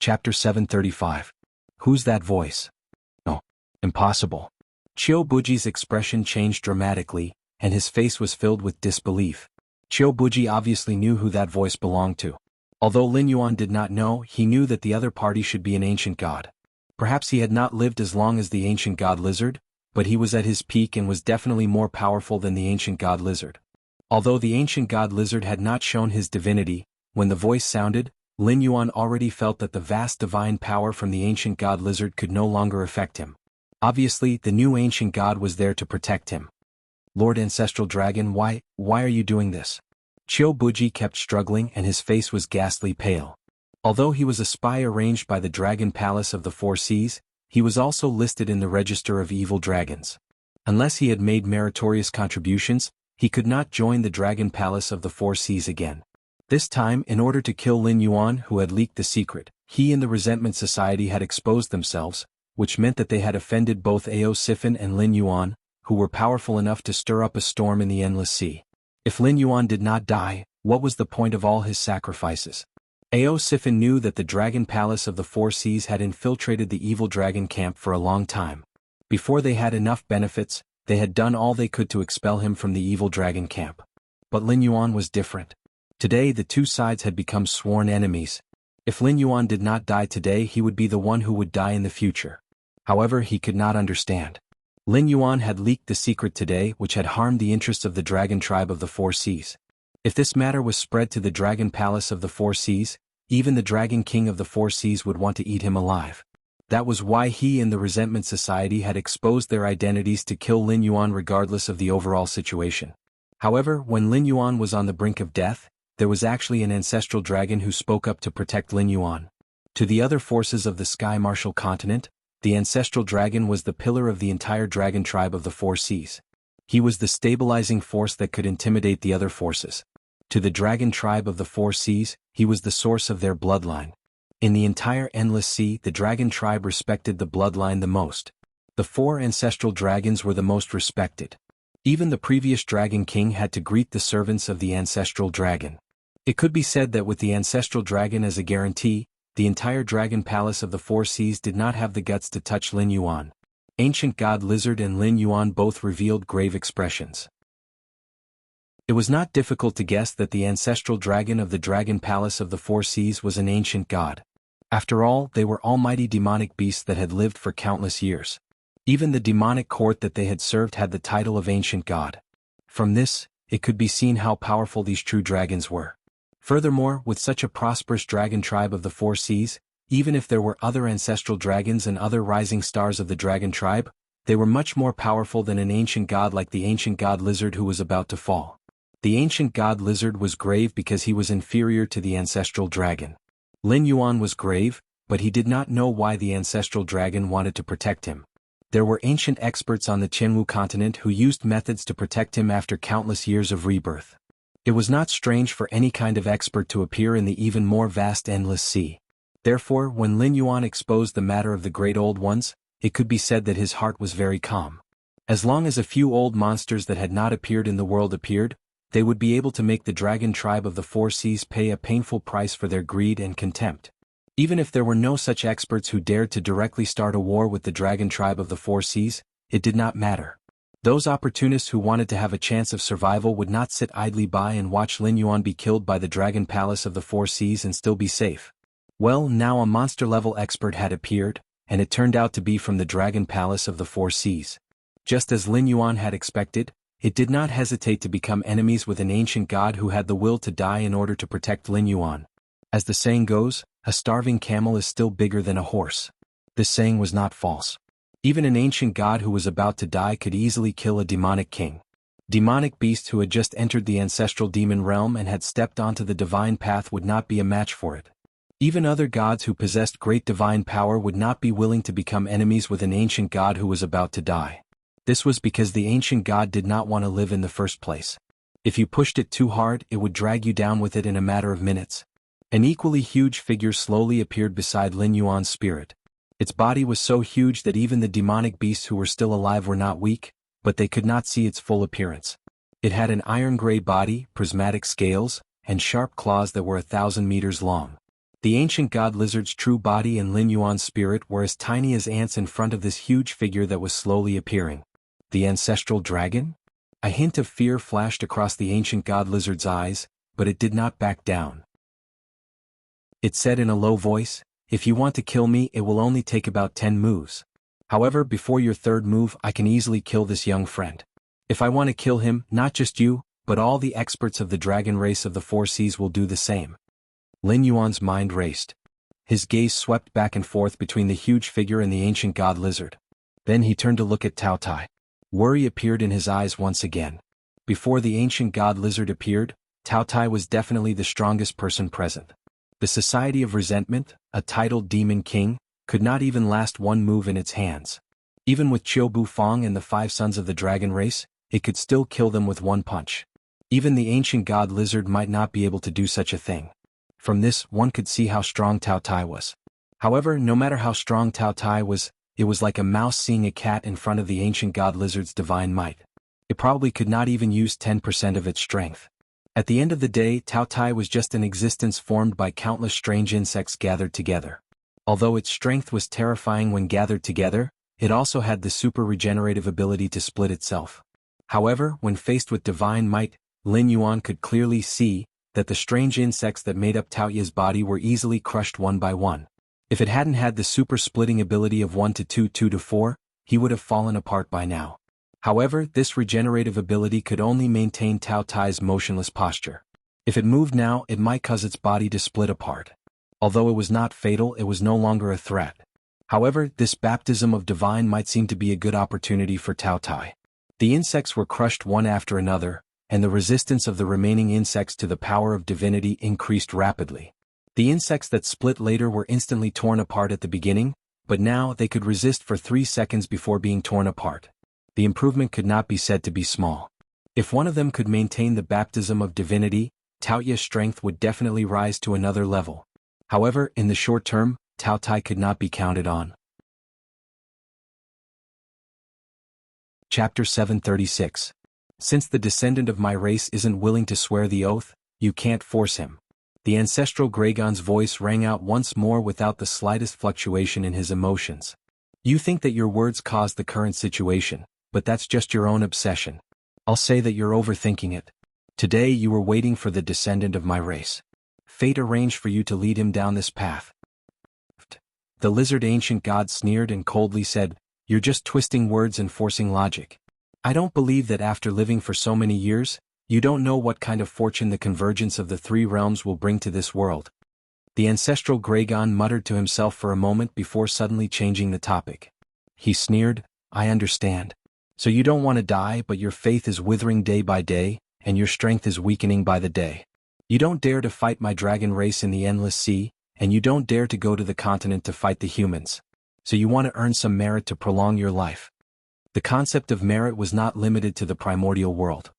Chapter 735. Who's that voice? No. Impossible. Qiu Buji's expression changed dramatically, and his face was filled with disbelief. Qiu Buji obviously knew who that voice belonged to. Although Lin Yuan did not know, he knew that the other party should be an ancient god. Perhaps he had not lived as long as the ancient god lizard, but he was at his peak and was definitely more powerful than the ancient god lizard. Although the ancient god lizard had not shown his divinity, when the voice sounded, Lin Yuan already felt that the vast divine power from the ancient god lizard could no longer affect him. Obviously, the new ancient god was there to protect him. Lord Ancestral Dragon, why are you doing this? Qiu Buji kept struggling and his face was ghastly pale. Although he was a spy arranged by the Dragon Palace of the Four Seas, he was also listed in the register of evil dragons. Unless he had made meritorious contributions, he could not join the Dragon Palace of the Four Seas again. This time, in order to kill Lin Yuan who had leaked the secret, he and the Resentment Society had exposed themselves, which meant that they had offended both Ao Sifan and Lin Yuan, who were powerful enough to stir up a storm in the Endless Sea. If Lin Yuan did not die, what was the point of all his sacrifices? Ao Sifan knew that the Dragon Palace of the Four Seas had infiltrated the evil dragon camp for a long time. Before they had enough benefits, they had done all they could to expel him from the evil dragon camp. But Lin Yuan was different. Today the two sides had become sworn enemies. If Lin Yuan did not die today, he would be the one who would die in the future. However, he could not understand. Lin Yuan had leaked the secret today which had harmed the interests of the dragon tribe of the Four Seas. If this matter was spread to the Dragon Palace of the Four Seas, even the Dragon King of the Four Seas would want to eat him alive. That was why he and the Resentment Society had exposed their identities to kill Lin Yuan regardless of the overall situation. However, when Lin Yuan was on the brink of death, there was actually an ancestral dragon who spoke up to protect Lin Yuan. To the other forces of the Sky Martial continent, the ancestral dragon was the pillar of the entire dragon tribe of the Four Seas. He was the stabilizing force that could intimidate the other forces. To the dragon tribe of the Four Seas, he was the source of their bloodline. In the entire Endless Sea, the dragon tribe respected the bloodline the most. The four ancestral dragons were the most respected. Even the previous dragon king had to greet the servants of the ancestral dragon. It could be said that with the ancestral dragon as a guarantee, the entire Dragon Palace of the Four Seas did not have the guts to touch Lin Yuan. Ancient God Lizard and Lin Yuan both revealed grave expressions. It was not difficult to guess that the ancestral dragon of the Dragon Palace of the Four Seas was an ancient god. After all, they were almighty demonic beasts that had lived for countless years. Even the demonic court that they had served had the title of ancient god. From this, it could be seen how powerful these true dragons were. Furthermore, with such a prosperous dragon tribe of the Four Seas, even if there were other ancestral dragons and other rising stars of the dragon tribe, they were much more powerful than an ancient god like the ancient god lizard who was about to fall. The ancient god lizard was grave because he was inferior to the ancestral dragon. Lin Yuan was grave, but he did not know why the ancestral dragon wanted to protect him. There were ancient experts on the Qianwu continent who used methods to protect him after countless years of rebirth. It was not strange for any kind of expert to appear in the even more vast Endless Sea. Therefore, when Lin Yuan exposed the matter of the Great Old Ones, it could be said that his heart was very calm. As long as a few old monsters that had not appeared in the world appeared, they would be able to make the dragon tribe of the Four Seas pay a painful price for their greed and contempt. Even if there were no such experts who dared to directly start a war with the dragon tribe of the Four Seas, it did not matter. Those opportunists who wanted to have a chance of survival would not sit idly by and watch Lin Yuan be killed by the Dragon Palace of the Four Seas and still be safe. Well, now a monster-level expert had appeared, and it turned out to be from the Dragon Palace of the Four Seas. Just as Lin Yuan had expected, it did not hesitate to become enemies with an ancient god who had the will to die in order to protect Lin Yuan. As the saying goes, a starving camel is still bigger than a horse. This saying was not false. Even an ancient god who was about to die could easily kill a demonic king. Demonic beasts who had just entered the ancestral demon realm and had stepped onto the divine path would not be a match for it. Even other gods who possessed great divine power would not be willing to become enemies with an ancient god who was about to die. This was because the ancient god did not want to live in the first place. If you pushed it too hard, it would drag you down with it in a matter of minutes. An equally huge figure slowly appeared beside Lin Yuan's spirit. Its body was so huge that even the demonic beasts who were still alive were not weak, but they could not see its full appearance. It had an iron-gray body, prismatic scales, and sharp claws that were 1,000 meters long. The ancient god lizard's true body and Lin Yuan's spirit were as tiny as ants in front of this huge figure that was slowly appearing. The ancestral dragon? A hint of fear flashed across the ancient god lizard's eyes, but it did not back down. It said in a low voice, "If you want to kill me, it will only take about 10 moves. However, before your third move, I can easily kill this young friend. If I want to kill him, not just you, but all the experts of the dragon race of the Four Seas will do the same." Lin Yuan's mind raced. His gaze swept back and forth between the huge figure and the ancient god lizard. Then he turned to look at Tao Tai. Worry appeared in his eyes once again. Before the ancient god lizard appeared, Tao Tai was definitely the strongest person present. The Society of Resentment, a titled demon king, could not even last one move in its hands. Even with Qiu Bufang and the 5 sons of the dragon race, it could still kill them with one punch. Even the ancient god lizard might not be able to do such a thing. From this, one could see how strong Tao Tai was. However, no matter how strong Tao Tai was, it was like a mouse seeing a cat in front of the ancient god lizard's divine might. It probably could not even use 10% of its strength. At the end of the day, Tao Tai was just an existence formed by countless strange insects gathered together. Although its strength was terrifying when gathered together, it also had the super regenerative ability to split itself. However, when faced with divine might, Lin Yuan could clearly see that the strange insects that made up Tao Ye's body were easily crushed one by one. If it hadn't had the super splitting ability of 1 to 2, 2 to 4, he would have fallen apart by now. However, this regenerative ability could only maintain Tao Tai's motionless posture. If it moved now, it might cause its body to split apart. Although it was not fatal, it was no longer a threat. However, this baptism of divine might seem to be a good opportunity for Tao Tai. The insects were crushed one after another, and the resistance of the remaining insects to the power of divinity increased rapidly. The insects that split later were instantly torn apart at the beginning, but now they could resist for 3 seconds before being torn apart. The improvement could not be said to be small. If one of them could maintain the baptism of divinity, Tao Ye's strength would definitely rise to another level. However, in the short term, Tao Tai could not be counted on. Chapter 736. Since the descendant of my race isn't willing to swear the oath, you can't force him. The ancestral Gragon's voice rang out once more without the slightest fluctuation in his emotions. You think that your words caused the current situation, but that's just your own obsession. I'll say that you're overthinking it. Today you were waiting for the descendant of my race. Fate arranged for you to lead him down this path. The lizard ancient god sneered and coldly said, "You're just twisting words and forcing logic. I don't believe that after living for so many years, you don't know what kind of fortune the convergence of the 3 realms will bring to this world." The ancestral Gragon muttered to himself for a moment before suddenly changing the topic. He sneered, "I understand. So you don't want to die, but your faith is withering day by day, and your strength is weakening by the day. You don't dare to fight my dragon race in the endless sea, and you don't dare to go to the continent to fight the humans. So you want to earn some merit to prolong your life." The concept of merit was not limited to the primordial world.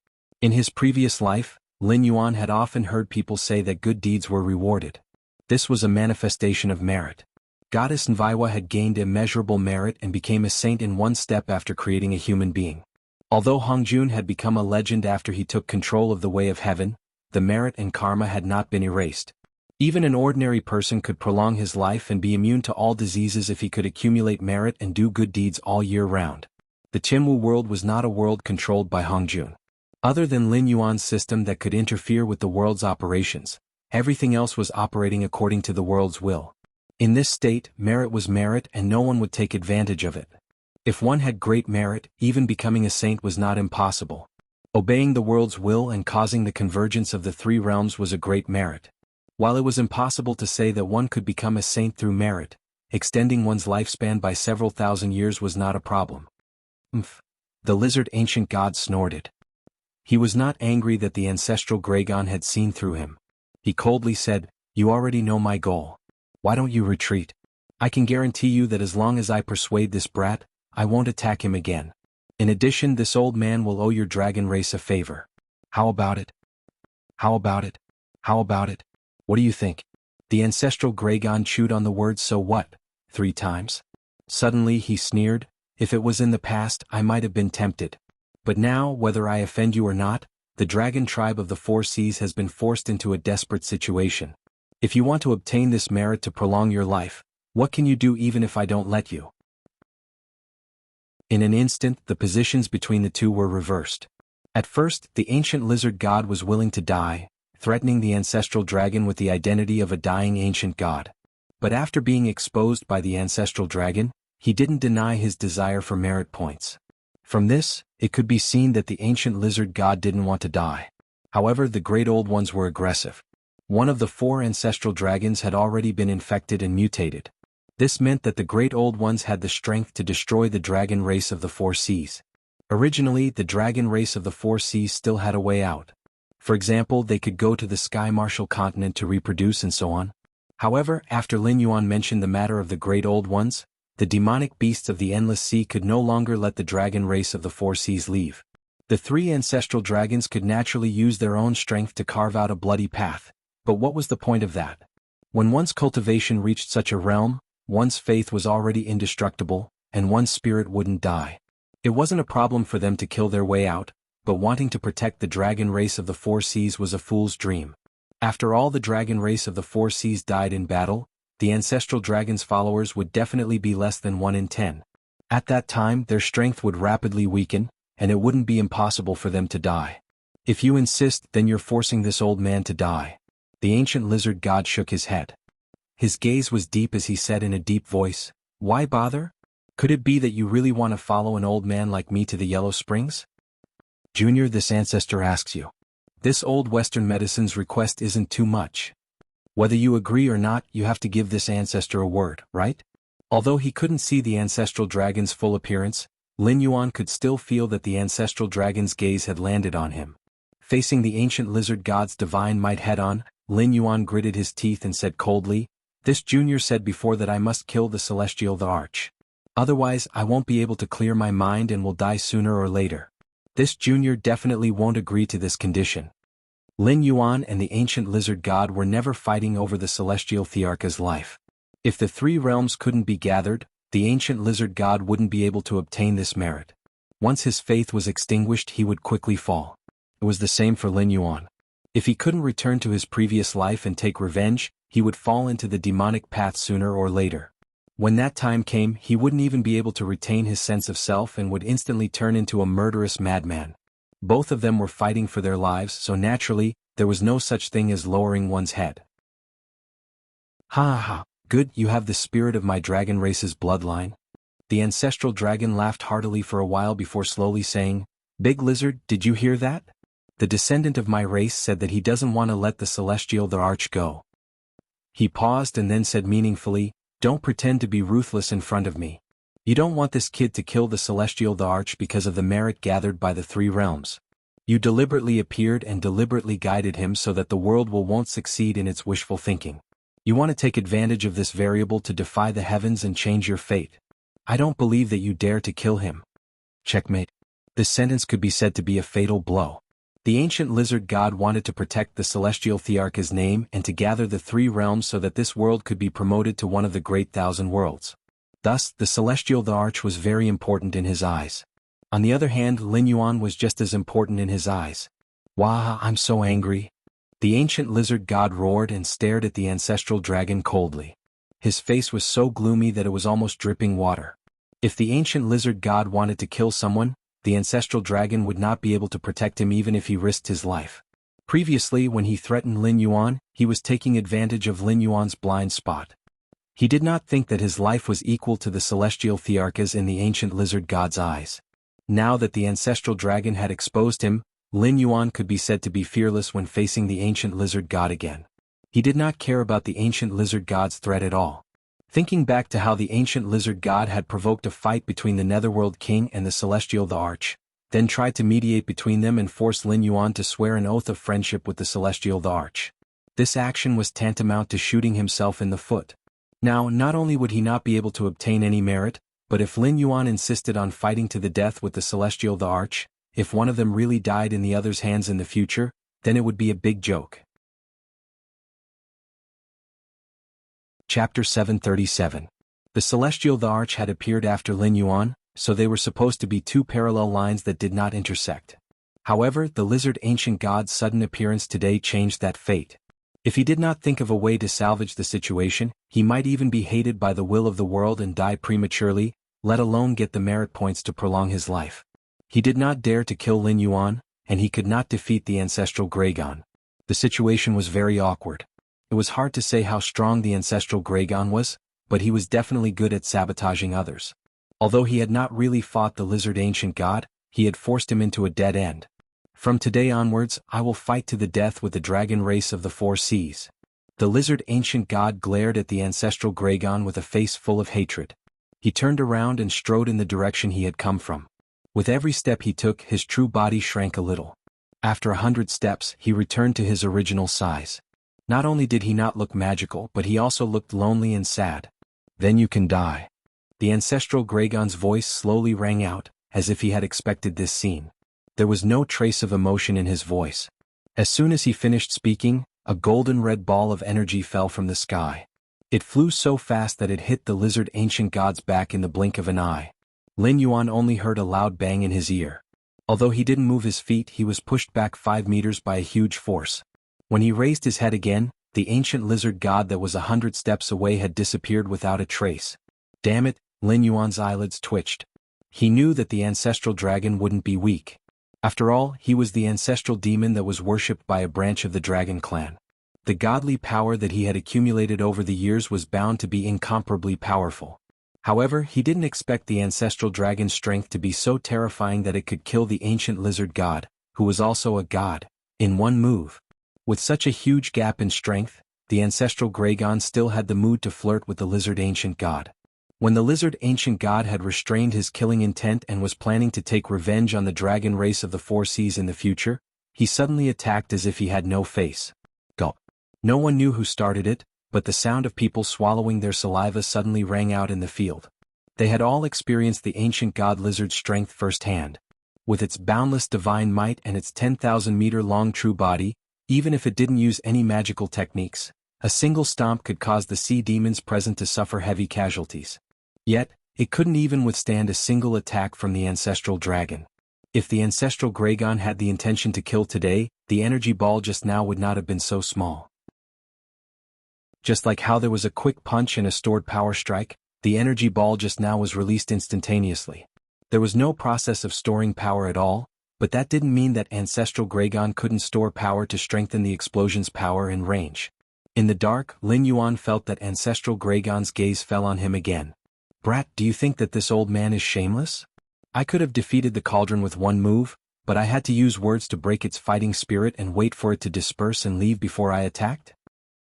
In his previous life, Lin Yuan had often heard people say that good deeds were rewarded. This was a manifestation of merit. Goddess Nviwa had gained immeasurable merit and became a saint in one step after creating a human being. Although Hongjun had become a legend after he took control of the Way of Heaven, the merit and karma had not been erased. Even an ordinary person could prolong his life and be immune to all diseases if he could accumulate merit and do good deeds all year round. The Qinwu world was not a world controlled by Hongjun. Other than Lin Yuan's system that could interfere with the world's operations, everything else was operating according to the world's will. In this state, merit was merit and no one would take advantage of it. If one had great merit, even becoming a saint was not impossible. Obeying the world's will and causing the convergence of the 3 realms was a great merit. While it was impossible to say that one could become a saint through merit, extending one's lifespan by several thousand years was not a problem. The lizard ancient god snorted. He was not angry that the ancestral Gragon had seen through him. He coldly said, "You already know my goal. Why don't you retreat? I can guarantee you that as long as I persuade this brat, I won't attack him again. In addition, this old man will owe your dragon race a favor. How about it? How about it? How about it? What do you think?" The ancestral Gragon chewed on the words "so what?" 3 times. Suddenly he sneered, "If it was in the past, I might have been tempted. But now, whether I offend you or not, the dragon tribe of the 4 seas has been forced into a desperate situation. If you want to obtain this merit to prolong your life, what can you do even if I don't let you? In an instant, the positions between the two were reversed. At first, the ancient lizard god was willing to die, threatening the ancestral dragon with the identity of a dying ancient god. But after being exposed by the ancestral dragon, he didn't deny his desire for merit points. From this, it could be seen that the ancient lizard god didn't want to die. However, the great old ones were aggressive. One of the 4 ancestral dragons had already been infected and mutated. This meant that the great old ones had the strength to destroy the dragon race of the 4 seas. Originally, the dragon race of the 4 seas still had a way out. For example, they could go to the Sky Martial continent to reproduce and so on. However, after Lin Yuan mentioned the matter of the great old ones, the demonic beasts of the endless sea could no longer let the dragon race of the 4 seas leave. The 3 ancestral dragons could naturally use their own strength to carve out a bloody path, but what was the point of that? When one's cultivation reached such a realm, one's faith was already indestructible, and one's spirit wouldn't die. It wasn't a problem for them to kill their way out, but wanting to protect the dragon race of the 4 seas was a fool's dream. After all the dragon race of the 4 seas died in battle, the ancestral dragon's followers would definitely be less than 1 in 10. At that time, their strength would rapidly weaken, and it wouldn't be impossible for them to die. If you insist, then you're forcing this old man to die. The ancient lizard god shook his head. His gaze was deep as he said in a deep voice, "Why bother? Could it be that you really want to follow an old man like me to the Yellow Springs? Junior, this ancestor asks you. This old Western medicine's request isn't too much. Whether you agree or not, you have to give this ancestor a word, right?" Although he couldn't see the ancestral dragon's full appearance, Lin Yuan could still feel that the ancestral dragon's gaze had landed on him. Facing the ancient lizard god's divine might head-on, Lin Yuan gritted his teeth and said coldly, "This junior said before that I must kill the celestial the arch. Otherwise, I won't be able to clear my mind and will die sooner or later. This junior definitely won't agree to this condition." Lin Yuan and the ancient lizard god were never fighting over the celestial Thearcha's life. If the 3 realms couldn't be gathered, the ancient lizard god wouldn't be able to obtain this merit. Once his faith was extinguished, he would quickly fall. It was the same for Lin Yuan. If he couldn't return to his previous life and take revenge, he would fall into the demonic path sooner or later. When that time came, he wouldn't even be able to retain his sense of self and would instantly turn into a murderous madman. Both of them were fighting for their lives, so naturally, there was no such thing as lowering one's head. "Ha ha, good, you have the spirit of my dragon race's bloodline." The ancestral dragon laughed heartily for a while before slowly saying, "Big Lizard, did you hear that? The descendant of my race said that he doesn't want to let the celestial the arch go." He paused and then said meaningfully, "Don't pretend to be ruthless in front of me. You don't want this kid to kill the celestial the arch because of the merit gathered by the 3 realms. You deliberately appeared and deliberately guided him so that the world won't succeed in its wishful thinking. You want to take advantage of this variable to defy the heavens and change your fate. I don't believe that you dare to kill him." Checkmate. This sentence could be said to be a fatal blow. The ancient lizard god wanted to protect the celestial Thearcha's name and to gather the 3 realms so that this world could be promoted to one of the great 1,000 worlds. Thus, the celestial the arch was very important in his eyes. On the other hand, Lin Yuan was just as important in his eyes. "Wah, I'm so angry." The ancient lizard god roared and stared at the ancestral dragon coldly. His face was so gloomy that it was almost dripping water. If the ancient lizard god wanted to kill someone, the ancestral dragon would not be able to protect him even if he risked his life. Previously, when he threatened Lin Yuan, he was taking advantage of Lin Yuan's blind spot. He did not think that his life was equal to the celestial Thearcha's in the ancient lizard god's eyes. Now that the ancestral dragon had exposed him, Lin Yuan could be said to be fearless when facing the ancient lizard god again. He did not care about the ancient lizard god's threat at all. Thinking back to how the ancient lizard god had provoked a fight between the Netherworld King and the celestial the arch, then tried to mediate between them and force Lin Yuan to swear an oath of friendship with the celestial the arch. This action was tantamount to shooting himself in the foot. Now, not only would he not be able to obtain any merit, but if Lin Yuan insisted on fighting to the death with the celestial the arch, if one of them really died in the other's hands in the future, then it would be a big joke. Chapter 737. The celestial the arch had appeared after Lin Yuan, so they were supposed to be 2 parallel lines that did not intersect. However, the lizard ancient god's sudden appearance today changed that fate. If he did not think of a way to salvage the situation, he might even be hated by the will of the world and die prematurely, let alone get the merit points to prolong his life. He did not dare to kill Lin Yuan, and he could not defeat the ancestral Gregon. The situation was very awkward. It was hard to say how strong the ancestral Gregon was, but he was definitely good at sabotaging others. Although he had not really fought the lizard ancient god, he had forced him into a dead end. From today onwards, I will fight to the death with the dragon race of the four seas. The lizard ancient god glared at the ancestral Gregon with a face full of hatred. He turned around and strode in the direction he had come from. With every step he took, his true body shrank a little. After 100 steps, he returned to his original size. Not only did he not look magical, but he also looked lonely and sad. Then you can die. The ancestral Gregon's voice slowly rang out, as if he had expected this scene. There was no trace of emotion in his voice. As soon as he finished speaking, a golden red ball of energy fell from the sky. It flew so fast that it hit the lizard ancient god's back in the blink of an eye. Lin Yuan only heard a loud bang in his ear. Although he didn't move his feet, he was pushed back 5 meters by a huge force. When he raised his head again, the ancient lizard god that was 100 steps away had disappeared without a trace. Damn it, Lin Yuan's eyelids twitched. He knew that the ancestral dragon wouldn't be weak. After all, he was the ancestral demon that was worshipped by a branch of the dragon clan. The godly power that he had accumulated over the years was bound to be incomparably powerful. However, he didn't expect the ancestral dragon's strength to be so terrifying that it could kill the ancient lizard god, who was also a god, in one move. With such a huge gap in strength, the ancestral Gregon still had the mood to flirt with the lizard ancient god. When the lizard ancient god had restrained his killing intent and was planning to take revenge on the dragon race of the four seas in the future, he suddenly attacked as if he had no face. Gulp. No one knew who started it, but the sound of people swallowing their saliva suddenly rang out in the field. They had all experienced the ancient god lizard's strength firsthand. With its boundless divine might and its 10,000-meter-long true body, even if it didn't use any magical techniques, a single stomp could cause the sea demons present to suffer heavy casualties. Yet, it couldn't even withstand a single attack from the ancestral dragon. If the ancestral Gregon had the intention to kill today, the energy ball just now would not have been so small. Just like how there was a quick punch and a stored power strike, the energy ball just now was released instantaneously. There was no process of storing power at all, but that didn't mean that ancestral Gregon couldn't store power to strengthen the explosion's power and range. In the dark, Lin Yuan felt that ancestral Gregon's gaze fell on him again. Brat, do you think that this old man is shameless? I could have defeated the cauldron with one move, but I had to use words to break its fighting spirit and wait for it to disperse and leave before I attacked?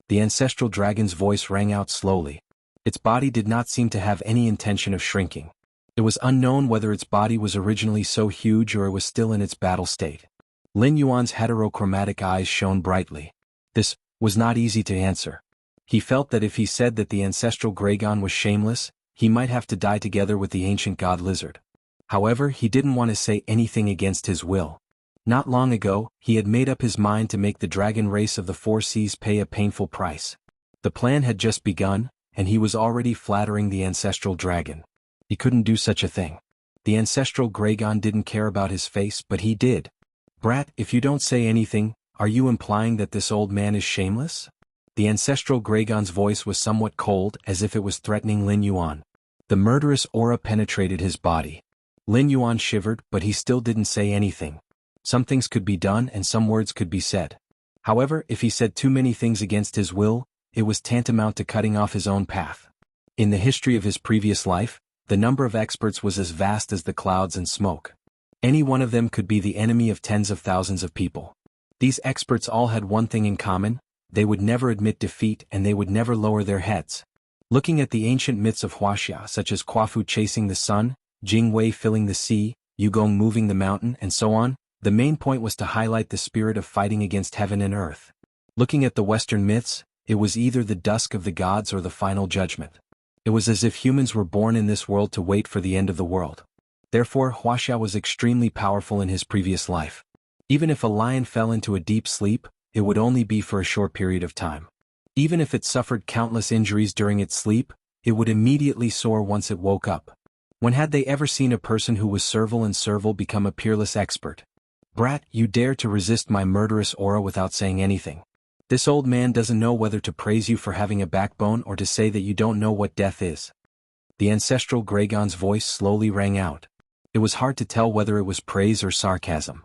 The ancestral dragon's voice rang out slowly. Its body did not seem to have any intention of shrinking. It was unknown whether its body was originally so huge or it was still in its battle state. Lin Yuan's heterochromatic eyes shone brightly. This was not easy to answer. He felt that if he said that the ancestral Gregon was shameless, he might have to die together with the ancient god lizard. However, he didn't want to say anything against his will. Not long ago, he had made up his mind to make the dragon race of the four seas pay a painful price. The plan had just begun, and he was already flattering the ancestral dragon. He couldn't do such a thing. The ancestral Gregon didn't care about his face, but he did. Brat, if you don't say anything, are you implying that this old man is shameless? The ancestral Gregon's voice was somewhat cold, as if it was threatening Lin Yuan. The murderous aura penetrated his body. Lin Yuan shivered, but he still didn't say anything. Some things could be done and some words could be said. However, if he said too many things against his will, it was tantamount to cutting off his own path. In the history of his previous life, the number of experts was as vast as the clouds and smoke. Any one of them could be the enemy of tens of thousands of people. These experts all had one thing in common: they would never admit defeat and they would never lower their heads. Looking at the ancient myths of Wuxia such as Quafu chasing the sun, Jingwei filling the sea, Yugong moving the mountain, and so on, the main point was to highlight the spirit of fighting against heaven and earth. Looking at the Western myths, it was either the dusk of the gods or the final judgment. It was as if humans were born in this world to wait for the end of the world. Therefore, Wuxia was extremely powerful in his previous life. Even if a lion fell into a deep sleep, it would only be for a short period of time. Even if it suffered countless injuries during its sleep, it would immediately soar once it woke up. When had they ever seen a person who was servile and servile become a peerless expert? Brat, you dare to resist my murderous aura without saying anything. This old man doesn't know whether to praise you for having a backbone or to say that you don't know what death is. The ancestral Gragon's voice slowly rang out. It was hard to tell whether it was praise or sarcasm.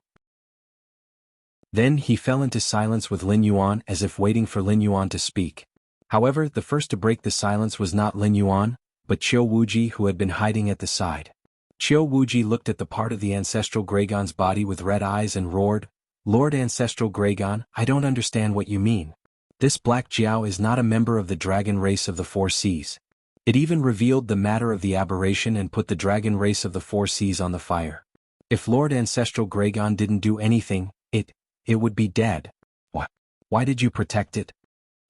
Then he fell into silence with Lin Yuan as if waiting for Lin Yuan to speak. However, the first to break the silence was not Lin Yuan, but Qiu Wuji, who had been hiding at the side. Qiu Wuji looked at the part of the ancestral Gragon's body with red eyes and roared, "Lord Ancestral Gragon, I don't understand what you mean. This Black Jiao is not a member of the dragon race of the Four Seas." It even revealed the matter of the aberration and put the dragon race of the Four Seas on the fire. If Lord Ancestral Gragon didn't do anything, it would be dead. What? Why did you protect it?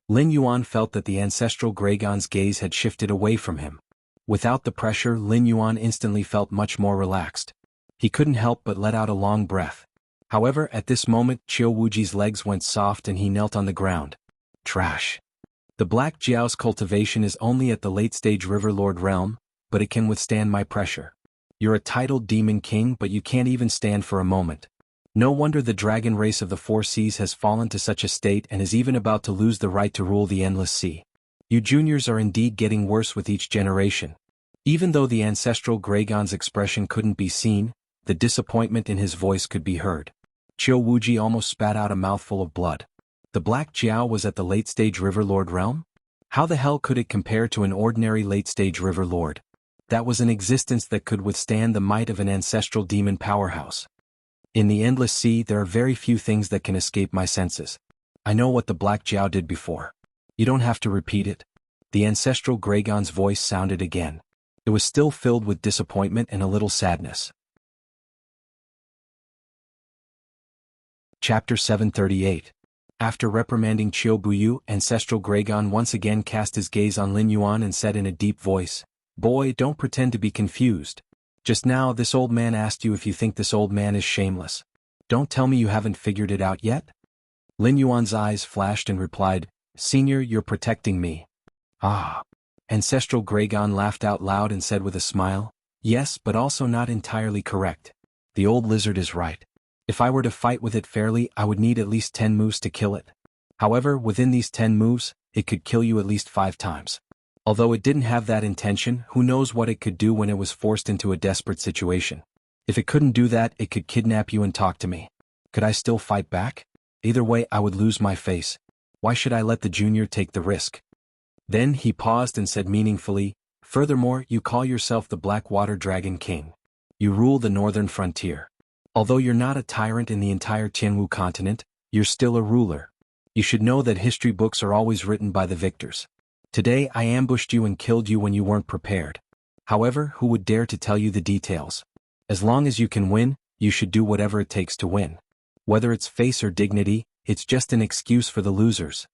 Lin Yuan felt that the ancestral Gragon's gaze had shifted away from him. Without the pressure, Lin Yuan instantly felt much more relaxed. He couldn't help but let out a long breath. However, at this moment, Qiu Wuji's legs went soft and he knelt on the ground. Trash. The Black Jiao's cultivation is only at the late-stage River Lord realm, but it can withstand my pressure. You're a titled demon king, but you can't even stand for a moment. No wonder the dragon race of the Four Seas has fallen to such a state and is even about to lose the right to rule the endless sea. You juniors are indeed getting worse with each generation. Even though the ancestral Gragon's expression couldn't be seen, the disappointment in his voice could be heard. Qiu Wuji almost spat out a mouthful of blood. The Black Jiao was at the late-stage River Lord realm? How the hell could it compare to an ordinary late-stage River Lord? That was an existence that could withstand the might of an ancestral demon powerhouse. In the endless sea there are very few things that can escape my senses. I know what the Black Jiao did before. You don't have to repeat it. The ancestral Gragon's voice sounded again. It was still filled with disappointment and a little sadness. Chapter 738. After reprimanding Qiu Buyu, ancestral Gragon once again cast his gaze on Lin Yuan and said in a deep voice, "Boy, don't pretend to be confused. Just now this old man asked you if you think this old man is shameless. Don't tell me you haven't figured it out yet?" Lin Yuan's eyes flashed and replied, "Senior, you're protecting me." Ah. Ancestral Gragon laughed out loud and said with a smile, "Yes, but also not entirely correct. The old lizard is right. If I were to fight with it fairly, I would need at least 10 moves to kill it. However, within these 10 moves, it could kill you at least 5 times. Although it didn't have that intention, who knows what it could do when it was forced into a desperate situation. If it couldn't do that, it could kidnap you and talk to me. Could I still fight back? Either way, I would lose my face. Why should I let the junior take the risk?" Then he paused and said meaningfully, "Furthermore, you call yourself the Blackwater Dragon King. You rule the northern frontier. Although you're not a tyrant in the entire Tianwu continent, you're still a ruler. You should know that history books are always written by the victors. Today I ambushed you and killed you when you weren't prepared. However, who would dare to tell you the details? As long as you can win, you should do whatever it takes to win. Whether it's face or dignity, it's just an excuse for the losers."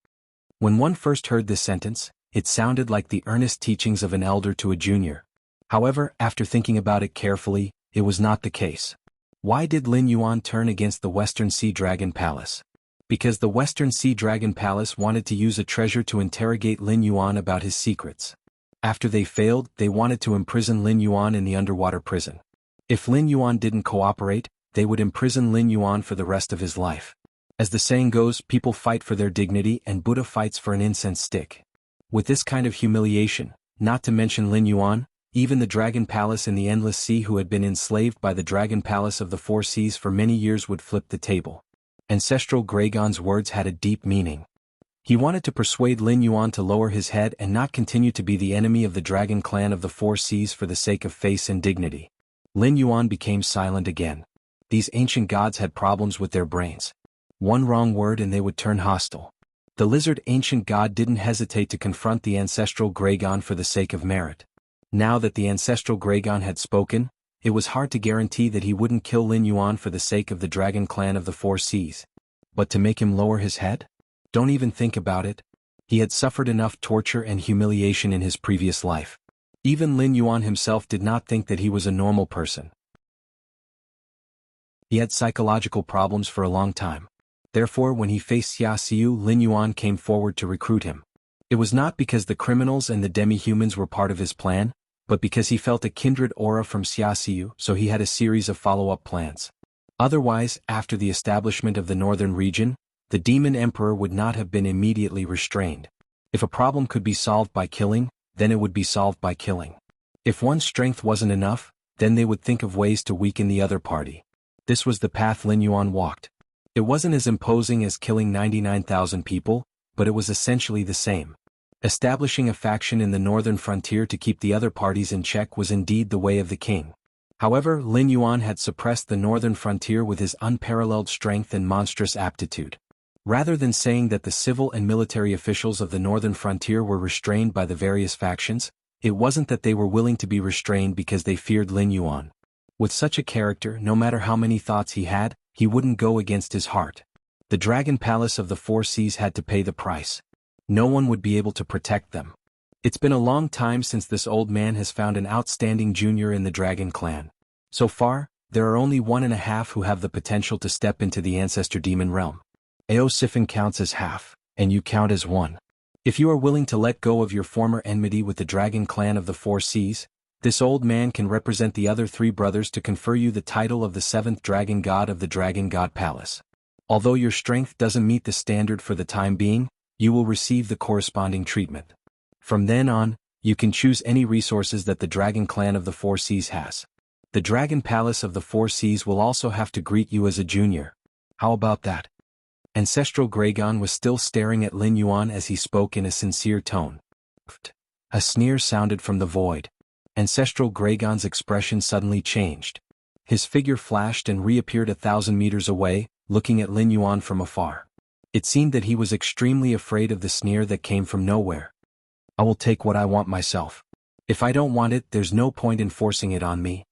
When one first heard this sentence, it sounded like the earnest teachings of an elder to a junior. However, after thinking about it carefully, it was not the case. Why did Lin Yuan turn against the Western Sea Dragon Palace? Because the Western Sea Dragon Palace wanted to use a treasure to interrogate Lin Yuan about his secrets. After they failed, they wanted to imprison Lin Yuan in the underwater prison. If Lin Yuan didn't cooperate, they would imprison Lin Yuan for the rest of his life. As the saying goes, people fight for their dignity and Buddha fights for an incense stick. With this kind of humiliation, not to mention Lin Yuan, even the Dragon Palace in the Endless Sea, who had been enslaved by the Dragon Palace of the Four Seas for many years, would flip the table. Ancestral Gragon's words had a deep meaning. He wanted to persuade Lin Yuan to lower his head and not continue to be the enemy of the Dragon Clan of the Four Seas for the sake of face and dignity. Lin Yuan became silent again. These ancient gods had problems with their brains. One wrong word and they would turn hostile. The lizard ancient god didn't hesitate to confront the ancestral Gragon for the sake of merit. Now that the ancestral Gragon had spoken, it was hard to guarantee that he wouldn't kill Lin Yuan for the sake of the Dragon Clan of the Four Seas. But to make him lower his head? Don't even think about it. He had suffered enough torture and humiliation in his previous life. Even Lin Yuan himself did not think that he was a normal person. He had psychological problems for a long time. Therefore, when he faced Xia Xiu, Lin Yuan came forward to recruit him. It was not because the criminals and the demi-humans were part of his plan, but because he felt a kindred aura from Xia Xiu, so he had a series of follow-up plans. Otherwise, after the establishment of the northern region, the demon emperor would not have been immediately restrained. If a problem could be solved by killing, then it would be solved by killing. If one's strength wasn't enough, then they would think of ways to weaken the other party. This was the path Lin Yuan walked. It wasn't as imposing as killing 99,000 people, but it was essentially the same. Establishing a faction in the northern frontier to keep the other parties in check was indeed the way of the king. However, Lin Yuan had suppressed the northern frontier with his unparalleled strength and monstrous aptitude. Rather than saying that the civil and military officials of the northern frontier were restrained by the various factions, it wasn't that they were willing to be restrained because they feared Lin Yuan. With such a character, no matter how many thoughts he had, he wouldn't go against his heart. The Dragon Palace of the Four Seas had to pay the price. No one would be able to protect them. It's been a long time since this old man has found an outstanding junior in the Dragon Clan. So far, there are only 1.5 who have the potential to step into the Ancestor Demon realm. Aosifin counts as half, and you count as one. If you are willing to let go of your former enmity with the Dragon Clan of the Four Seas, this old man can represent the other 3 brothers to confer you the title of the 7th Dragon God of the Dragon God Palace. Although your strength doesn't meet the standard for the time being, you will receive the corresponding treatment. From then on, you can choose any resources that the Dragon Clan of the Four Seas has. The Dragon Palace of the Four Seas will also have to greet you as a junior. How about that? Ancestral Gragon was still staring at Lin Yuan as he spoke in a sincere tone. A sneer sounded from the void. Ancestral Gragon's expression suddenly changed. His figure flashed and reappeared 1,000 meters away, looking at Lin Yuan from afar. It seemed that he was extremely afraid of the sneer that came from nowhere. I will take what I want myself. If I don't want it, there's no point in forcing it on me.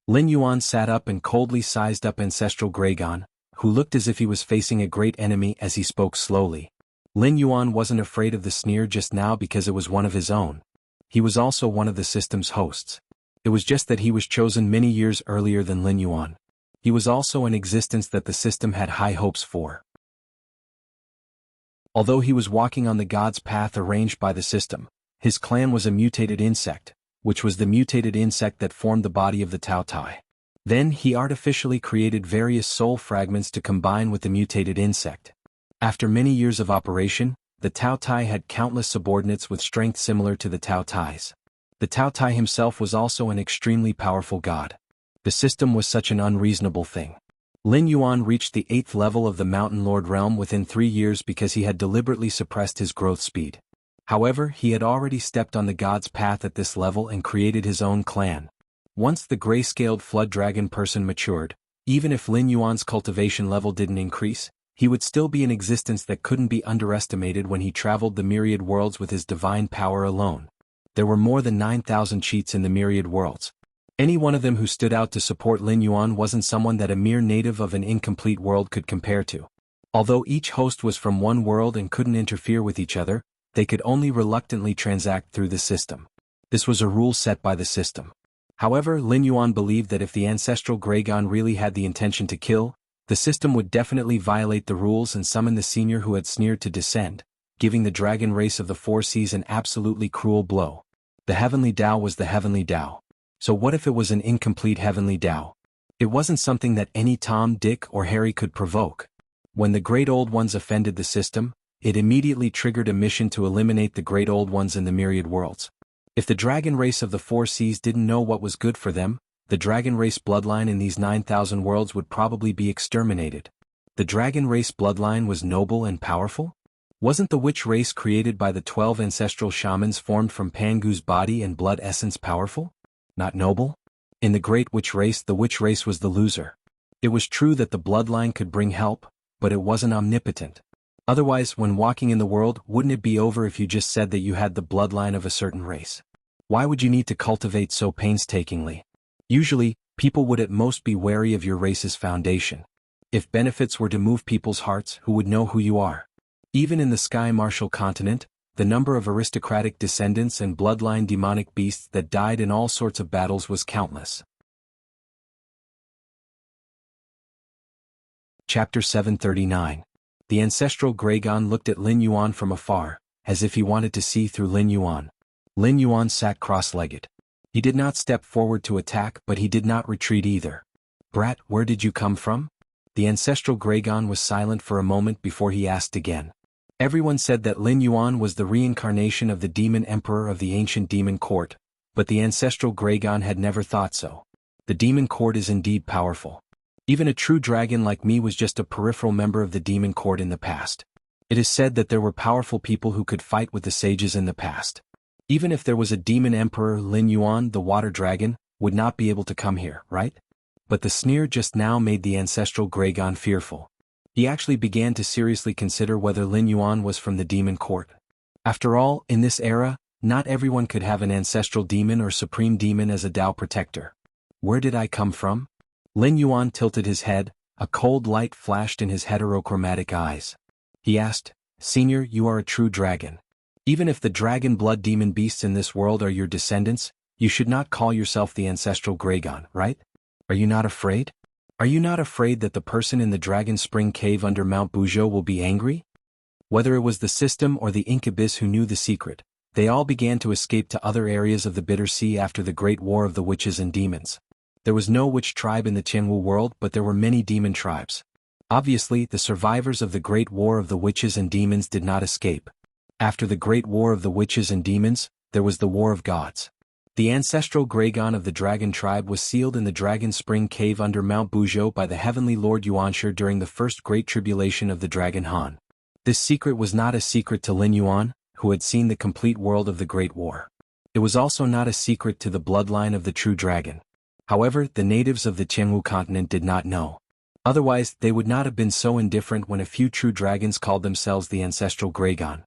Lin Yuan sat up and coldly sized up Ancestral Gragon, who looked as if he was facing a great enemy as he spoke slowly. Lin Yuan wasn't afraid of the sneer just now because it was one of his own. He was also one of the system's hosts. It was just that he was chosen many years earlier than Lin Yuan. He was also an existence that the system had high hopes for. Although he was walking on the god's path arranged by the system, his clan was a mutated insect, which was the mutated insect that formed the body of the Tao Tai. Then he artificially created various soul fragments to combine with the mutated insect. After many years of operation, the Tao Tai had countless subordinates with strength similar to the Tao Tai's. The Tao Tai himself was also an extremely powerful god. The system was such an unreasonable thing. Lin Yuan reached the 8th level of the Mountain Lord realm within 3 years because he had deliberately suppressed his growth speed. However, he had already stepped on the god's path at this level and created his own clan. Once the gray-scaled flood dragon person matured, even if Lin Yuan's cultivation level didn't increase, he would still be an existence that couldn't be underestimated when he traveled the myriad worlds with his divine power alone. There were more than 9,000 cheats in the myriad worlds. Any one of them who stood out to support Lin Yuan wasn't someone that a mere native of an incomplete world could compare to. Although each host was from one world and couldn't interfere with each other, they could only reluctantly transact through the system. This was a rule set by the system. However, Lin Yuan believed that if the Ancestral Gragon really had the intention to kill, the system would definitely violate the rules and summon the senior who had sneered to descend, giving the dragon race of the Four Seas an absolutely cruel blow. The Heavenly Tao was the Heavenly Tao. So what if it was an incomplete Heavenly Tao? It wasn't something that any Tom, Dick, or Harry could provoke. When the Great Old Ones offended the system, it immediately triggered a mission to eliminate the Great Old Ones in the myriad worlds. If the dragon race of the Four Seas didn't know what was good for them, the dragon race bloodline in these 9,000 worlds would probably be exterminated. The dragon race bloodline was noble and powerful? Wasn't the witch race created by the 12 ancestral shamans formed from Pangu's body and blood essence powerful? Not noble? In the great witch race, the witch race was the loser. It was true that the bloodline could bring help, but it wasn't omnipotent. Otherwise, when walking in the world, wouldn't it be over if you just said that you had the bloodline of a certain race? Why would you need to cultivate so painstakingly? Usually, people would at most be wary of your race's foundation. If benefits were to move people's hearts, who would know who you are? Even in the Sky Martial continent, the number of aristocratic descendants and bloodline demonic beasts that died in all sorts of battles was countless. Chapter 739. The Ancestral Gragon looked at Lin Yuan from afar, as if he wanted to see through Lin Yuan. Lin Yuan sat cross-legged. He did not step forward to attack, but he did not retreat either. Brat, where did you come from? The ancestral Gragon was silent for a moment before he asked again. Everyone said that Lin Yuan was the reincarnation of the demon emperor of the ancient demon court, but the ancestral Gragon had never thought so. The demon court is indeed powerful. Even a true dragon like me was just a peripheral member of the demon court in the past. It is said that there were powerful people who could fight with the sages in the past. Even if there was a demon emperor, Lin Yuan, the water dragon, would not be able to come here, right? But the sneer just now made the ancestral Gragon fearful. He actually began to seriously consider whether Lin Yuan was from the demon court. After all, in this era, not everyone could have an ancestral demon or supreme demon as a Tao protector. Where did I come from? Lin Yuan tilted his head, a cold light flashed in his heterochromatic eyes. He asked, "Senior, you are a true dragon. Even if the dragon blood demon beasts in this world are your descendants, you should not call yourself the ancestral Gragon, right? Are you not afraid? Are you not afraid that the person in the Dragon Spring Cave under Mount Buzhou will be angry?" Whether it was the system or the incubus who knew the secret, they all began to escape to other areas of the Bitter Sea after the Great War of the Witches and Demons. There was no witch tribe in the Qianwu world, but there were many demon tribes. Obviously, the survivors of the Great War of the Witches and Demons did not escape. After the Great War of the Witches and Demons, there was the War of Gods. The ancestral Gragon of the Dragon tribe was sealed in the Dragon Spring Cave under Mount Buzhou by the Heavenly Lord Yuanshi during the first Great Tribulation of the Dragon Han. This secret was not a secret to Lin Yuan, who had seen the complete world of the Great War. It was also not a secret to the bloodline of the true dragon. However, the natives of the Qianwu continent did not know. Otherwise, they would not have been so indifferent when a few true dragons called themselves the ancestral Gragon.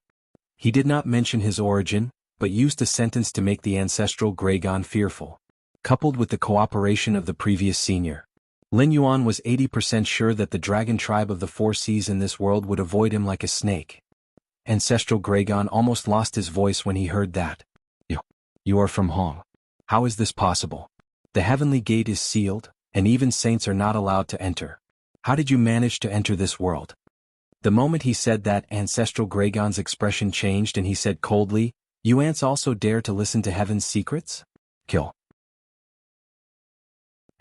He did not mention his origin, but used a sentence to make the ancestral Gragon fearful. Coupled with the cooperation of the previous senior, Lin Yuan was 80% sure that the dragon tribe of the four seas in this world would avoid him like a snake. Ancestral Gragon almost lost his voice when he heard that. You are from Hong. How is this possible? The heavenly gate is sealed, and even saints are not allowed to enter. How did you manage to enter this world? The moment he said that, ancestral Gragon's expression changed and he said coldly, "You ants also dare to listen to heaven's secrets? Kill."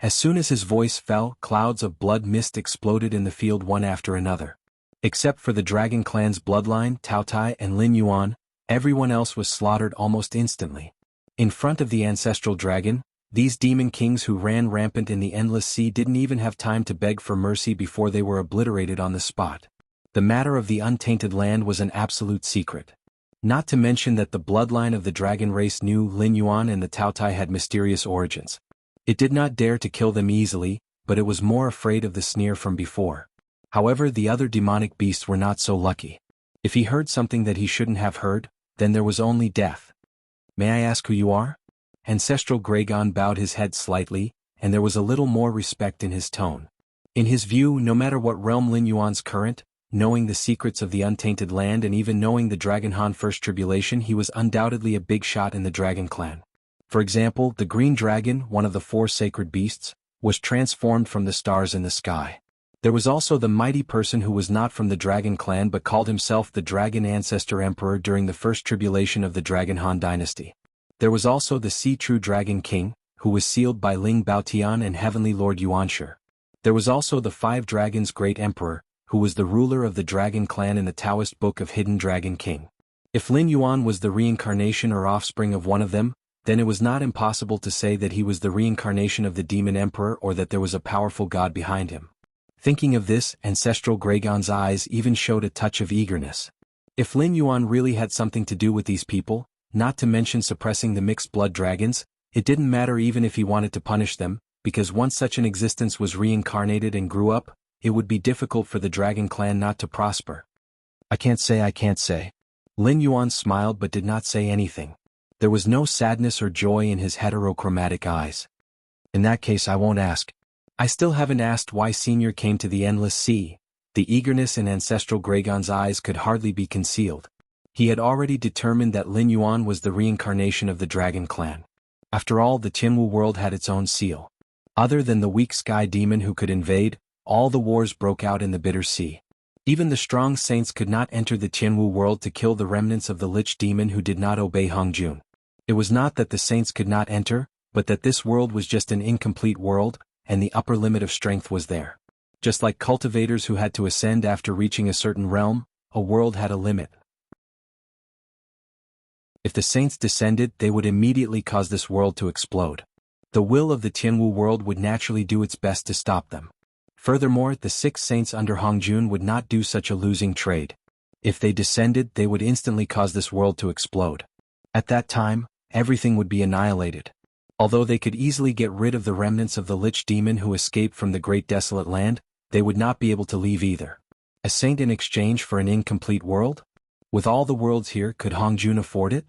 As soon as his voice fell, clouds of blood mist exploded in the field one after another. Except for the Dragon Clan's bloodline, Tao Tai and Lin Yuan, everyone else was slaughtered almost instantly. In front of the ancestral dragon, these demon kings who ran rampant in the endless sea didn't even have time to beg for mercy before they were obliterated on the spot. The matter of the untainted land was an absolute secret. Not to mention that the bloodline of the dragon race knew Lin Yuan and the Tao Tai had mysterious origins. It did not dare to kill them easily, but it was more afraid of the sneer from before. However, the other demonic beasts were not so lucky. If he heard something that he shouldn't have heard, then there was only death. "May I ask who you are?" Ancestral Gragon bowed his head slightly, and there was a little more respect in his tone. In his view, no matter what realm Lin Yuan's current, knowing the secrets of the untainted land and even knowing the Dragon Han First Tribulation, he was undoubtedly a big shot in the Dragon Clan. For example, the Green Dragon, one of the four sacred beasts, was transformed from the stars in the sky. There was also the mighty person who was not from the Dragon Clan but called himself the Dragon Ancestor Emperor during the First Tribulation of the Dragon Han Dynasty. There was also the Sea True Dragon King, who was sealed by Ling Baotian and Heavenly Lord Yuanshi. There was also the Five Dragons Great Emperor, who was the ruler of the Dragon Clan in the Taoist Book of Hidden Dragon King. If Lin Yuan was the reincarnation or offspring of one of them, then it was not impossible to say that he was the reincarnation of the Demon Emperor or that there was a powerful god behind him. Thinking of this, ancestral Gragon's eyes even showed a touch of eagerness. If Lin Yuan really had something to do with these people, not to mention suppressing the mixed blood dragons, it didn't matter even if he wanted to punish them, because once such an existence was reincarnated and grew up, it would be difficult for the Dragon Clan not to prosper. I can't say. Lin Yuan smiled but did not say anything. There was no sadness or joy in his heterochromatic eyes. In that case I won't ask. I still haven't asked why Senior came to the Endless Sea. The eagerness in ancestral Gragon's eyes could hardly be concealed. He had already determined that Lin Yuan was the reincarnation of the Dragon Clan. After all, the Qianwu world had its own seal. Other than the weak sky demon who could invade, all the wars broke out in the Bitter Sea. Even the strong saints could not enter the Qianwu world to kill the remnants of the Lich demon who did not obey Hongjun. It was not that the saints could not enter, but that this world was just an incomplete world, and the upper limit of strength was there. Just like cultivators who had to ascend after reaching a certain realm, a world had a limit. If the saints descended, they would immediately cause this world to explode. The will of the Tianwu world would naturally do its best to stop them. Furthermore, the 6 saints under Hongjun would not do such a losing trade. If they descended, they would instantly cause this world to explode. At that time, everything would be annihilated. Although they could easily get rid of the remnants of the Lich demon who escaped from the Great Desolate Land, they would not be able to leave either. A saint in exchange for an incomplete world? With all the worlds here, could Hongjun afford it?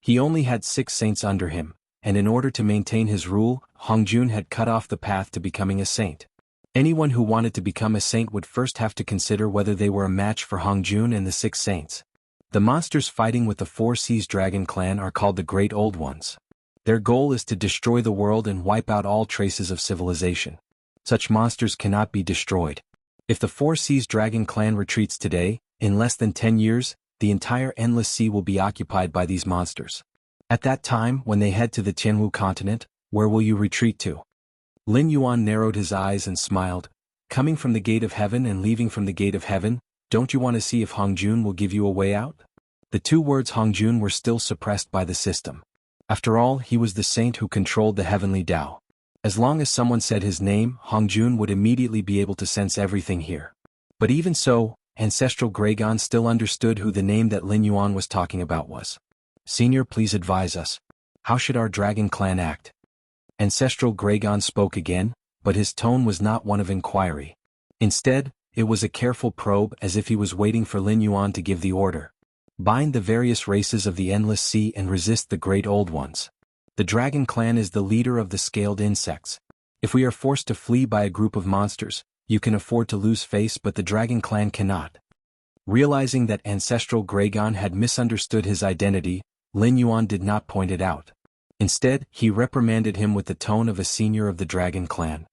He only had 6 saints under him, and in order to maintain his rule, Hongjun had cut off the path to becoming a saint. Anyone who wanted to become a saint would first have to consider whether they were a match for Hongjun and the 6 saints. The monsters fighting with the 4 Seas Dragon clan are called the Great Old Ones. Their goal is to destroy the world and wipe out all traces of civilization. Such monsters cannot be destroyed. If the 4 Seas Dragon clan retreats today, in less than 10 years, the entire Endless Sea will be occupied by these monsters. At that time, when they head to the Tianwu continent, where will you retreat to? Lin Yuan narrowed his eyes and smiled. Coming from the gate of heaven and leaving from the gate of heaven, don't you want to see if Hongjun will give you a way out? The 2 words Hongjun were still suppressed by the system. After all, he was the saint who controlled the heavenly Tao. As long as someone said his name, Hongjun would immediately be able to sense everything here. But even so, Ancestral Gregon still understood who the name that Lin Yuan was talking about was. Senior, please advise us. How should our dragon clan act? Ancestral Gregon spoke again, but his tone was not one of inquiry. Instead, it was a careful probe, as if he was waiting for Lin Yuan to give the order. Bind the various races of the Endless Sea and resist the Great Old Ones. The Dragon Clan is the leader of the scaled insects. If we are forced to flee by a group of monsters, you can afford to lose face, but the Dragon Clan cannot. Realizing that Ancestral Gregon had misunderstood his identity, Lin Yuan did not point it out. Instead, he reprimanded him with the tone of a senior of the Dragon Clan.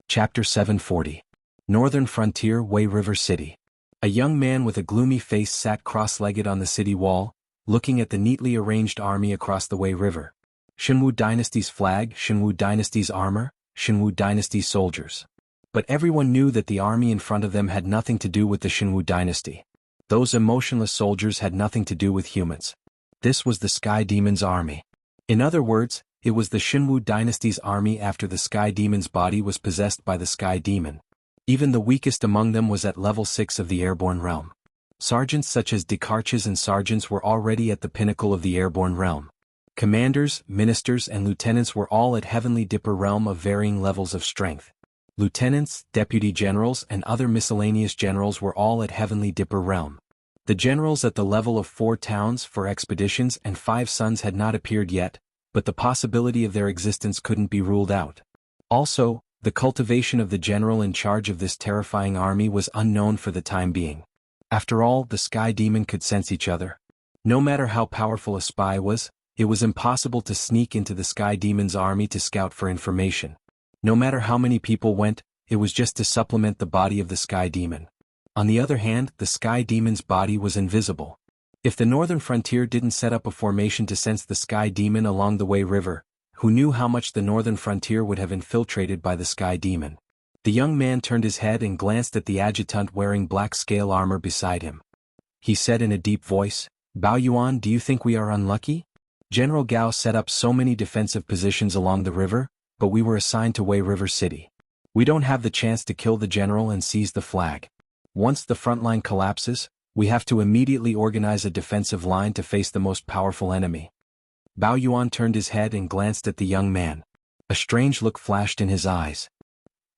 Chapter 740. Northern Frontier, Wei River City. A young man with a gloomy face sat cross-legged on the city wall, looking at the neatly arranged army across the Wei River. Shenwu Dynasty's flag, Shenwu Dynasty's armor, Shenwu Dynasty's soldiers. But everyone knew that the army in front of them had nothing to do with the Shenwu Dynasty. Those emotionless soldiers had nothing to do with humans. This was the Sky Demon's army. In other words, it was the Shenwu Dynasty's army after the Sky Demon's body was possessed by the Sky Demon. Even the weakest among them was at level 6 of the airborne realm. Sergeants such as Dekarches and sergeants were already at the pinnacle of the airborne realm. Commanders, ministers and lieutenants were all at Heavenly Dipper realm of varying levels of strength. Lieutenants, deputy generals and other miscellaneous generals were all at Heavenly Dipper realm. The generals at the level of 4 towns for expeditions and 5 suns had not appeared yet, but the possibility of their existence couldn't be ruled out. Also, the cultivation of the general in charge of this terrifying army was unknown for the time being. After all, the Sky Demon could sense each other. No matter how powerful a spy was, it was impossible to sneak into the Sky Demon's army to scout for information. No matter how many people went, it was just to supplement the body of the Sky Demon. On the other hand, the Sky Demon's body was invisible. If the Northern Frontier didn't set up a formation to sense the Sky Demon along the Wei River, who knew how much the Northern Frontier would have infiltrated by the Sky Demon? The young man turned his head and glanced at the adjutant wearing black scale armor beside him. He said in a deep voice, "Bao Yuan, do you think we are unlucky? General Gao set up so many defensive positions along the river, but we were assigned to Wei River City. We don't have the chance to kill the general and seize the flag. Once the front line collapses, we have to immediately organize a defensive line to face the most powerful enemy." Bao Yuan turned his head and glanced at the young man. A strange look flashed in his eyes.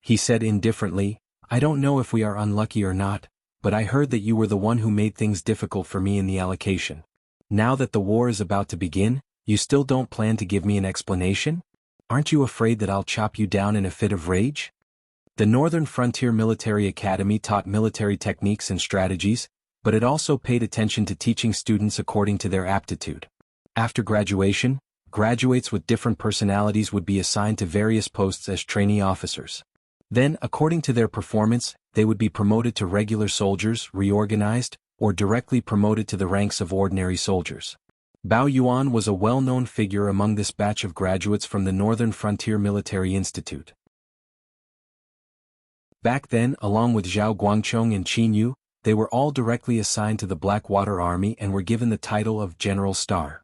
He said indifferently, "I don't know if we are unlucky or not, but I heard that you were the one who made things difficult for me in the allocation. Now that the war is about to begin, you still don't plan to give me an explanation? Aren't you afraid that I'll chop you down in a fit of rage?" The Northern Frontier Military Academy taught military techniques and strategies, but it also paid attention to teaching students according to their aptitude. After graduation, graduates with different personalities would be assigned to various posts as trainee officers. Then, according to their performance, they would be promoted to regular soldiers, reorganized, or directly promoted to the ranks of ordinary soldiers. Bao Yuan was a well-known figure among this batch of graduates from the Northern Frontier Military Institute. Back then, along with Zhao Guangchong and Qin Yu, they were all directly assigned to the Blackwater Army and were given the title of General Star.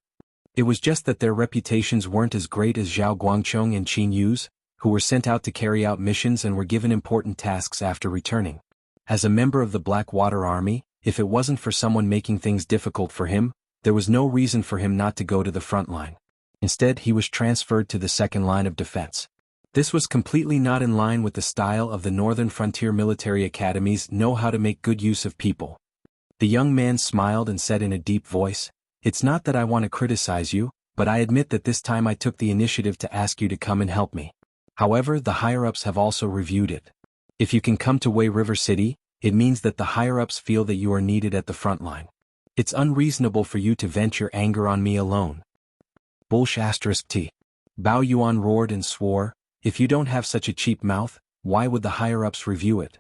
It was just that their reputations weren't as great as Zhao Guangchong and Qin Yu's, who were sent out to carry out missions and were given important tasks after returning. As a member of the Blackwater Army, if it wasn't for someone making things difficult for him, there was no reason for him not to go to the front line. Instead, he was transferred to the second line of defense. This was completely not in line with the style of the Northern Frontier Military Academies know how to make good use of people. The young man smiled and said in a deep voice, "It's not that I want to criticize you, but I admit that this time I took the initiative to ask you to come and help me. However, the higher-ups have also reviewed it. If you can come to Wei River City, it means that the higher-ups feel that you are needed at the front line. It's unreasonable for you to vent your anger on me alone." Bullsh*T. Bao Yuan roared and swore, "If you don't have such a cheap mouth, why would the higher-ups review it?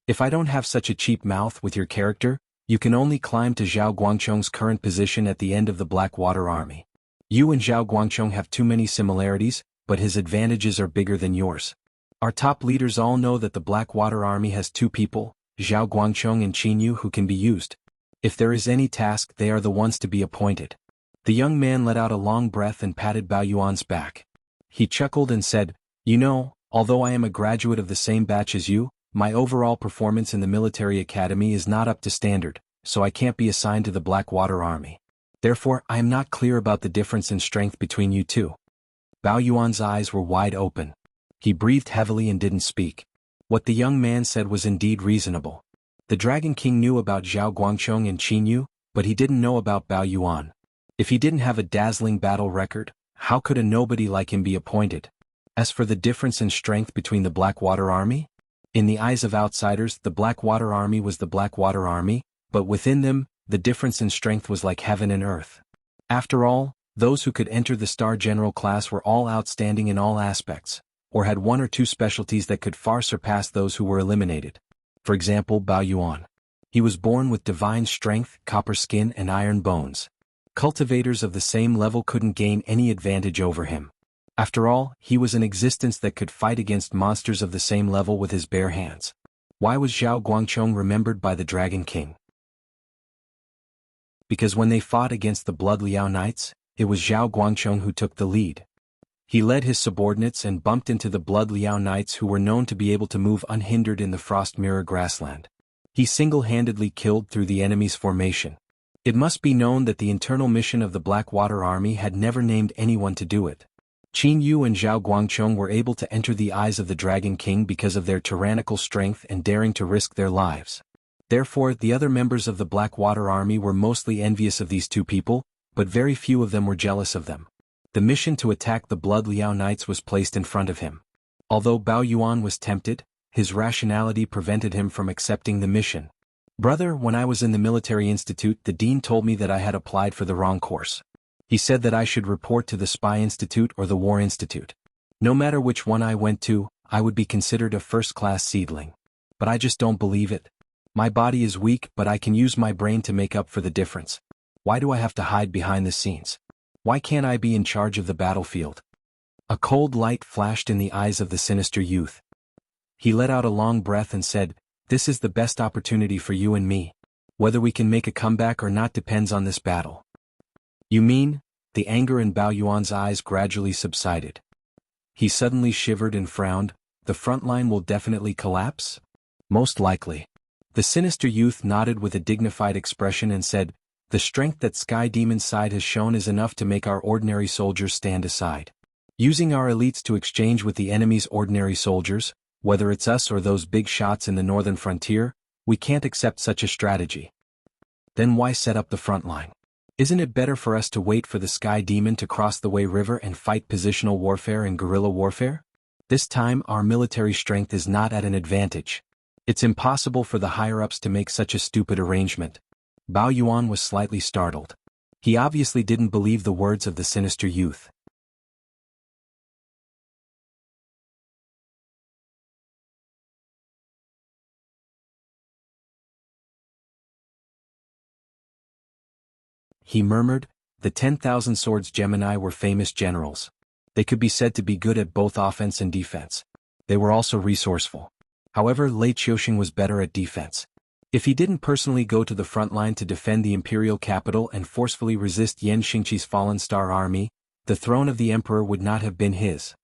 If I don't have such a cheap mouth with your character, you can only climb to Zhao Guangchong's current position at the end of the Blackwater Army. You and Zhao Guangchong have too many similarities, but his advantages are bigger than yours. Our top leaders all know that the Blackwater Army has two people, Zhao Guangchong and Qin Yu, who can be used. If there is any task, they are the ones to be appointed." The young man let out a long breath and patted Bao Yuan's back. He chuckled and said, "You know, although I am a graduate of the same batch as you, my overall performance in the military academy is not up to standard, so I can't be assigned to the Blackwater Army. Therefore, I am not clear about the difference in strength between you two." Bao Yuan's eyes were wide open. He breathed heavily and didn't speak. What the young man said was indeed reasonable. The Dragon King knew about Zhao Guangchong and Qin Yu, but he didn't know about Bao Yuan. If he didn't have a dazzling battle record, how could a nobody like him be appointed? As for the difference in strength between the Blackwater Army, in the eyes of outsiders, the Blackwater Army was the Blackwater Army, but within them, the difference in strength was like heaven and earth. After all, those who could enter the Star General class were all outstanding in all aspects, or had one or two specialties that could far surpass those who were eliminated. For example, Bao Yuan. He was born with divine strength, copper skin and iron bones. Cultivators of the same level couldn't gain any advantage over him. After all, he was an existence that could fight against monsters of the same level with his bare hands. Why was Zhao Guangchong remembered by the Dragon King? Because when they fought against the Blood Liao Knights, it was Zhao Guangchong who took the lead. He led his subordinates and bumped into the Blood Liao Knights, who were known to be able to move unhindered in the Frost Mirror grassland. He single-handedly killed through the enemy's formation. It must be known that the internal mission of the Blackwater Army had never named anyone to do it. Qin Yu and Zhao Guangchong were able to enter the eyes of the Dragon King because of their tyrannical strength and daring to risk their lives. Therefore, the other members of the Blackwater Army were mostly envious of these two people, but very few of them were jealous of them. The mission to attack the Blood Liao Knights was placed in front of him. Although Bao Yuan was tempted, his rationality prevented him from accepting the mission. "Brother, when I was in the military institute, the dean told me that I had applied for the wrong course. He said that I should report to the Spy Institute or the War Institute. No matter which one I went to, I would be considered a first-class seedling. But I just don't believe it. My body is weak, but I can use my brain to make up for the difference. Why do I have to hide behind the scenes? Why can't I be in charge of the battlefield?" A cold light flashed in the eyes of the sinister youth. He let out a long breath and said, "This is the best opportunity for you and me. Whether we can make a comeback or not depends on this battle." "You mean?" The anger in Bao Yuan's eyes gradually subsided. He suddenly shivered and frowned. "The front line will definitely collapse?" "Most likely." The sinister youth nodded with a dignified expression and said, "The strength that Sky Demon's side has shown is enough to make our ordinary soldiers stand aside. Using our elites to exchange with the enemy's ordinary soldiers, whether it's us or those big shots in the northern frontier, we can't accept such a strategy. Then why set up the front line? Isn't it better for us to wait for the Sky Demon to cross the Wei River and fight positional warfare and guerrilla warfare? This time our military strength is not at an advantage. It's impossible for the higher-ups to make such a stupid arrangement." Bao Yuan was slightly startled. He obviously didn't believe the words of the sinister youth. He murmured, the 10,000 Swords Gemini were famous generals. They could be said to be good at both offense and defense. They were also resourceful. However, Lei Qiuxing was better at defense. If he didn't personally go to the front line to defend the imperial capital and forcefully resist Yan Xingqi's Fallen Star Army, the throne of the emperor would not have been his.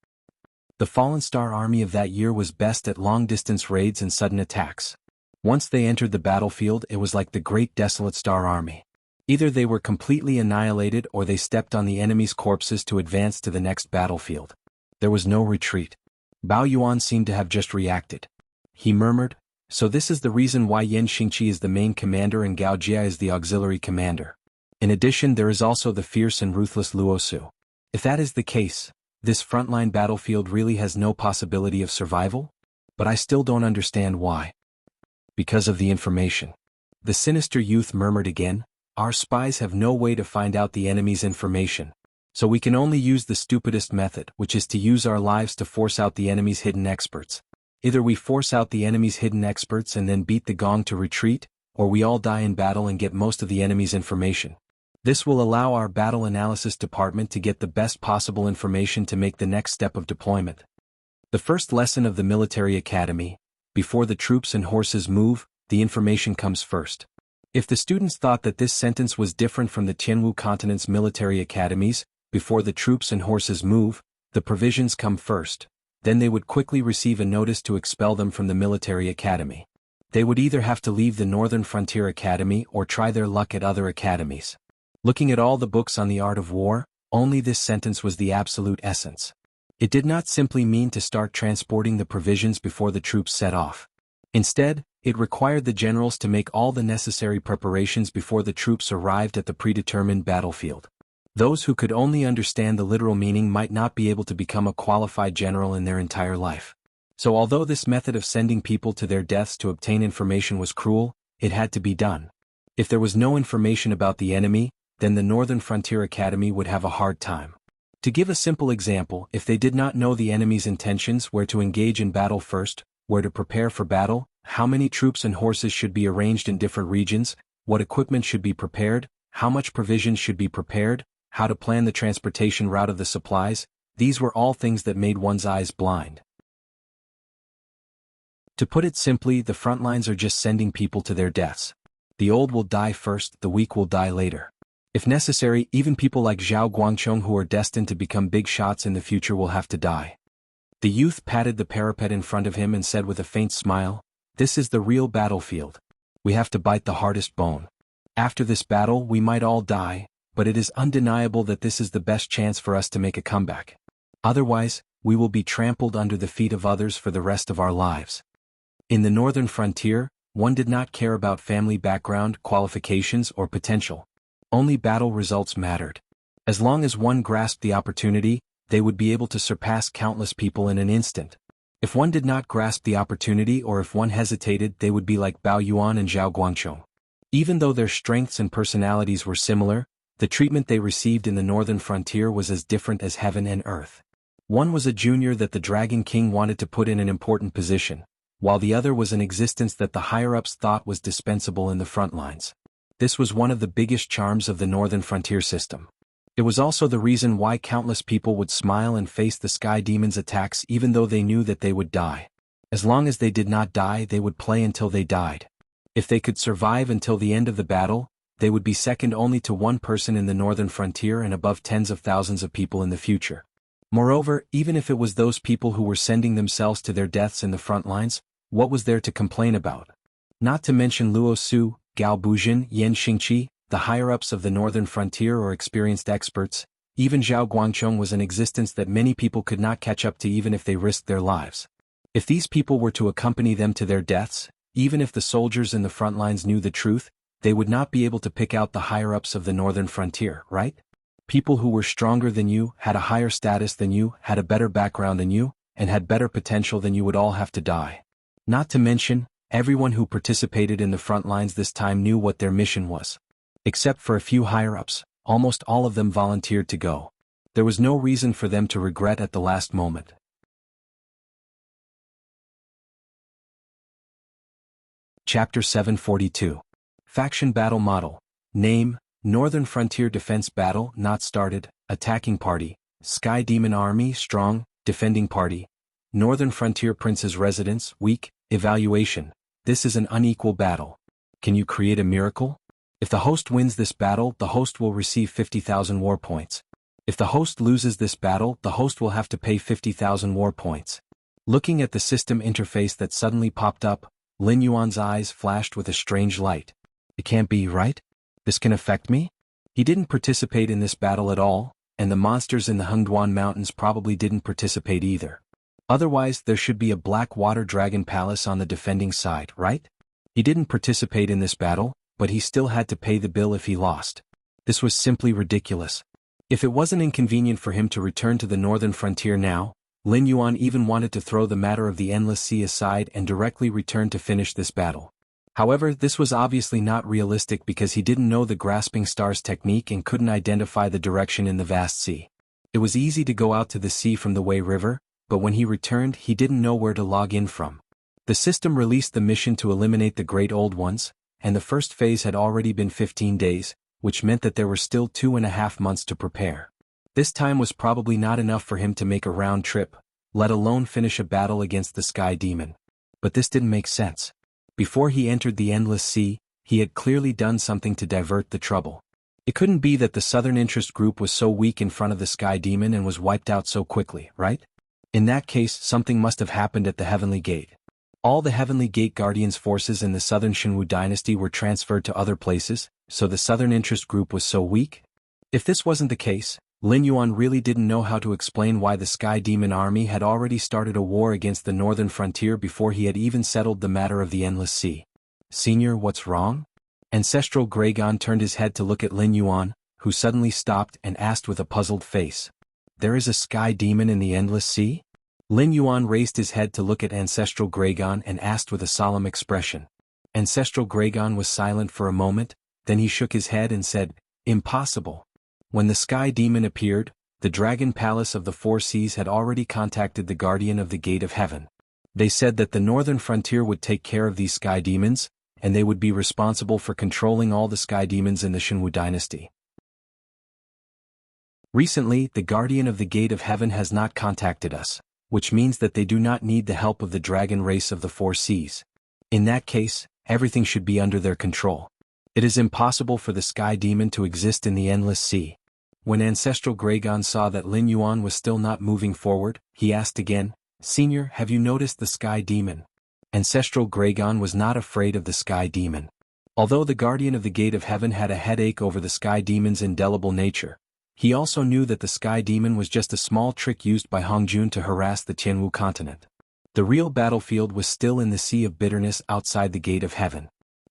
The Fallen Star Army of that year was best at long-distance raids and sudden attacks. Once they entered the battlefield, it was like the Great Desolate Star Army. Either they were completely annihilated or they stepped on the enemy's corpses to advance to the next battlefield. There was no retreat. Bao Yuan seemed to have just reacted. He murmured, "So this is the reason why Yan Xingqi is the main commander and Gao Jia is the auxiliary commander. In addition, there is also the fierce and ruthless Luo Su. If that is the case, this frontline battlefield really has no possibility of survival? But I still don't understand why." "Because of the information." The sinister youth murmured again, "Our spies have no way to find out the enemy's information. So we can only use the stupidest method, which is to use our lives to force out the enemy's hidden experts. Either we force out the enemy's hidden experts and then beat the gong to retreat, or we all die in battle and get most of the enemy's information. This will allow our battle analysis department to get the best possible information to make the next step of deployment." The first lesson of the military academy: before the troops and horses move, the information comes first. If the students thought that this sentence was different from the Tianwu continent's military academies, before the troops and horses move, the provisions come first, then they would quickly receive a notice to expel them from the military academy. They would either have to leave the Northern Frontier Academy or try their luck at other academies. Looking at all the books on the art of war, only this sentence was the absolute essence. It did not simply mean to start transporting the provisions before the troops set off. Instead, it required the generals to make all the necessary preparations before the troops arrived at the predetermined battlefield. Those who could only understand the literal meaning might not be able to become a qualified general in their entire life. So although this method of sending people to their deaths to obtain information was cruel, it had to be done. If there was no information about the enemy, then the Northern Frontier Academy would have a hard time. To give a simple example, if they did not know the enemy's intentions, where to engage in battle first, where to prepare for battle, how many troops and horses should be arranged in different regions, what equipment should be prepared, how much provisions should be prepared, how to plan the transportation route of the supplies, these were all things that made one's eyes blind. To put it simply, the front lines are just sending people to their deaths. The old will die first, the weak will die later. If necessary, even people like Zhao Guangchong who are destined to become big shots in the future will have to die. The youth patted the parapet in front of him and said with a faint smile, "This is the real battlefield. We have to bite the hardest bone. After this battle we might all die, but it is undeniable that this is the best chance for us to make a comeback. Otherwise, we will be trampled under the feet of others for the rest of our lives." In the Northern Frontier, one did not care about family background, qualifications, or potential. Only battle results mattered. As long as one grasped the opportunity, they would be able to surpass countless people in an instant. If one did not grasp the opportunity or if one hesitated, they would be like Bao Yuan and Zhao Guangchong. Even though their strengths and personalities were similar, the treatment they received in the Northern Frontier was as different as heaven and earth. One was a junior that the Dragon King wanted to put in an important position, while the other was an existence that the higher-ups thought was dispensable in the front lines. This was one of the biggest charms of the Northern Frontier system. It was also the reason why countless people would smile and face the Sky Demon's attacks even though they knew that they would die. As long as they did not die, they would play until they died. If they could survive until the end of the battle, they would be second only to one person in the Northern Frontier and above tens of thousands of people in the future. Moreover, even if it was those people who were sending themselves to their deaths in the front lines, what was there to complain about? Not to mention Luo Su, Gao Bujin, Yan Xingqi, the higher-ups of the Northern Frontier or experienced experts, even Zhao Guangchong was an existence that many people could not catch up to even if they risked their lives. If these people were to accompany them to their deaths, even if the soldiers in the front lines knew the truth, they would not be able to pick out the higher-ups of the Northern Frontier, right? People who were stronger than you, had a higher status than you, had a better background than you, and had better potential than you would all have to die. Not to mention, everyone who participated in the front lines this time knew what their mission was. Except for a few higher-ups, almost all of them volunteered to go. There was no reason for them to regret at the last moment. Chapter 742. Faction Battle Model. Name, Northern Frontier Defense Battle not started, attacking party, Sky Demon Army strong, defending party. Northern Frontier Prince's residence weak, evaluation. This is an unequal battle. Can you create a miracle? If the host wins this battle, the host will receive 50,000 war points. If the host loses this battle, the host will have to pay 50,000 war points. Looking at the system interface that suddenly popped up, Lin Yuan's eyes flashed with a strange light. It can't be, right? This can affect me? He didn't participate in this battle at all, and the monsters in the Hengduan Mountains probably didn't participate either. Otherwise, there should be a black water dragon palace on the defending side, right? He didn't participate in this battle, but he still had to pay the bill if he lost. This was simply ridiculous. If it wasn't inconvenient for him to return to the northern frontier now, Lin Yuan even wanted to throw the matter of the Endless Sea aside and directly return to finish this battle. However, this was obviously not realistic because he didn't know the grasping stars technique and couldn't identify the direction in the vast sea. It was easy to go out to the sea from the Wei River, but when he returned he didn't know where to log in from. The system released the mission to eliminate the Great Old Ones, and the first phase had already been 15 days, which meant that there were still 2.5 months to prepare. This time was probably not enough for him to make a round trip, let alone finish a battle against the Sky Demon. But this didn't make sense. Before he entered the Endless Sea, he had clearly done something to divert the trouble. It couldn't be that the Southern Interest Group was so weak in front of the Sky Demon and was wiped out so quickly, right? In that case, something must have happened at the Heavenly Gate. All the Heavenly Gate Guardians' forces in the Southern Shenwu dynasty were transferred to other places, so the Southern Interest Group was so weak? If this wasn't the case, Lin Yuan really didn't know how to explain why the Sky Demon army had already started a war against the northern frontier before he had even settled the matter of the Endless Sea. Senior, what's wrong? Ancestral Gregon turned his head to look at Lin Yuan, who suddenly stopped and asked with a puzzled face. There is a Sky Demon in the Endless Sea? Lin Yuan raised his head to look at Ancestral Gregon and asked with a solemn expression. Ancestral Gregon was silent for a moment, then he shook his head and said, Impossible. When the Sky Demon appeared, the Dragon Palace of the Four Seas had already contacted the Guardian of the Gate of Heaven. They said that the northern frontier would take care of these Sky Demons, and they would be responsible for controlling all the Sky Demons in the Shenwu dynasty. Recently, the Guardian of the Gate of Heaven has not contacted us, which means that they do not need the help of the dragon race of the Four Seas. In that case, everything should be under their control. It is impossible for the Sky Demon to exist in the Endless Sea. When Ancestral Gregon saw that Lin Yuan was still not moving forward, he asked again, Senior, have you noticed the Sky Demon? Ancestral Gregon was not afraid of the Sky Demon. Although the Guardian of the Gate of Heaven had a headache over the Sky Demon's indelible nature, he also knew that the Sky Demon was just a small trick used by Hongjun to harass the Tianwu continent. The real battlefield was still in the Sea of Bitterness outside the Gate of Heaven.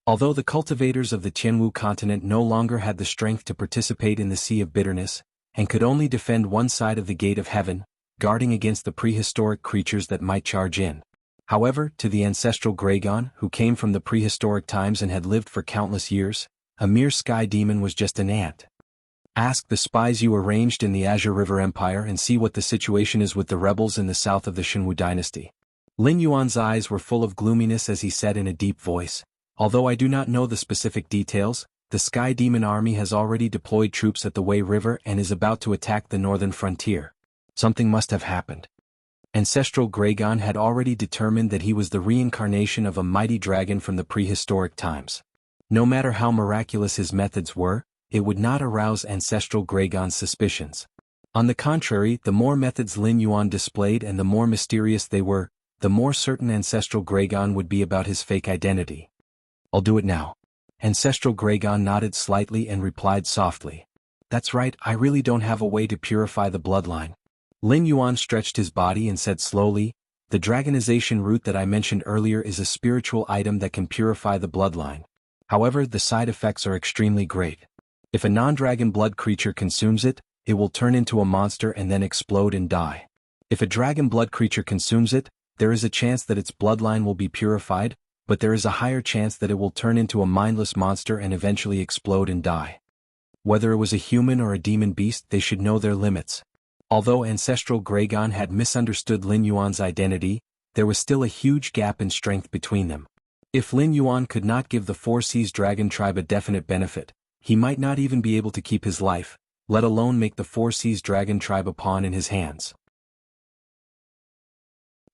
Although the cultivators of the Tianwu continent no longer had the strength to participate in the Sea of Bitterness, and could only defend one side of the Gate of Heaven, guarding against the prehistoric creatures that might charge in. However, to the Ancestral Gregon, who came from the prehistoric times and had lived for countless years, a mere Sky Demon was just an ant. Ask the spies you arranged in the Azure River Empire and see what the situation is with the rebels in the south of the Shenwu dynasty. Lin Yuan's eyes were full of gloominess as he said in a deep voice, Although I do not know the specific details, the Sky Demon army has already deployed troops at the Wei River and is about to attack the northern frontier. Something must have happened. Ancestral Gregon had already determined that he was the reincarnation of a mighty dragon from the prehistoric times. No matter how miraculous his methods were, it would not arouse Ancestral Gregon's suspicions. On the contrary, the more methods Lin Yuan displayed and the more mysterious they were, the more certain Ancestral Gregon would be about his fake identity. I'll do it now. Ancestral Gregon nodded slightly and replied softly. That's right, I really don't have a way to purify the bloodline. Lin Yuan stretched his body and said slowly, the dragonization root that I mentioned earlier is a spiritual item that can purify the bloodline. However, the side effects are extremely great. If a non-dragon blood creature consumes it, it will turn into a monster and then explode and die. If a dragon blood creature consumes it, there is a chance that its bloodline will be purified, but there is a higher chance that it will turn into a mindless monster and eventually explode and die. Whether it was a human or a demon beast, they should know their limits. Although Ancestral Gregon had misunderstood Lin Yuan's identity, there was still a huge gap in strength between them. If Lin Yuan could not give the Four Seas Dragon tribe a definite benefit, he might not even be able to keep his life, let alone make the Four Seas Dragon tribe a pawn in his hands.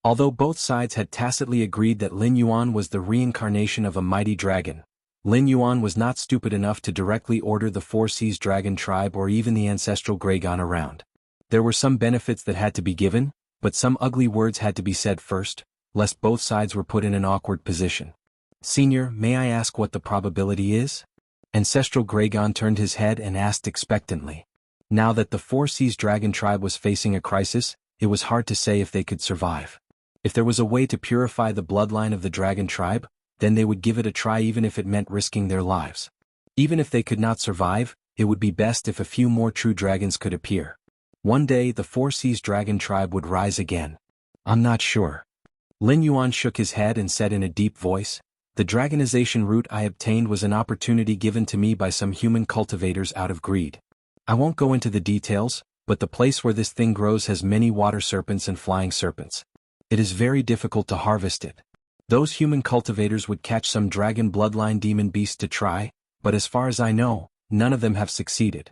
Although both sides had tacitly agreed that Lin Yuan was the reincarnation of a mighty dragon, Lin Yuan was not stupid enough to directly order the Four Seas Dragon tribe or even the ancestral Greygon around. There were some benefits that had to be given, but some ugly words had to be said first, lest both sides were put in an awkward position. "Senior, may I ask what the probability is?" Ancestral Greygon turned his head and asked expectantly. Now that the Four Seas Dragon tribe was facing a crisis, it was hard to say if they could survive. If there was a way to purify the bloodline of the dragon tribe, then they would give it a try even if it meant risking their lives. Even if they could not survive, it would be best if a few more true dragons could appear. One day the Four Seas Dragon tribe would rise again. "I'm not sure." Lin Yuan shook his head and said in a deep voice, "The dragonization route I obtained was an opportunity given to me by some human cultivators out of greed. I won't go into the details, but the place where this thing grows has many water serpents and flying serpents. It is very difficult to harvest it. Those human cultivators would catch some dragon bloodline demon beast to try, but as far as I know, none of them have succeeded."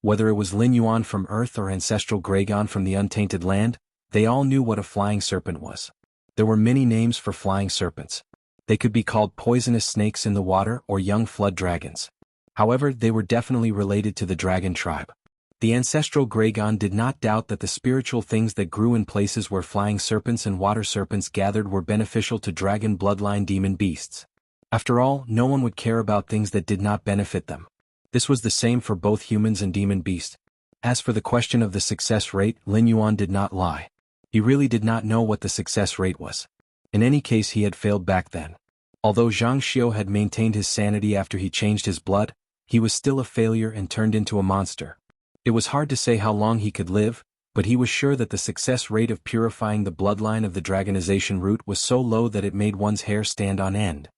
Whether it was Lin Yuan from Earth or ancestral Greygon from the untainted land, they all knew what a flying serpent was. There were many names for flying serpents. They could be called poisonous snakes in the water or young flood dragons. However, they were definitely related to the dragon tribe. The ancestral Greygon did not doubt that the spiritual things that grew in places where flying serpents and water serpents gathered were beneficial to dragon bloodline demon beasts. After all, no one would care about things that did not benefit them. This was the same for both humans and demon beasts. As for the question of the success rate, Lin Yuan did not lie. He really did not know what the success rate was. In any case, he had failed back then. Although Zhang Xiu had maintained his sanity after he changed his blood, he was still a failure and turned into a monster. It was hard to say how long he could live, but he was sure that the success rate of purifying the bloodline of the dragonization route was so low that it made one's hair stand on end.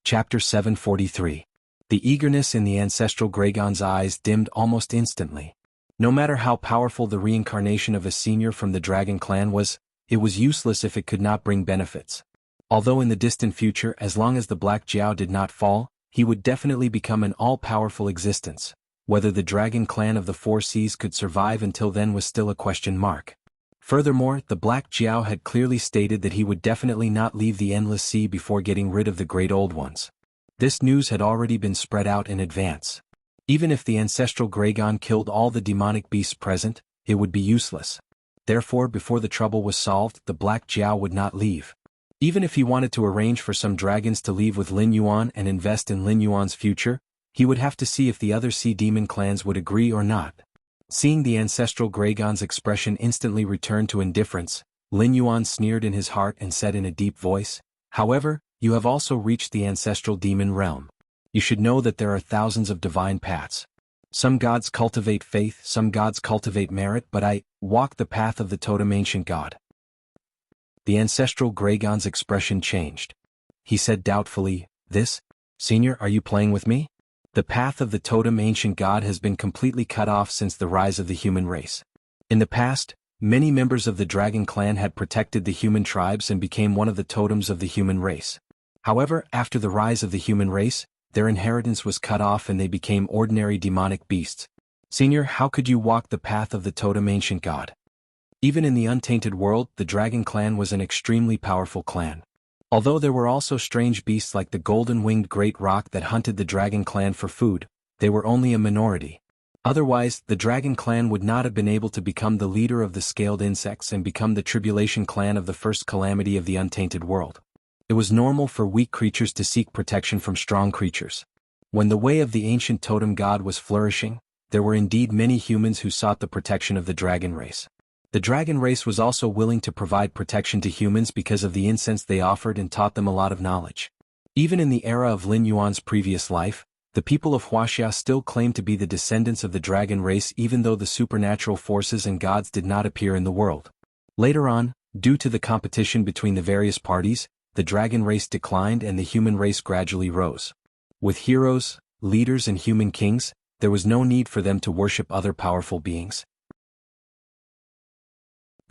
Chapter 743. The eagerness in the ancestral Greygon's eyes dimmed almost instantly. No matter how powerful the reincarnation of a senior from the dragon clan was, it was useless if it could not bring benefits. Although in the distant future, as long as the Black Jiao did not fall, he would definitely become an all-powerful existence. Whether the dragon clan of the Four Seas could survive until then was still a question mark. Furthermore, the Black Jiao had clearly stated that he would definitely not leave the Endless Sea before getting rid of the Great Old Ones. This news had already been spread out in advance. Even if the ancestral Greygon killed all the demonic beasts present, it would be useless. Therefore, before the trouble was solved, the Black Jiao would not leave. Even if he wanted to arrange for some dragons to leave with Lin Yuan and invest in Lin Yuan's future, he would have to see if the other sea demon clans would agree or not. Seeing the ancestral Greygon's expression instantly return to indifference, Lin Yuan sneered in his heart and said in a deep voice, "However, you have also reached the ancestral demon realm. You should know that there are thousands of divine paths. Some gods cultivate faith, some gods cultivate merit, but I walk the path of the totem ancient god." The ancestral Greygon's expression changed. He said doubtfully, Senior, are you playing with me? The path of the totem ancient god has been completely cut off since the rise of the human race. In the past, many members of the dragon clan had protected the human tribes and became one of the totems of the human race. However, after the rise of the human race, their inheritance was cut off and they became ordinary demonic beasts. Senior, how could you walk the path of the totem ancient god? Even in the untainted world, the dragon clan was an extremely powerful clan. Although there were also strange beasts like the golden-winged great roc that hunted the dragon clan for food, they were only a minority. Otherwise, the dragon clan would not have been able to become the leader of the scaled insects and become the tribulation clan of the first calamity of the untainted world. It was normal for weak creatures to seek protection from strong creatures. When the way of the ancient totem god was flourishing, there were indeed many humans who sought the protection of the dragon race. The dragon race was also willing to provide protection to humans because of the incense they offered and taught them a lot of knowledge. Even in the era of Lin Yuan's previous life, the people of Wuxia still claimed to be the descendants of the dragon race even though the supernatural forces and gods did not appear in the world. Later on, due to the competition between the various parties, the dragon race declined and the human race gradually rose. With heroes, leaders and human kings, there was no need for them to worship other powerful beings.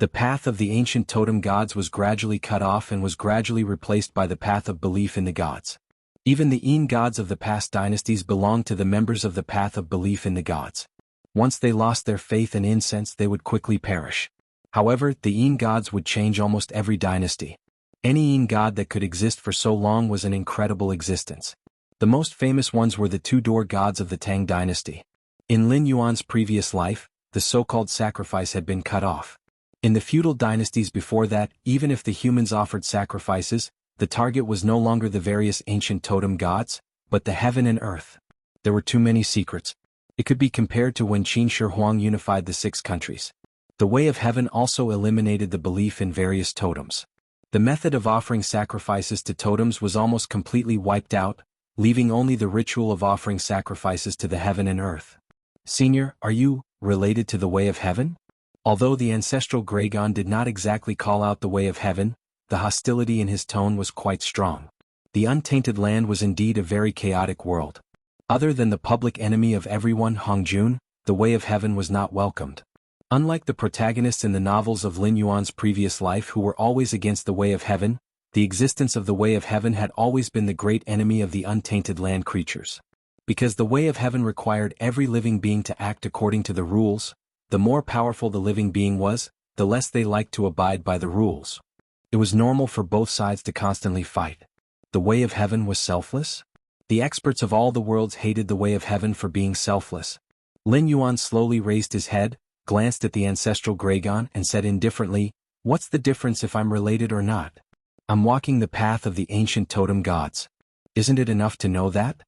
The path of the ancient totem gods was gradually cut off and was gradually replaced by the path of belief in the gods. Even the Ain gods of the past dynasties belonged to the members of the path of belief in the gods. Once they lost their faith and incense, they would quickly perish. However, the Ain gods would change almost every dynasty. Any Ain god that could exist for so long was an incredible existence. The most famous ones were the two-door gods of the Tang dynasty. In Lin Yuan's previous life, the so-called sacrifice had been cut off. In the feudal dynasties before that, even if the humans offered sacrifices, the target was no longer the various ancient totem gods, but the heaven and earth. There were too many secrets. It could be compared to when Qin Shi Huang unified the 6 countries. The way of heaven also eliminated the belief in various totems. The method of offering sacrifices to totems was almost completely wiped out, leaving only the ritual of offering sacrifices to the heaven and earth. Senior, are you related to the way of heaven? Although the ancestral Gragon did not exactly call out the way of heaven, the hostility in his tone was quite strong. The untainted land was indeed a very chaotic world. Other than the public enemy of everyone, Hong Jun, the way of heaven was not welcomed. Unlike the protagonists in the novels of Lin Yuan's previous life who were always against the way of heaven, the existence of the way of heaven had always been the great enemy of the untainted land creatures. Because the way of heaven required every living being to act according to the rules, the more powerful the living being was, the less they liked to abide by the rules. It was normal for both sides to constantly fight. The way of heaven was selfless? The experts of all the worlds hated the way of heaven for being selfless. Lin Yuan slowly raised his head, glanced at the ancestral Gragon and said indifferently, "What's the difference if I'm related or not? I'm walking the path of the ancient totem gods. Isn't it enough to know that?"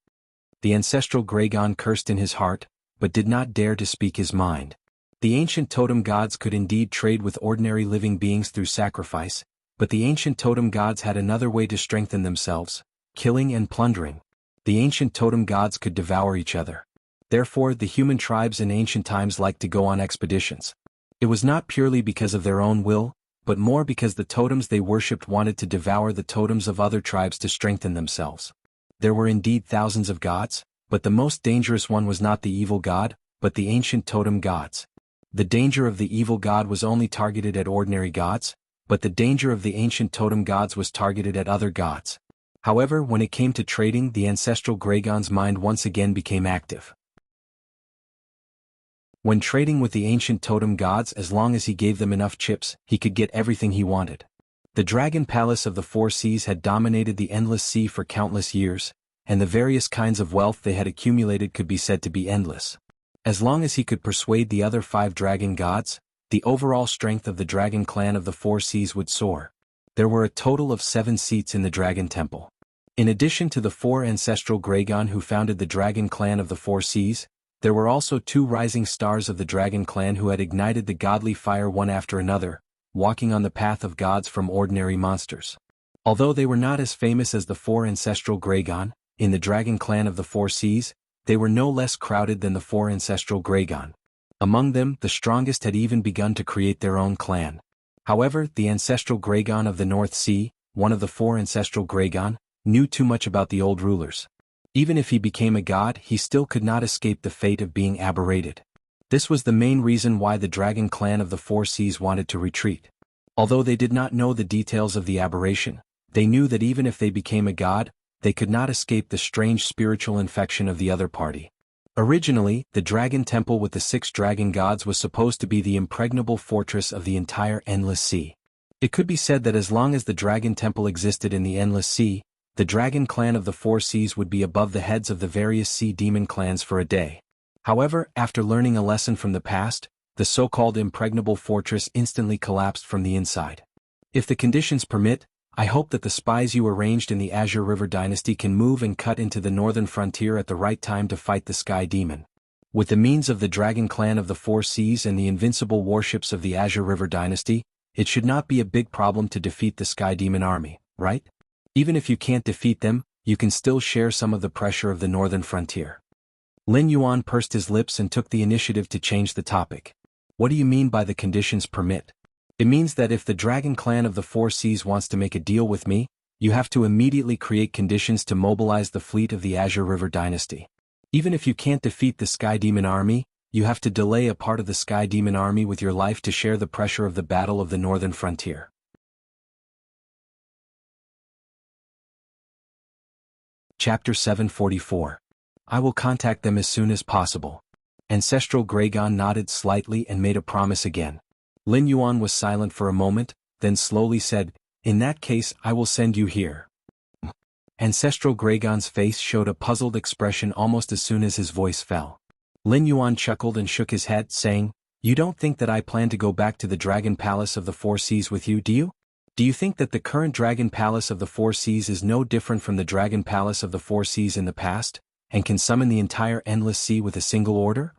The ancestral Gragon cursed in his heart, but did not dare to speak his mind. The ancient totem gods could indeed trade with ordinary living beings through sacrifice, but the ancient totem gods had another way to strengthen themselves: killing and plundering. The ancient totem gods could devour each other. Therefore, the human tribes in ancient times liked to go on expeditions. It was not purely because of their own will, but more because the totems they worshipped wanted to devour the totems of other tribes to strengthen themselves. There were indeed thousands of gods, but the most dangerous one was not the evil god, but the ancient totem gods. The danger of the evil god was only targeted at ordinary gods, but the danger of the ancient totem gods was targeted at other gods. However, when it came to trading, the ancestral Gragon's mind once again became active. When trading with the ancient totem gods, as long as he gave them enough chips, he could get everything he wanted. The Dragon Palace of the Four Seas had dominated the endless sea for countless years, and the various kinds of wealth they had accumulated could be said to be endless. As long as he could persuade the other 5 dragon gods, the overall strength of the dragon clan of the Four Seas would soar. There were a total of 7 seats in the Dragon Temple. In addition to the 4 ancestral Gragon who founded the dragon clan of the Four Seas, there were also 2 rising stars of the dragon clan who had ignited the godly fire one after another, walking on the path of gods from ordinary monsters. Although they were not as famous as the 4 ancestral Gragon, in the dragon clan of the Four Seas, they were no less crowded than the 4 ancestral Gragon. Among them, the strongest had even begun to create their own clan. However, the ancestral Gragon of the North Sea, one of the 4 ancestral Gragon, knew too much about the old rulers. Even if he became a god, he still could not escape the fate of being aberrated. This was the main reason why the dragon clan of the Four Seas wanted to retreat. Although they did not know the details of the aberration, they knew that even if they became a god, they could not escape the strange spiritual infection of the other party. Originally, the Dragon Temple with the 6 dragon gods was supposed to be the impregnable fortress of the entire Endless Sea. It could be said that as long as the Dragon Temple existed in the Endless Sea, the dragon clan of the Four Seas would be above the heads of the various sea demon clans for a day. However, after learning a lesson from the past, the so-called impregnable fortress instantly collapsed from the inside. If the conditions permit, I hope that the spies you arranged in the Azure River Dynasty can move and cut into the northern frontier at the right time to fight the Sky Demon. With the means of the Dragon Clan of the Four Seas and the invincible warships of the Azure River Dynasty, it should not be a big problem to defeat the Sky Demon army, right? Even if you can't defeat them, you can still share some of the pressure of the northern frontier. Lin Yuan pursed his lips and took the initiative to change the topic. What do you mean by the conditions permit? It means that if the Dragon Clan of the Four Seas wants to make a deal with me, you have to immediately create conditions to mobilize the fleet of the Azure River Dynasty. Even if you can't defeat the Sky Demon army, you have to delay a part of the Sky Demon army with your life to share the pressure of the Battle of the Northern Frontier. Chapter 744. I will contact them as soon as possible. Ancestral Gragon nodded slightly and made a promise again. Lin Yuan was silent for a moment, then slowly said, "In that case I will send you here." Ancestral Gragon's face showed a puzzled expression almost as soon as his voice fell. Lin Yuan chuckled and shook his head, saying, "You don't think that I plan to go back to the Dragon Palace of the Four Seas with you, do you? Do you think that the current Dragon Palace of the Four Seas is no different from the Dragon Palace of the Four Seas in the past, and can summon the entire Endless Sea with a single order?"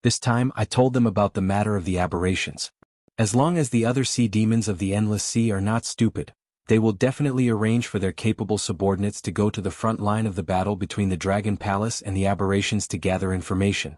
This time I told them about the matter of the aberrations. As long as the other sea demons of the Endless Sea are not stupid, they will definitely arrange for their capable subordinates to go to the front line of the battle between the Dragon Palace and the aberrations to gather information.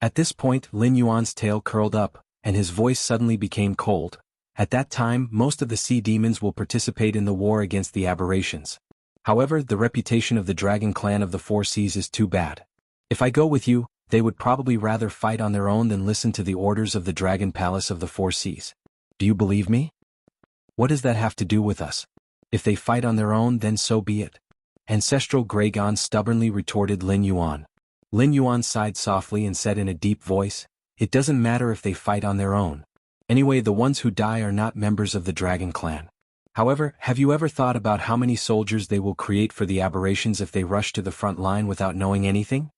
At this point Lin Yuan's tail curled up, and his voice suddenly became cold. At that time most of the sea demons will participate in the war against the aberrations. However, the reputation of the Dragon Clan of the Four Seas is too bad. If I go with you, they would probably rather fight on their own than listen to the orders of the Dragon Palace of the Four Seas. Do you believe me? What does that have to do with us? If they fight on their own, then so be it. Ancestral Gragon stubbornly retorted Lin Yuan. Lin Yuan sighed softly and said in a deep voice, "It doesn't matter if they fight on their own. Anyway, the ones who die are not members of the Dragon Clan. However, have you ever thought about how many soldiers they will create for the aberrations if they rush to the front line without knowing anything?"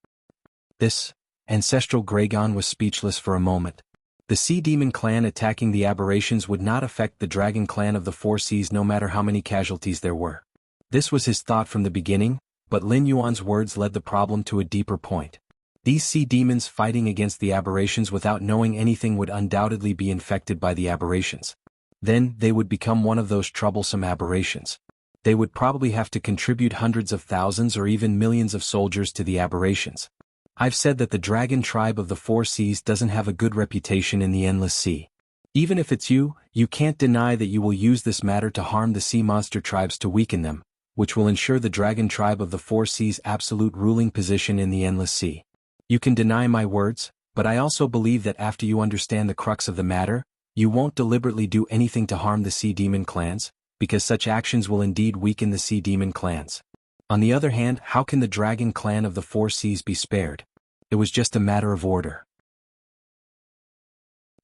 Ancestral Gragon was speechless for a moment. The Sea Demon Clan attacking the aberrations would not affect the Dragon Clan of the Four Seas no matter how many casualties there were. This was his thought from the beginning, but Lin Yuan's words led the problem to a deeper point. These sea demons fighting against the aberrations without knowing anything would undoubtedly be infected by the aberrations. Then, they would become one of those troublesome aberrations. They would probably have to contribute hundreds of thousands or even millions of soldiers to the aberrations. I've said that the Dragon Tribe of the Four Seas doesn't have a good reputation in the Endless Sea. Even if it's you, you can't deny that you will use this matter to harm the sea monster tribes to weaken them, which will ensure the Dragon Tribe of the Four Seas' absolute ruling position in the Endless Sea. You can deny my words, but I also believe that after you understand the crux of the matter, you won't deliberately do anything to harm the Sea Demon clans, because such actions will indeed weaken the Sea Demon clans. On the other hand, how can the Dragon Clan of the Four Seas be spared? It was just a matter of order.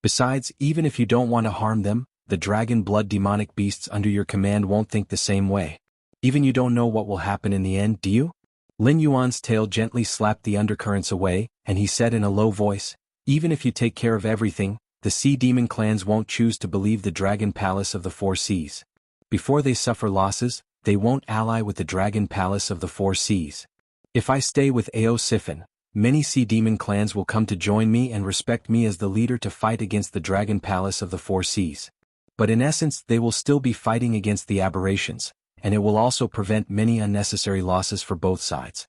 Besides, even if you don't want to harm them, the dragon blood demonic beasts under your command won't think the same way. Even you don't know what will happen in the end, do you? Lin Yuan's tail gently slapped the undercurrents away, and he said in a low voice, "Even if you take care of everything, the Sea Demon clans won't choose to believe the Dragon Palace of the Four Seas. Before they suffer losses, they won't ally with the Dragon Palace of the Four Seas. If I stay with Ao Sifin, many Sea Demon clans will come to join me and respect me as the leader to fight against the Dragon Palace of the Four Seas. But in essence they will still be fighting against the aberrations, and it will also prevent many unnecessary losses for both sides."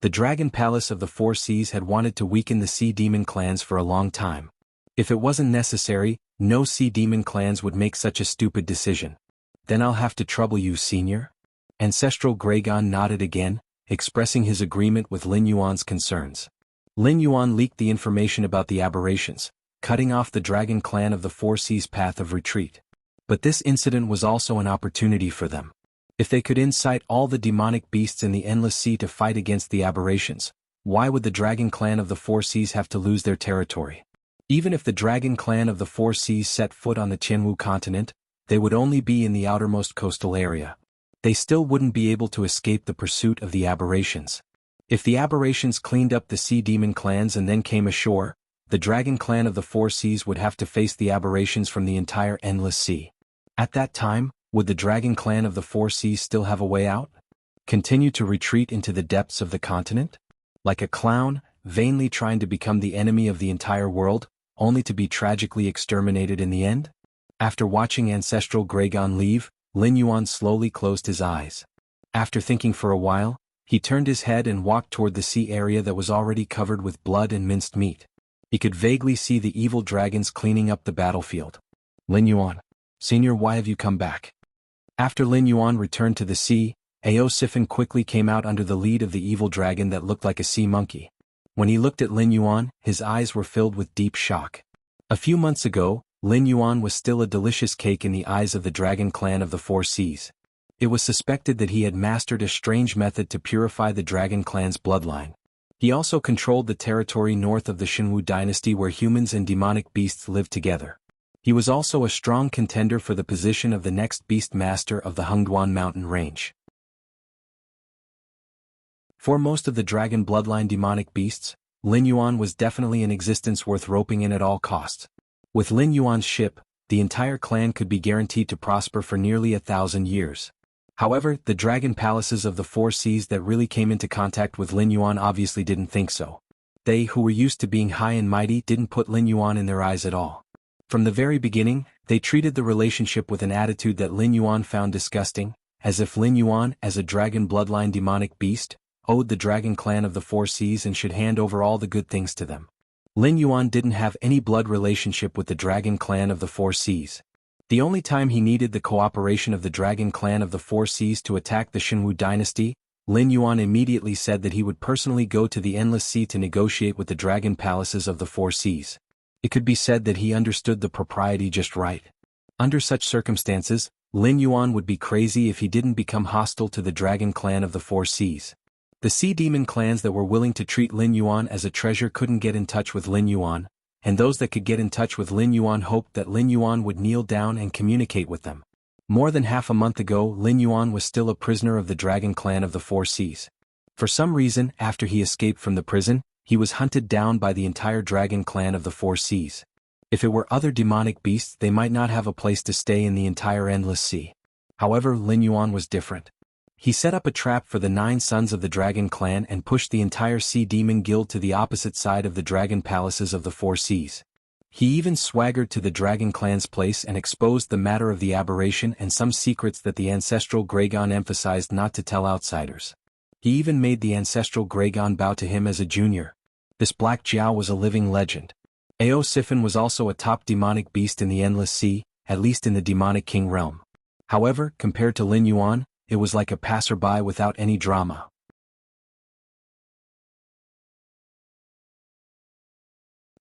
The Dragon Palace of the Four Seas had wanted to weaken the Sea Demon clans for a long time. If it wasn't necessary, no Sea Demon clans would make such a stupid decision. "Then I'll have to trouble you, senior?" Ancestral Gragon nodded again, expressing his agreement with Lin Yuan's concerns. Lin Yuan leaked the information about the aberrations, cutting off the Dragon Clan of the Four Seas' path of retreat. But this incident was also an opportunity for them. If they could incite all the demonic beasts in the Endless Sea to fight against the aberrations, why would the Dragon Clan of the Four Seas have to lose their territory? Even if the Dragon Clan of the Four Seas set foot on the Qianwu continent, they would only be in the outermost coastal area. They still wouldn't be able to escape the pursuit of the aberrations. If the aberrations cleaned up the Sea Demon clans and then came ashore, the Dragon Clan of the Four Seas would have to face the aberrations from the entire Endless Sea. At that time, would the Dragon Clan of the Four Seas still have a way out? Continue to retreat into the depths of the continent? Like a clown, vainly trying to become the enemy of the entire world, only to be tragically exterminated in the end? After watching Ancestral Gragon leave, Lin Yuan slowly closed his eyes. After thinking for a while, he turned his head and walked toward the sea area that was already covered with blood and minced meat. He could vaguely see the evil dragons cleaning up the battlefield. "Lin Yuan, senior, why have you come back?" After Lin Yuan returned to the sea, Ao Sifin quickly came out under the lead of the evil dragon that looked like a sea monkey. When he looked at Lin Yuan, his eyes were filled with deep shock. A few months ago, Lin Yuan was still a delicious cake in the eyes of the dragon clan of the Four Seas. It was suspected that he had mastered a strange method to purify the dragon clan's bloodline. He also controlled the territory north of the Shenwu dynasty where humans and demonic beasts lived together. He was also a strong contender for the position of the next beast master of the Hengduan mountain range. For most of the dragon bloodline demonic beasts, Lin Yuan was definitely an existence worth roping in at all costs. With Lin Yuan's ship, the entire clan could be guaranteed to prosper for nearly 1,000 years. However, the dragon palaces of the Four Seas that really came into contact with Lin Yuan obviously didn't think so. They, who were used to being high and mighty, didn't put Lin Yuan in their eyes at all. From the very beginning, they treated the relationship with an attitude that Lin Yuan found disgusting, as if Lin Yuan, as a dragon bloodline demonic beast, owed the dragon clan of the Four Seas and should hand over all the good things to them. Lin Yuan didn't have any blood relationship with the dragon clan of the Four Seas. The only time he needed the cooperation of the dragon clan of the Four Seas to attack the Shenwu dynasty, Lin Yuan immediately said that he would personally go to the Endless Sea to negotiate with the dragon palaces of the Four Seas. It could be said that he understood the propriety just right. Under such circumstances, Lin Yuan would be crazy if he didn't become hostile to the dragon clan of the Four Seas. The sea demon clans that were willing to treat Lin Yuan as a treasure couldn't get in touch with Lin Yuan, and those that could get in touch with Lin Yuan hoped that Lin Yuan would kneel down and communicate with them. More than half a month ago, Lin Yuan was still a prisoner of the dragon clan of the Four Seas. For some reason, after he escaped from the prison, he was hunted down by the entire dragon clan of the Four Seas. If it were other demonic beasts, they might not have a place to stay in the entire Endless Sea. However, Lin Yuan was different. He set up a trap for the 9 sons of the dragon clan and pushed the entire sea demon guild to the opposite side of the dragon palaces of the Four Seas. He even swaggered to the dragon clan's place and exposed the matter of the aberration and some secrets that the ancestral Greygon emphasized not to tell outsiders. He even made the ancestral Greygon bow to him as a junior. This Black Jiao was a living legend. Ao Sifin was also a top demonic beast in the Endless Sea, at least in the demonic king realm. However, compared to Lin Yuan, it was like a passerby without any drama.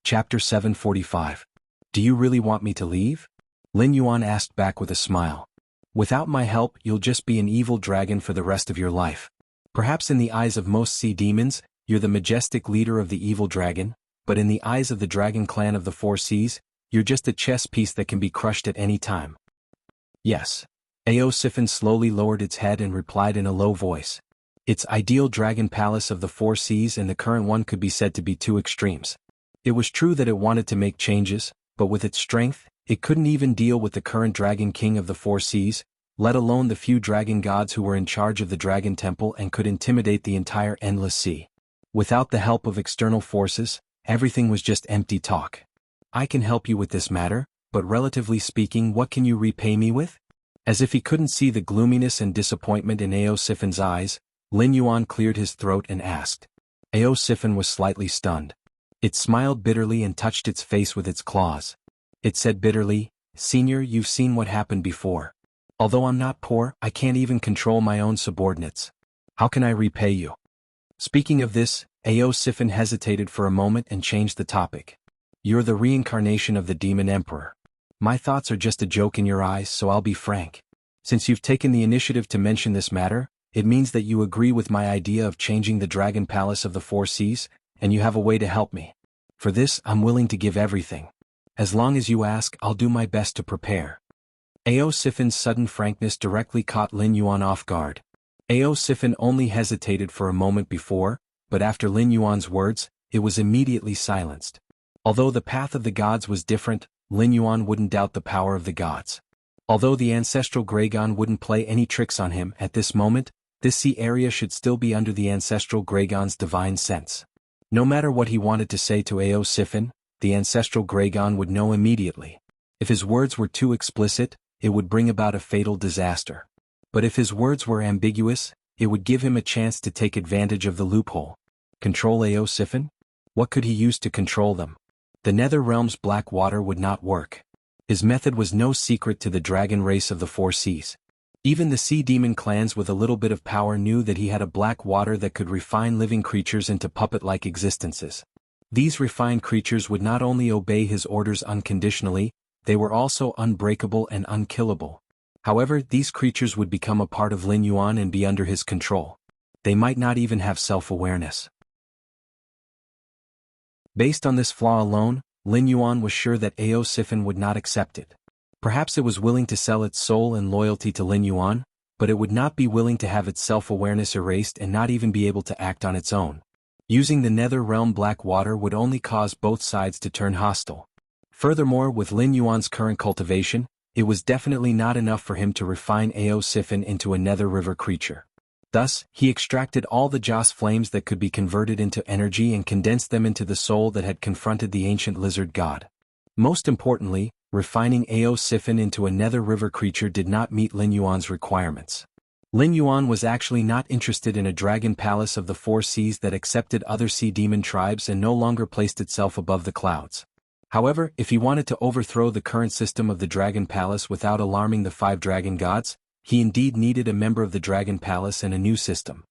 Chapter 745. Do you really want me to leave? Lin Yuan asked back with a smile. Without my help, you'll just be an evil dragon for the rest of your life. Perhaps in the eyes of most sea demons, you're the majestic leader of the evil dragon, but in the eyes of the dragon clan of the Four Seas, you're just a chess piece that can be crushed at any time. Yes. Ao Sifin slowly lowered its head and replied in a low voice. Its ideal dragon palace of the Four Seas and the current one could be said to be two extremes. It was true that it wanted to make changes, but with its strength, it couldn't even deal with the current dragon king of the Four Seas, let alone the few dragon gods who were in charge of the dragon temple and could intimidate the entire Endless Sea. Without the help of external forces, everything was just empty talk. I can help you with this matter, but relatively speaking, what can you repay me with? As if he couldn't see the gloominess and disappointment in Ao Sifin's eyes, Lin Yuan cleared his throat and asked. Ao Sifin was slightly stunned. It smiled bitterly and touched its face with its claws. It said bitterly, Senior, you've seen what happened before. Although I'm not poor, I can't even control my own subordinates. How can I repay you? Speaking of this, Ao Sifin hesitated for a moment and changed the topic. You're the reincarnation of the Demon Emperor. My thoughts are just a joke in your eyes, so I'll be frank. Since you've taken the initiative to mention this matter, it means that you agree with my idea of changing the Dragon Palace of the Four Seas, and you have a way to help me. For this, I'm willing to give everything. As long as you ask, I'll do my best to prepare. Ao Sifin's sudden frankness directly caught Lin Yuan off guard. Ao Sifin only hesitated for a moment before, but after Lin Yuan's words, it was immediately silenced. Although the path of the gods was different, Lin Yuan wouldn't doubt the power of the gods. Although the ancestral Greygon wouldn't play any tricks on him at this moment, this sea area should still be under the ancestral Greygon's divine sense. No matter what he wanted to say to Ao Sifin, the ancestral Greygon would know immediately. If his words were too explicit, it would bring about a fatal disaster. But if his words were ambiguous, it would give him a chance to take advantage of the loophole. Control Ao Sifin? What could he use to control them? The Nether Realm's black water would not work. His method was no secret to the dragon race of the Four Seas. Even the sea demon clans with a little bit of power knew that he had a black water that could refine living creatures into puppet-like existences. These refined creatures would not only obey his orders unconditionally, they were also unbreakable and unkillable. However, these creatures would become a part of Lin Yuan and be under his control. They might not even have self-awareness. Based on this flaw alone, Lin Yuan was sure that Ao Sifin would not accept it. Perhaps it was willing to sell its soul and loyalty to Lin Yuan, but it would not be willing to have its self-awareness erased and not even be able to act on its own. Using the Nether Realm black water would only cause both sides to turn hostile. Furthermore, with Lin Yuan's current cultivation, it was definitely not enough for him to refine Ao Sifin into a Nether River creature. Thus, he extracted all the Joss flames that could be converted into energy and condensed them into the soul that had confronted the ancient lizard god. Most importantly, refining Ao Sifin into a Nether River creature did not meet Lin Yuan's requirements. Lin Yuan was actually not interested in a dragon palace of the four seas that accepted other sea demon tribes and no longer placed itself above the clouds. However, if he wanted to overthrow the current system of the dragon palace without alarming the five dragon gods, he indeed needed a member of the dragon palace and a new system.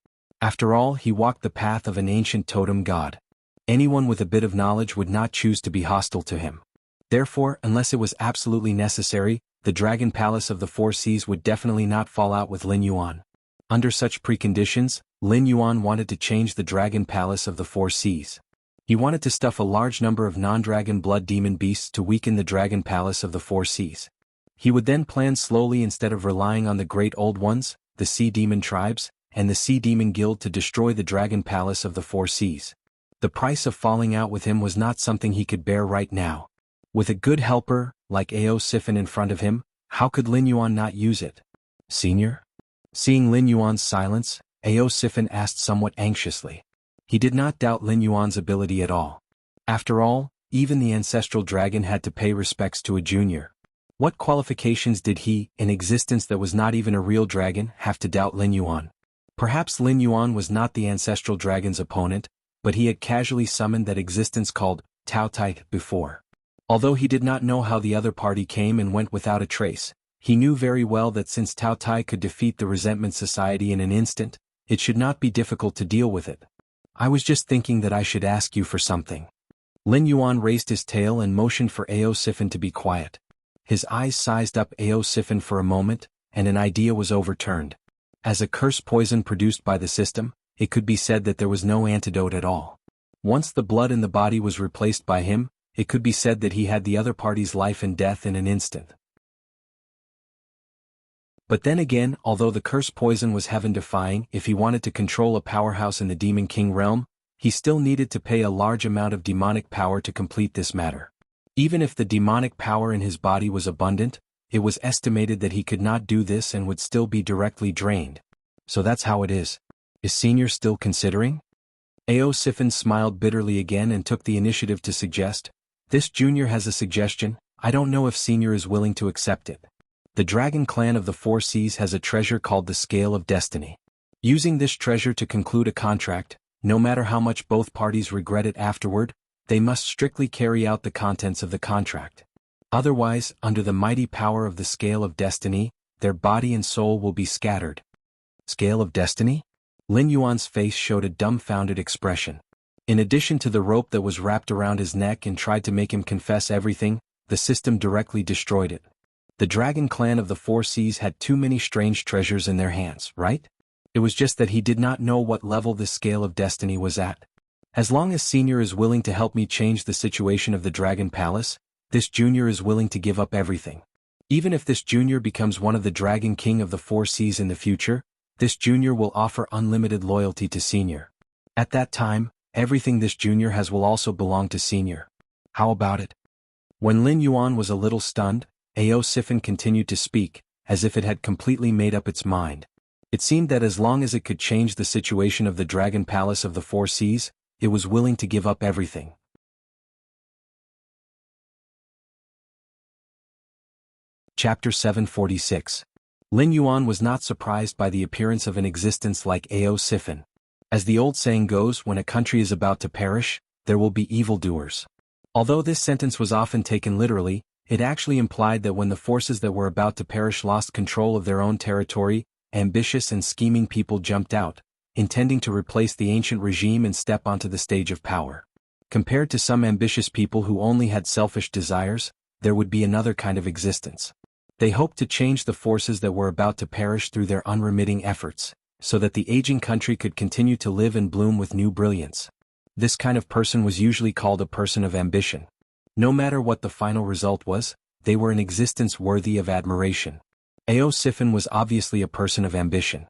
After all, he walked the path of an ancient totem god. Anyone with a bit of knowledge would not choose to be hostile to him. Therefore, unless it was absolutely necessary, the Dragon Palace of the Four Seas would definitely not fall out with Lin Yuan. Under such preconditions, Lin Yuan wanted to change the Dragon Palace of the Four Seas. He wanted to stuff a large number of non-dragon blood demon beasts to weaken the Dragon Palace of the Four Seas. He would then plan slowly instead of relying on the Great Old Ones, the Sea Demon tribes, and the Sea Demon Guild to destroy the Dragon Palace of the Four Seas. The price of falling out with him was not something he could bear right now. With a good helper, like Ao Sifin in front of him, how could Lin Yuan not use it? Senior? Seeing Lin Yuan's silence, Ao Sifin asked somewhat anxiously. He did not doubt Lin Yuan's ability at all. After all, even the ancestral dragon had to pay respects to a junior. What qualifications did he, in existence that was not even a real dragon, have to doubt Lin Yuan? Perhaps Lin Yuan was not the ancestral dragon's opponent, but he had casually summoned that existence called Tao Tai before. Although he did not know how the other party came and went without a trace, he knew very well that since Tao Tai could defeat the Resentment Society in an instant, it should not be difficult to deal with it. I was just thinking that I should ask you for something. Lin Yuan raised his tail and motioned for Ao Sifin to be quiet. His eyes sized up Ao Sifin for a moment, and an idea was overturned. As a curse poison produced by the system, it could be said that there was no antidote at all. Once the blood in the body was replaced by him, it could be said that he had the other party's life and death in an instant. But then again, although the curse poison was heaven-defying, if he wanted to control a powerhouse in the Demon King realm, he still needed to pay a large amount of demonic power to complete this matter. Even if the demonic power in his body was abundant, it was estimated that he could not do this and would still be directly drained. So that's how it is. Is Senior still considering? Ao Sifin smiled bitterly again and took the initiative to suggest, "This junior has a suggestion. I don't know if Senior is willing to accept it. The Dragon Clan of the Four Seas has a treasure called the Scale of Destiny. Using this treasure to conclude a contract, no matter how much both parties regret it afterward, they must strictly carry out the contents of the contract. Otherwise, under the mighty power of the Scale of Destiny, their body and soul will be scattered." Scale of Destiny? Lin Yuan's face showed a dumbfounded expression. In addition to the rope that was wrapped around his neck and tried to make him confess everything, the system directly destroyed it. The Dragon Clan of the Four Seas had too many strange treasures in their hands, right? It was just that he did not know what level the Scale of Destiny was at. As long as Senior is willing to help me change the situation of the Dragon Palace, this junior is willing to give up everything. Even if this junior becomes one of the Dragon King of the Four Seas in the future, this junior will offer unlimited loyalty to Senior. At that time, everything this junior has will also belong to Senior. How about it? When Lin Yuan was a little stunned, Ao Sifin continued to speak, as if it had completely made up its mind. It seemed that as long as it could change the situation of the Dragon Palace of the Four Seas, it was willing to give up everything. Chapter 746. Lin Yuan was not surprised by the appearance of an existence like Ao Sifin. As the old saying goes, when a country is about to perish, there will be evildoers. Although this sentence was often taken literally, It actually implied that when the forces that were about to perish lost control of their own territory, ambitious and scheming people jumped out, intending to replace the ancient regime and step onto the stage of power. Compared to some ambitious people who only had selfish desires, there would be another kind of existence. They hoped to change the forces that were about to perish through their unremitting efforts, so that the aging country could continue to live and bloom with new brilliance. This kind of person was usually called a person of ambition. No matter what the final result was, they were an existence worthy of admiration. Eosifin was obviously a person of ambition.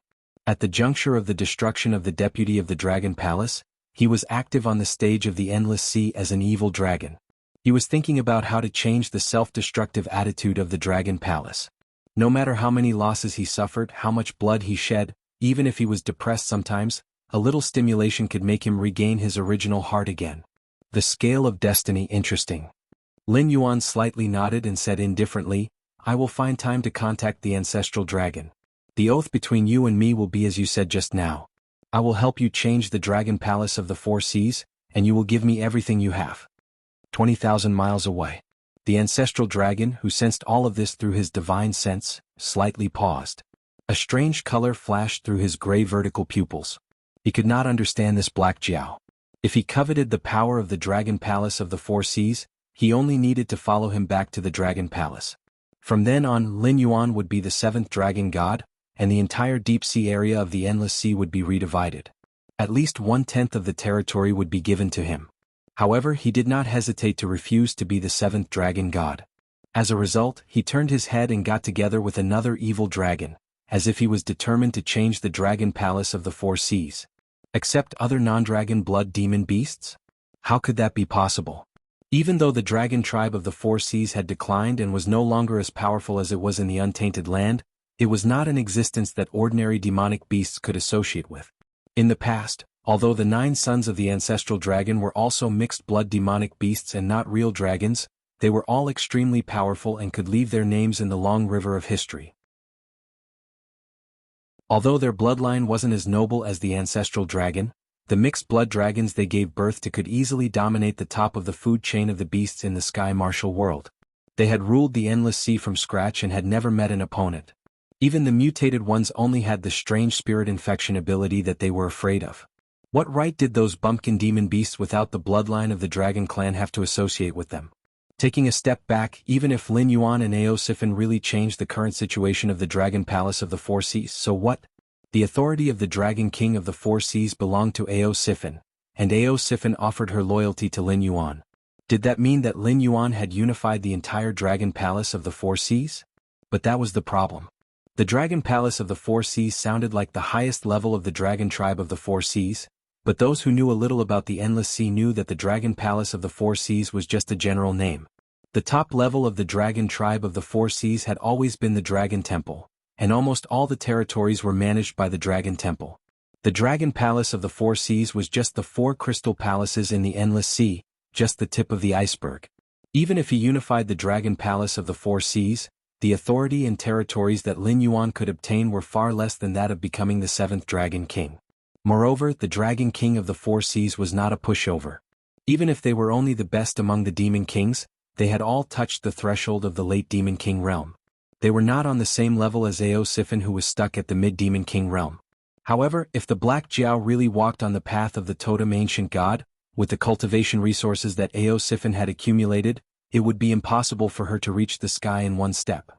At the juncture of the destruction of the deputy of the Dragon Palace, he was active on the stage of the Endless Sea as an evil dragon. He was thinking about how to change the self-destructive attitude of the Dragon Palace. No matter how many losses he suffered, how much blood he shed, even if he was depressed sometimes, a little stimulation could make him regain his original heart again. The scale of destiny interesting. Lin Yuan slightly nodded and said indifferently, I will find time to contact the ancestral dragon. The oath between you and me will be as you said just now. I will help you change the Dragon Palace of the Four Seas, and you will give me everything you have. 20,000 miles away. The ancestral dragon, who sensed all of this through his divine sense, slightly paused. A strange color flashed through his gray vertical pupils. He could not understand this Black Jiao. If he coveted the power of the Dragon Palace of the Four Seas, he only needed to follow him back to the Dragon Palace. From then on, Lin Yuan would be the seventh dragon god, and the entire deep sea area of the Endless Sea would be redivided. At least 1/10 of the territory would be given to him. However, he did not hesitate to refuse to be the seventh dragon god. As a result, he turned his head and got together with another evil dragon, as if he was determined to change the Dragon Palace of the Four Seas. Accept other non-dragon blood demon beasts? How could that be possible? Even though the dragon tribe of the Four Seas had declined and was no longer as powerful as it was in the untainted land, it was not an existence that ordinary demonic beasts could associate with. In the past, although the 9 sons of the ancestral dragon were also mixed-blood demonic beasts and not real dragons, they were all extremely powerful and could leave their names in the long river of history. Although their bloodline wasn't as noble as the ancestral dragon, the mixed-blood dragons they gave birth to could easily dominate the top of the food chain of the beasts in the sky martial world. They had ruled the Endless Sea from scratch and had never met an opponent. Even the mutated ones only had the strange spirit infection ability that they were afraid of. What right did those bumpkin demon beasts without the bloodline of the dragon clan have to associate with them? Taking a step back, even if Lin Yuan and Eosifin really changed the current situation of the Dragon Palace of the Four Seas, so what? The authority of the Dragon King of the Four Seas belonged to Eosifin, and Eosifin offered her loyalty to Lin Yuan. Did that mean that Lin Yuan had unified the entire Dragon Palace of the Four Seas? But that was the problem. The Dragon Palace of the Four Seas sounded like the highest level of the Dragon Tribe of the Four Seas, but those who knew a little about the Endless Sea knew that the Dragon Palace of the Four Seas was just a general name. The top level of the Dragon Tribe of the Four Seas had always been the Dragon Temple, and almost all the territories were managed by the Dragon Temple. The Dragon Palace of the Four Seas was just the 4 crystal palaces in the Endless Sea, just the tip of the iceberg. Even if he unified the Dragon Palace of the Four Seas, the authority and territories that Lin Yuan could obtain were far less than that of becoming the 7th Dragon King. Moreover, the Dragon King of the Four Seas was not a pushover. Even if they were only the best among the Demon Kings, they had all touched the threshold of the late Demon King realm. They were not on the same level as Eosifin, who was stuck at the mid-Demon King realm. However, if the Black Jiao really walked on the path of the totem ancient god, with the cultivation resources that Eosifin had accumulated, it would be impossible for her to reach the sky in one step.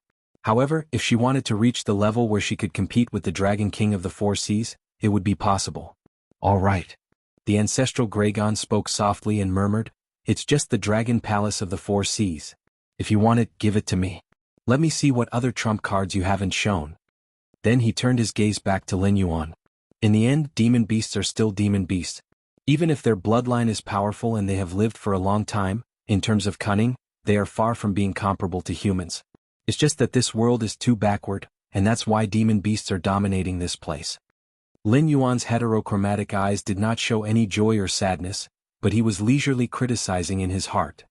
However, if she wanted to reach the level where she could compete with the Dragon King of the Four Seas, it would be possible. All right. The ancestral Gragon spoke softly and murmured, It's just the Dragon Palace of the Four Seas. If you want it, give it to me. Let me see what other trump cards you haven't shown. Then he turned his gaze back to Lin Yuan. In the end, demon beasts are still demon beasts. Even if their bloodline is powerful and they have lived for a long time, in terms of cunning, they are far from being comparable to humans. It's just that this world is too backward, and that's why demon beasts are dominating this place. Lin Yuan's heterochromatic eyes did not show any joy or sadness, but he was leisurely criticizing in his heart.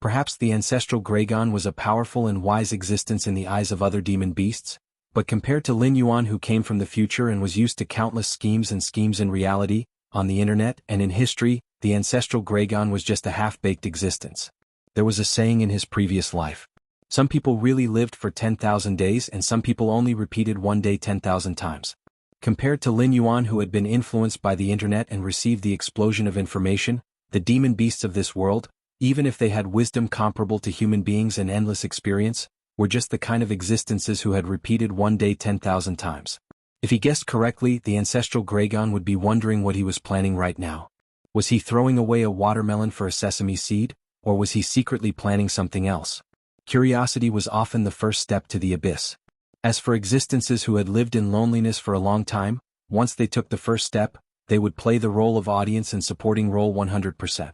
Perhaps the ancestral Gragon was a powerful and wise existence in the eyes of other demon beasts, but compared to Lin Yuan, who came from the future and was used to countless schemes in reality, on the internet and in history, the ancestral Gragon was just a half-baked existence. There was a saying in his previous life. Some people really lived for 10,000 days and some people only repeated one day 10,000 times. Compared to Lin Yuan, who had been influenced by the internet and received the explosion of information, the demon beasts of this world, even if they had wisdom comparable to human beings and endless experience, were just the kind of existences who had repeated one day 10,000 times. If he guessed correctly, the ancestral Gragon would be wondering what he was planning right now. Was he throwing away a watermelon for a sesame seed, or was he secretly planning something else? Curiosity was often the first step to the abyss. As for existences who had lived in loneliness for a long time, once they took the first step, they would play the role of audience and supporting role 100%.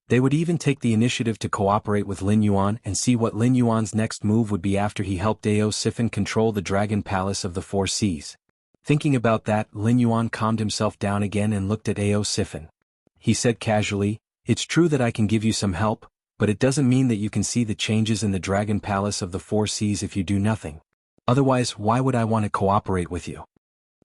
They would even take the initiative to cooperate with Lin Yuan and see what Lin Yuan's next move would be after he helped Ao Sifan control the Dragon Palace of the Four Seas. Thinking about that, Lin Yuan calmed himself down again and looked at Ao Sifan. He said casually, "It's true that I can give you some help, but it doesn't mean that you can see the changes in the Dragon Palace of the Four Seas if you do nothing. Otherwise, why would I want to cooperate with you?"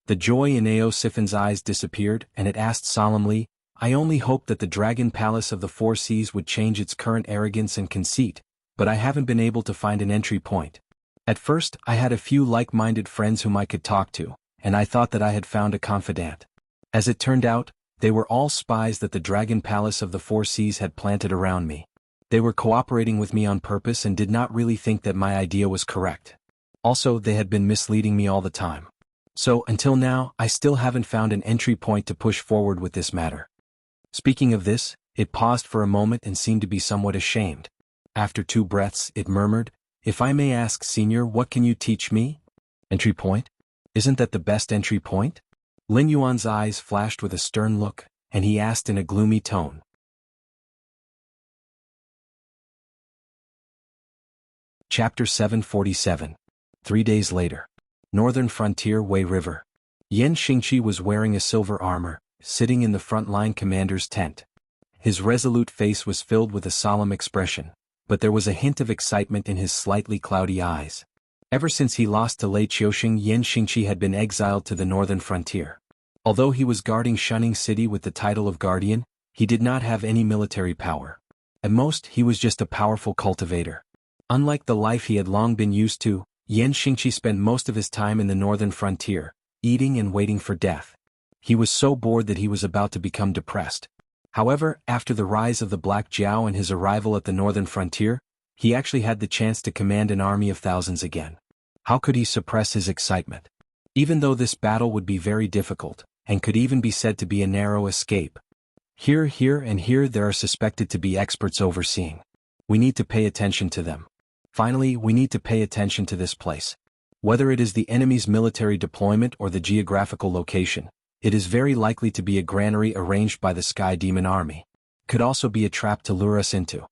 The joy in Ao Sifan's eyes disappeared, and it asked solemnly, "I only hoped that the Dragon Palace of the Four Seas would change its current arrogance and conceit, but I haven't been able to find an entry point. At first, I had a few like-minded friends whom I could talk to, and I thought that I had found a confidant. As it turned out, they were all spies that the Dragon Palace of the Four Seas had planted around me. They were cooperating with me on purpose and did not really think that my idea was correct. Also, they had been misleading me all the time. So, until now, I still haven't found an entry point to push forward with this matter." Speaking of this, it paused for a moment and seemed to be somewhat ashamed. After 2 breaths, it murmured, "If I may ask, Senior, what can you teach me?" "Entry point? Isn't that the best entry point?" Lin Yuan's eyes flashed with a stern look, and he asked in a gloomy tone. Chapter 747. 3 days later. Northern Frontier Wei River. Yan Xingqi was wearing a silver armor, sitting in the front-line commander's tent. His resolute face was filled with a solemn expression, but there was a hint of excitement in his slightly cloudy eyes. Ever since he lost to Lei Qiuxing, Yan Xingqi had been exiled to the northern frontier. Although he was guarding Shunning City with the title of Guardian, he did not have any military power. At most, he was just a powerful cultivator. Unlike the life he had long been used to, Yan Xingqi spent most of his time in the northern frontier, eating and waiting for death. He was so bored that he was about to become depressed. However, after the rise of the Black Jiao and his arrival at the northern frontier, he actually had the chance to command an army of thousands again. How could he suppress his excitement? Even though this battle would be very difficult, and could even be said to be a narrow escape. Here there are suspected to be experts overseeing. We need to pay attention to them. Finally, we need to pay attention to this place. Whether it is the enemy's military deployment or the geographical location, it is very likely to be a granary arranged by the Sky Demon Army. Could also be a trap to lure us into.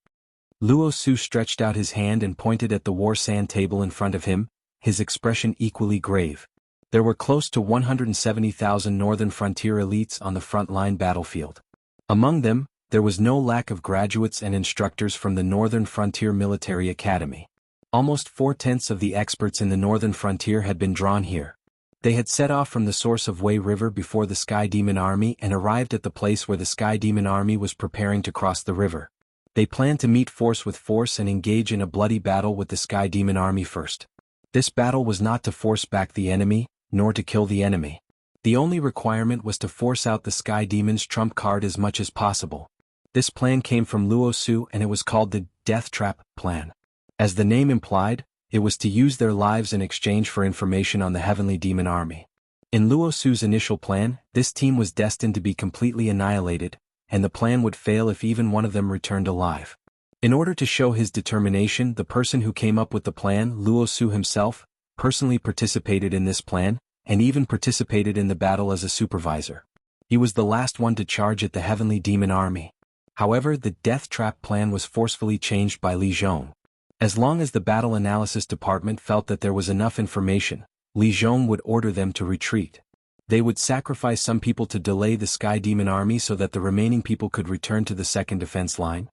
Luo Su stretched out his hand and pointed at the war sand table in front of him, his expression equally grave. There were close to 170,000 northern frontier elites on the front-line battlefield. Among them, there was no lack of graduates and instructors from the Northern Frontier Military Academy. Almost 4/10 of the experts in the northern frontier had been drawn here. They had set off from the source of Wei River before the Sky Demon Army and arrived at the place where the Sky Demon Army was preparing to cross the river. They planned to meet force with force and engage in a bloody battle with the Sky Demon Army first. This battle was not to force back the enemy, nor to kill the enemy. The only requirement was to force out the Sky Demon's trump card as much as possible. This plan came from Luo Su and it was called the Death Trap Plan. As the name implied, it was to use their lives in exchange for information on the Heavenly Demon Army. In Luo Su's initial plan, this team was destined to be completely annihilated, and the plan would fail if even one of them returned alive. In order to show his determination, the person who came up with the plan, Luo Su himself, personally participated in this plan, and even participated in the battle as a supervisor. He was the last one to charge at the Heavenly Demon Army. However, the Death Trap plan was forcefully changed by Li Zhong. As long as the Battle Analysis Department felt that there was enough information, Li Zhong would order them to retreat. They would sacrifice some people to delay the Sky Demon Army so that the remaining people could return to the second defense line.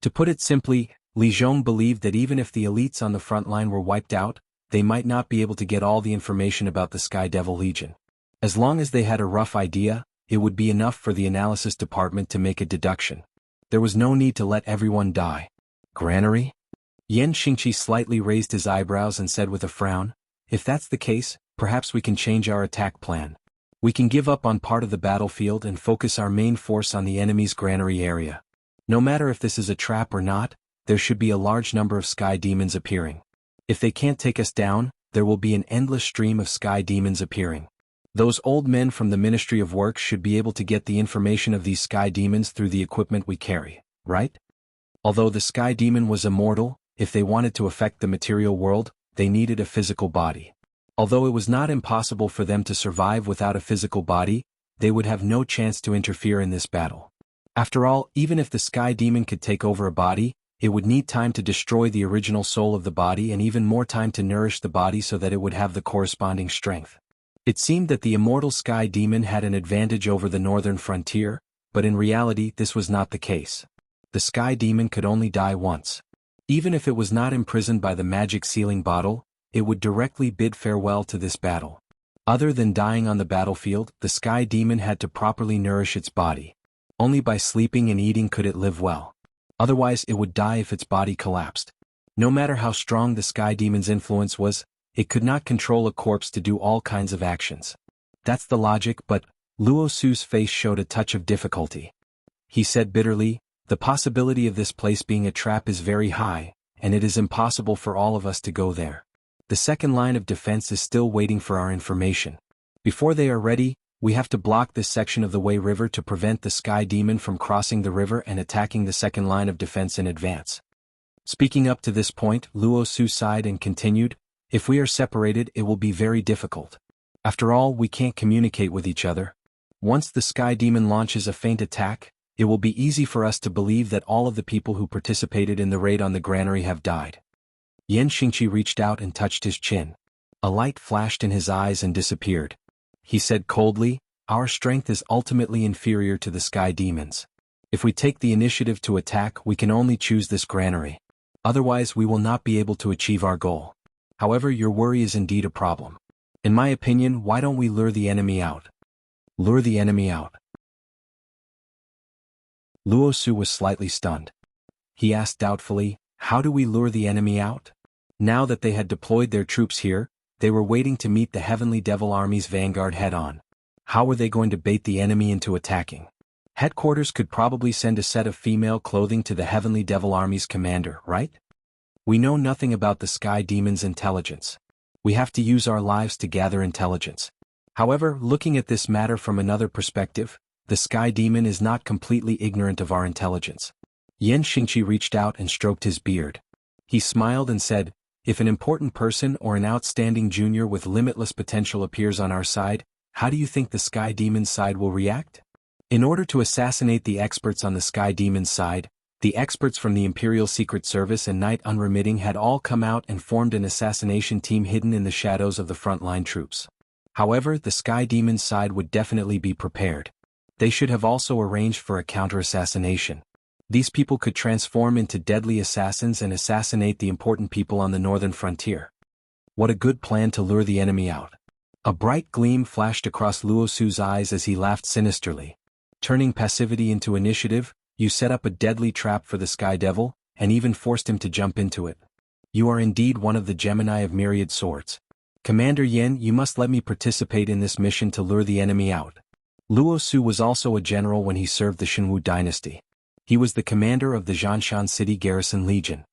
To put it simply, Li Zhong believed that even if the elites on the front line were wiped out, they might not be able to get all the information about the Sky Devil Legion. As long as they had a rough idea, it would be enough for the analysis department to make a deduction. There was no need to let everyone die. Granary? Yan Xingqi slightly raised his eyebrows and said with a frown, if that's the case, perhaps we can change our attack plan. We can give up on part of the battlefield and focus our main force on the enemy's granary area. No matter if this is a trap or not, there should be a large number of sky demons appearing. If they can't take us down, there will be an endless stream of sky demons appearing. Those old men from the Ministry of Works should be able to get the information of these sky demons through the equipment we carry, right? Although the sky demon was immortal, if they wanted to affect the material world, they needed a physical body. Although it was not impossible for them to survive without a physical body, they would have no chance to interfere in this battle. After all, even if the sky demon could take over a body, it would need time to destroy the original soul of the body and even more time to nourish the body so that it would have the corresponding strength. It seemed that the immortal sky demon had an advantage over the northern frontier, but in reality this was not the case. The sky demon could only die once. Even if it was not imprisoned by the magic sealing bottle, it would directly bid farewell to this battle. Other than dying on the battlefield, the sky demon had to properly nourish its body. Only by sleeping and eating could it live well. Otherwise it would die if its body collapsed. No matter how strong the sky demon's influence was, it could not control a corpse to do all kinds of actions. That's the logic, but Luo Su's face showed a touch of difficulty. He said bitterly, the possibility of this place being a trap is very high, and it is impossible for all of us to go there. The second line of defense is still waiting for our information. Before they are ready, we have to block this section of the Wei River to prevent the sky demon from crossing the river and attacking the second line of defense in advance. Speaking up to this point, Luo Su sighed and continued, if we are separated it will be very difficult. After all, we can't communicate with each other. Once the sky demon launches a feint attack, it will be easy for us to believe that all of the people who participated in the raid on the granary have died. Yan Xingqi reached out and touched his chin. A light flashed in his eyes and disappeared. He said coldly, our strength is ultimately inferior to the sky demons. If we take the initiative to attack, we can only choose this granary. Otherwise we will not be able to achieve our goal. However, your worry is indeed a problem. In my opinion, why don't we lure the enemy out? Lure the enemy out. Luo Su was slightly stunned. He asked doubtfully, how do we lure the enemy out? Now that they had deployed their troops here, they were waiting to meet the Heavenly Devil Army's vanguard head-on. How were they going to bait the enemy into attacking? Headquarters could probably send a set of female clothing to the Heavenly Devil Army's commander, right? We know nothing about the sky demon's intelligence. We have to use our lives to gather intelligence. However, looking at this matter from another perspective, the sky demon is not completely ignorant of our intelligence. Yan Xingqi reached out and stroked his beard. He smiled and said, if an important person or an outstanding junior with limitless potential appears on our side, how do you think the sky demon's side will react? In order to assassinate the experts on the sky demon's side, the experts from the Imperial Secret Service and Night Unremitting had all come out and formed an assassination team hidden in the shadows of the frontline troops. However, the sky demon's side would definitely be prepared. They should have also arranged for a counter-assassination. These people could transform into deadly assassins and assassinate the important people on the northern frontier. What a good plan to lure the enemy out. A bright gleam flashed across Luo Su's eyes as he laughed sinisterly. Turning passivity into initiative, you set up a deadly trap for the Sky Devil, and even forced him to jump into it. You are indeed one of the Gemini of myriad swords. Commander Yen, you must let me participate in this mission to lure the enemy out. Luo Su was also a general when he served the Shenwu dynasty. He was the commander of the Zhanshan City Garrison Legion.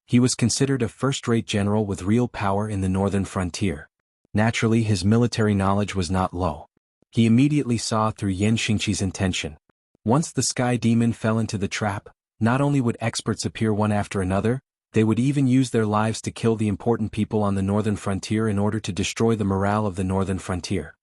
He was considered a first-rate general with real power in the northern frontier. Naturally, his military knowledge was not low. He immediately saw through Yan Xingqi's intention. Once the sky demon fell into the trap, not only would experts appear one after another, they would even use their lives to kill the important people on the northern frontier in order to destroy the morale of the northern frontier.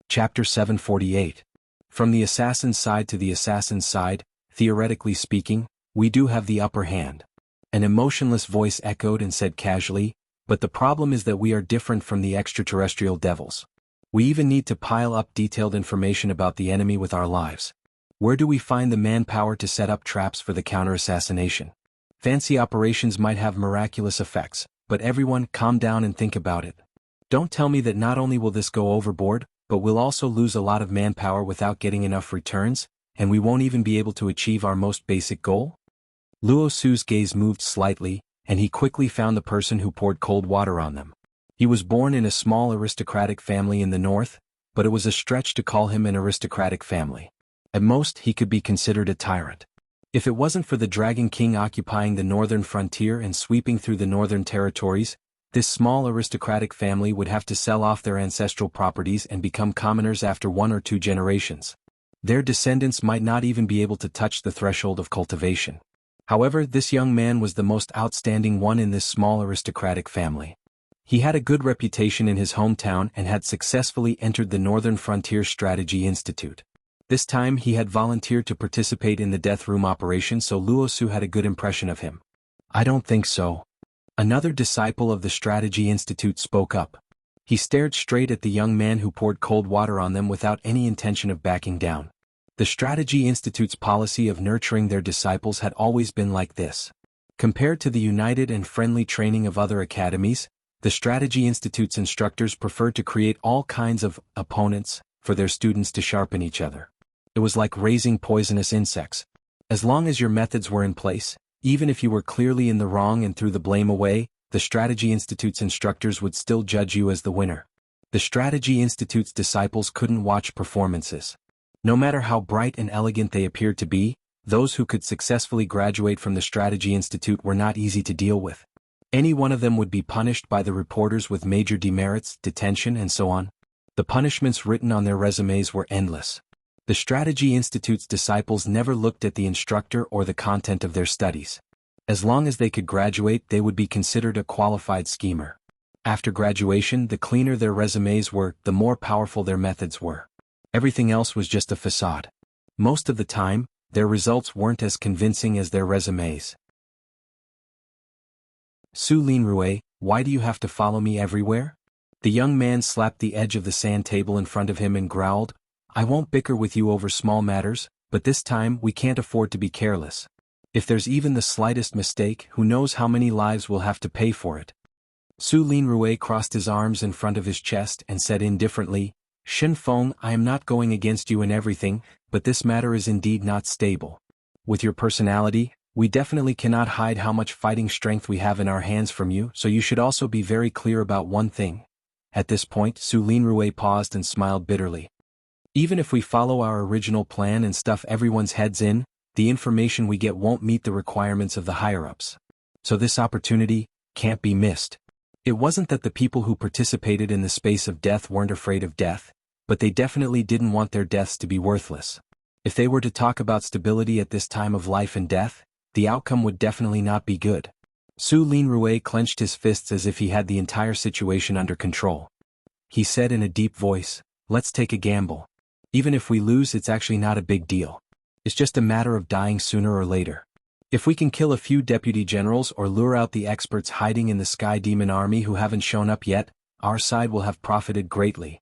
Chapter 748. From the assassin's side to the assassin's side, theoretically speaking, we do have the upper hand. An emotionless voice echoed and said casually, but the problem is that we are different from the extraterrestrial devils. We even need to pile up detailed information about the enemy with our lives. Where do we find the manpower to set up traps for the counter-assassination? Fancy operations might have miraculous effects, but everyone calm down and think about it. Don't tell me that not only will this go overboard, but we'll also lose a lot of manpower without getting enough returns, and we won't even be able to achieve our most basic goal? Luo Su's gaze moved slightly, and he quickly found the person who poured cold water on them. He was born in a small aristocratic family in the north, but it was a stretch to call him an aristocratic family. At most, he could be considered a tyrant. If it wasn't for the Dragon King occupying the northern frontier and sweeping through the northern territories, this small aristocratic family would have to sell off their ancestral properties and become commoners after 1 or 2 generations. Their descendants might not even be able to touch the threshold of cultivation. However, this young man was the most outstanding one in this small aristocratic family. He had a good reputation in his hometown and had successfully entered the Northern Frontier Strategy Institute. This time he had volunteered to participate in the death room operation, so Luo Su had a good impression of him. I don't think so. Another disciple of the Strategy Institute spoke up. He stared straight at the young man who poured cold water on them without any intention of backing down. The Strategy Institute's policy of nurturing their disciples had always been like this. Compared to the united and friendly training of other academies, the Strategy Institute's instructors preferred to create all kinds of opponents for their students to sharpen each other. It was like raising poisonous insects. As long as your methods were in place, even if you were clearly in the wrong and threw the blame away, the Strategy Institute's instructors would still judge you as the winner. The Strategy Institute's disciples couldn't watch performances. No matter how bright and elegant they appeared to be, those who could successfully graduate from the Strategy Institute were not easy to deal with. Any one of them would be punished by the reporters with major demerits, detention, and so on. The punishments written on their resumes were endless. The Strategy Institute's disciples never looked at the instructor or the content of their studies. As long as they could graduate, they would be considered a qualified schemer. After graduation, the cleaner their resumes were, the more powerful their methods were. Everything else was just a facade. Most of the time, their results weren't as convincing as their resumes. Su Linrui, why do you have to follow me everywhere? The young man slapped the edge of the sand table in front of him and growled, I won't bicker with you over small matters, but this time we can't afford to be careless. If there's even the slightest mistake, who knows how many lives we'll have to pay for it. Su Linrui crossed his arms in front of his chest and said indifferently, Shen Feng, I am not going against you in everything, but this matter is indeed not stable. With your personality, we definitely cannot hide how much fighting strength we have in our hands from you, so you should also be very clear about one thing. At this point, Su Linrui paused and smiled bitterly. Even if we follow our original plan and stuff everyone's heads in, the information we get won't meet the requirements of the higher-ups. So this opportunity can't be missed. It wasn't that the people who participated in the space of death weren't afraid of death, but they definitely didn't want their deaths to be worthless. If they were to talk about stability at this time of life and death, the outcome would definitely not be good. Su Linrui clenched his fists as if he had the entire situation under control. He said in a deep voice, let's take a gamble. Even if we lose, it's actually not a big deal. It's just a matter of dying sooner or later. If we can kill a few deputy generals or lure out the experts hiding in the Sky Demon Army who haven't shown up yet, our side will have profited greatly.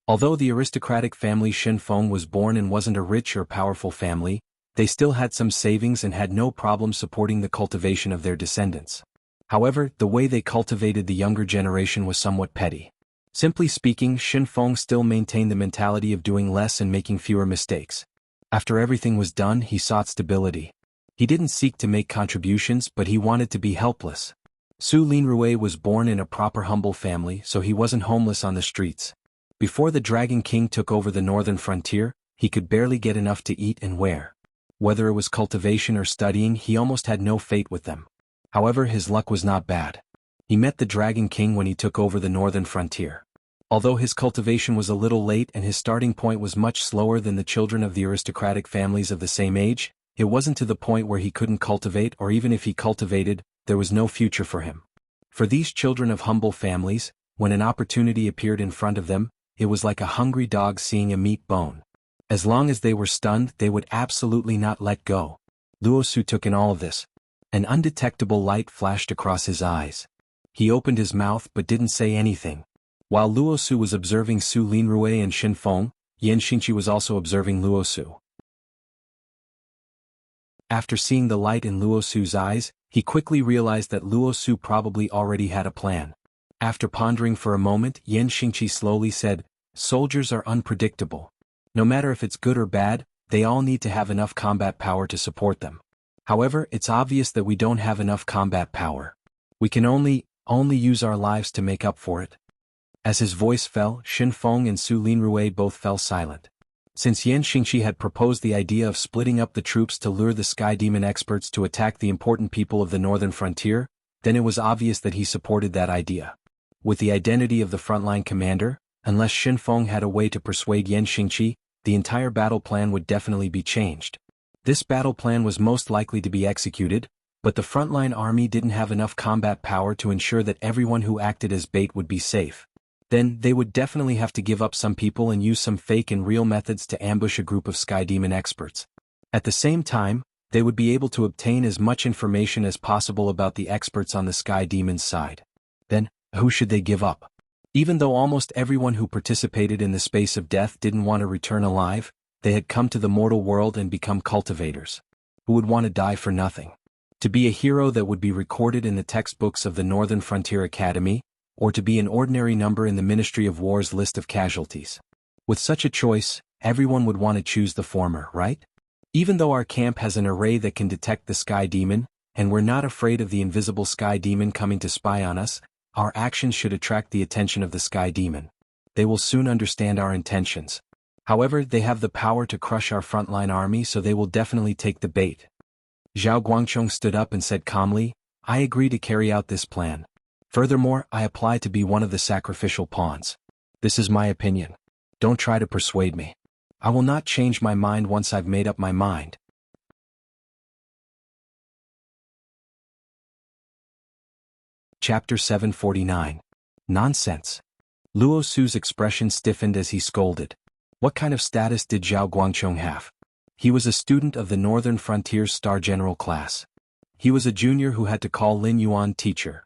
Although the aristocratic family Shen Feng was born and wasn't a rich or powerful family, they still had some savings and had no problem supporting the cultivation of their descendants. However, the way they cultivated the younger generation was somewhat petty. Simply speaking, Shen Feng still maintained the mentality of doing less and making fewer mistakes. After everything was done, he sought stability. He didn't seek to make contributions, but he wanted to be helpless. Su Linrui was born in a proper humble family, so he wasn't homeless on the streets. Before the Dragon King took over the northern frontier, he could barely get enough to eat and wear. Whether it was cultivation or studying, he almost had no fate with them. However, his luck was not bad. He met the Dragon King when he took over the northern frontier. Although his cultivation was a little late and his starting point was much slower than the children of the aristocratic families of the same age, it wasn't to the point where he couldn't cultivate, or even if he cultivated, there was no future for him. For these children of humble families, when an opportunity appeared in front of them, it was like a hungry dog seeing a meat bone. As long as they were stunned, they would absolutely not let go. Luo Su took in all of this. An undetectable light flashed across his eyes. He opened his mouth but didn't say anything. While Luo Su was observing Su Linrui and Shen Feng, Yan Xingqi was also observing Luo Su. After seeing the light in Luo Su's eyes, he quickly realized that Luo Su probably already had a plan. After pondering for a moment, Yan Xingqi slowly said, Soldiers are unpredictable. No matter if it's good or bad, they all need to have enough combat power to support them. However, it's obvious that we don't have enough combat power. We can only use our lives to make up for it. As his voice fell, Xin Feng and Su Linrui both fell silent. Since Yan Xingqi had proposed the idea of splitting up the troops to lure the Sky Demon experts to attack the important people of the northern frontier, then it was obvious that he supported that idea. With the identity of the frontline commander, unless Xin Feng had a way to persuade Yan Xingqi, the entire battle plan would definitely be changed. This battle plan was most likely to be executed, but the frontline army didn't have enough combat power to ensure that everyone who acted as bait would be safe. Then, they would definitely have to give up some people and use some fake and real methods to ambush a group of Sky Demon experts. At the same time, they would be able to obtain as much information as possible about the experts on the Sky Demon's side. Then, who should they give up? Even though almost everyone who participated in the space of death didn't want to return alive, they had come to the mortal world and become cultivators. Who would want to die for nothing? To be a hero that would be recorded in the textbooks of the Northern Frontier Academy, or to be an ordinary number in the Ministry of War's list of casualties. With such a choice, everyone would want to choose the former, right? Even though our camp has an array that can detect the Sky Demon, and we're not afraid of the invisible Sky Demon coming to spy on us, our actions should attract the attention of the Sky Demon. They will soon understand our intentions. However, they have the power to crush our frontline army, so they will definitely take the bait. Zhao Guangchong stood up and said calmly, "I agree to carry out this plan. Furthermore, I apply to be one of the sacrificial pawns. This is my opinion. Don't try to persuade me. I will not change my mind once I've made up my mind." Chapter 749. Nonsense. Luo Su's expression stiffened as he scolded. What kind of status did Zhao Guangchong have? He was a student of the Northern Frontier's Star General class. He was a junior who had to call Lin Yuan teacher.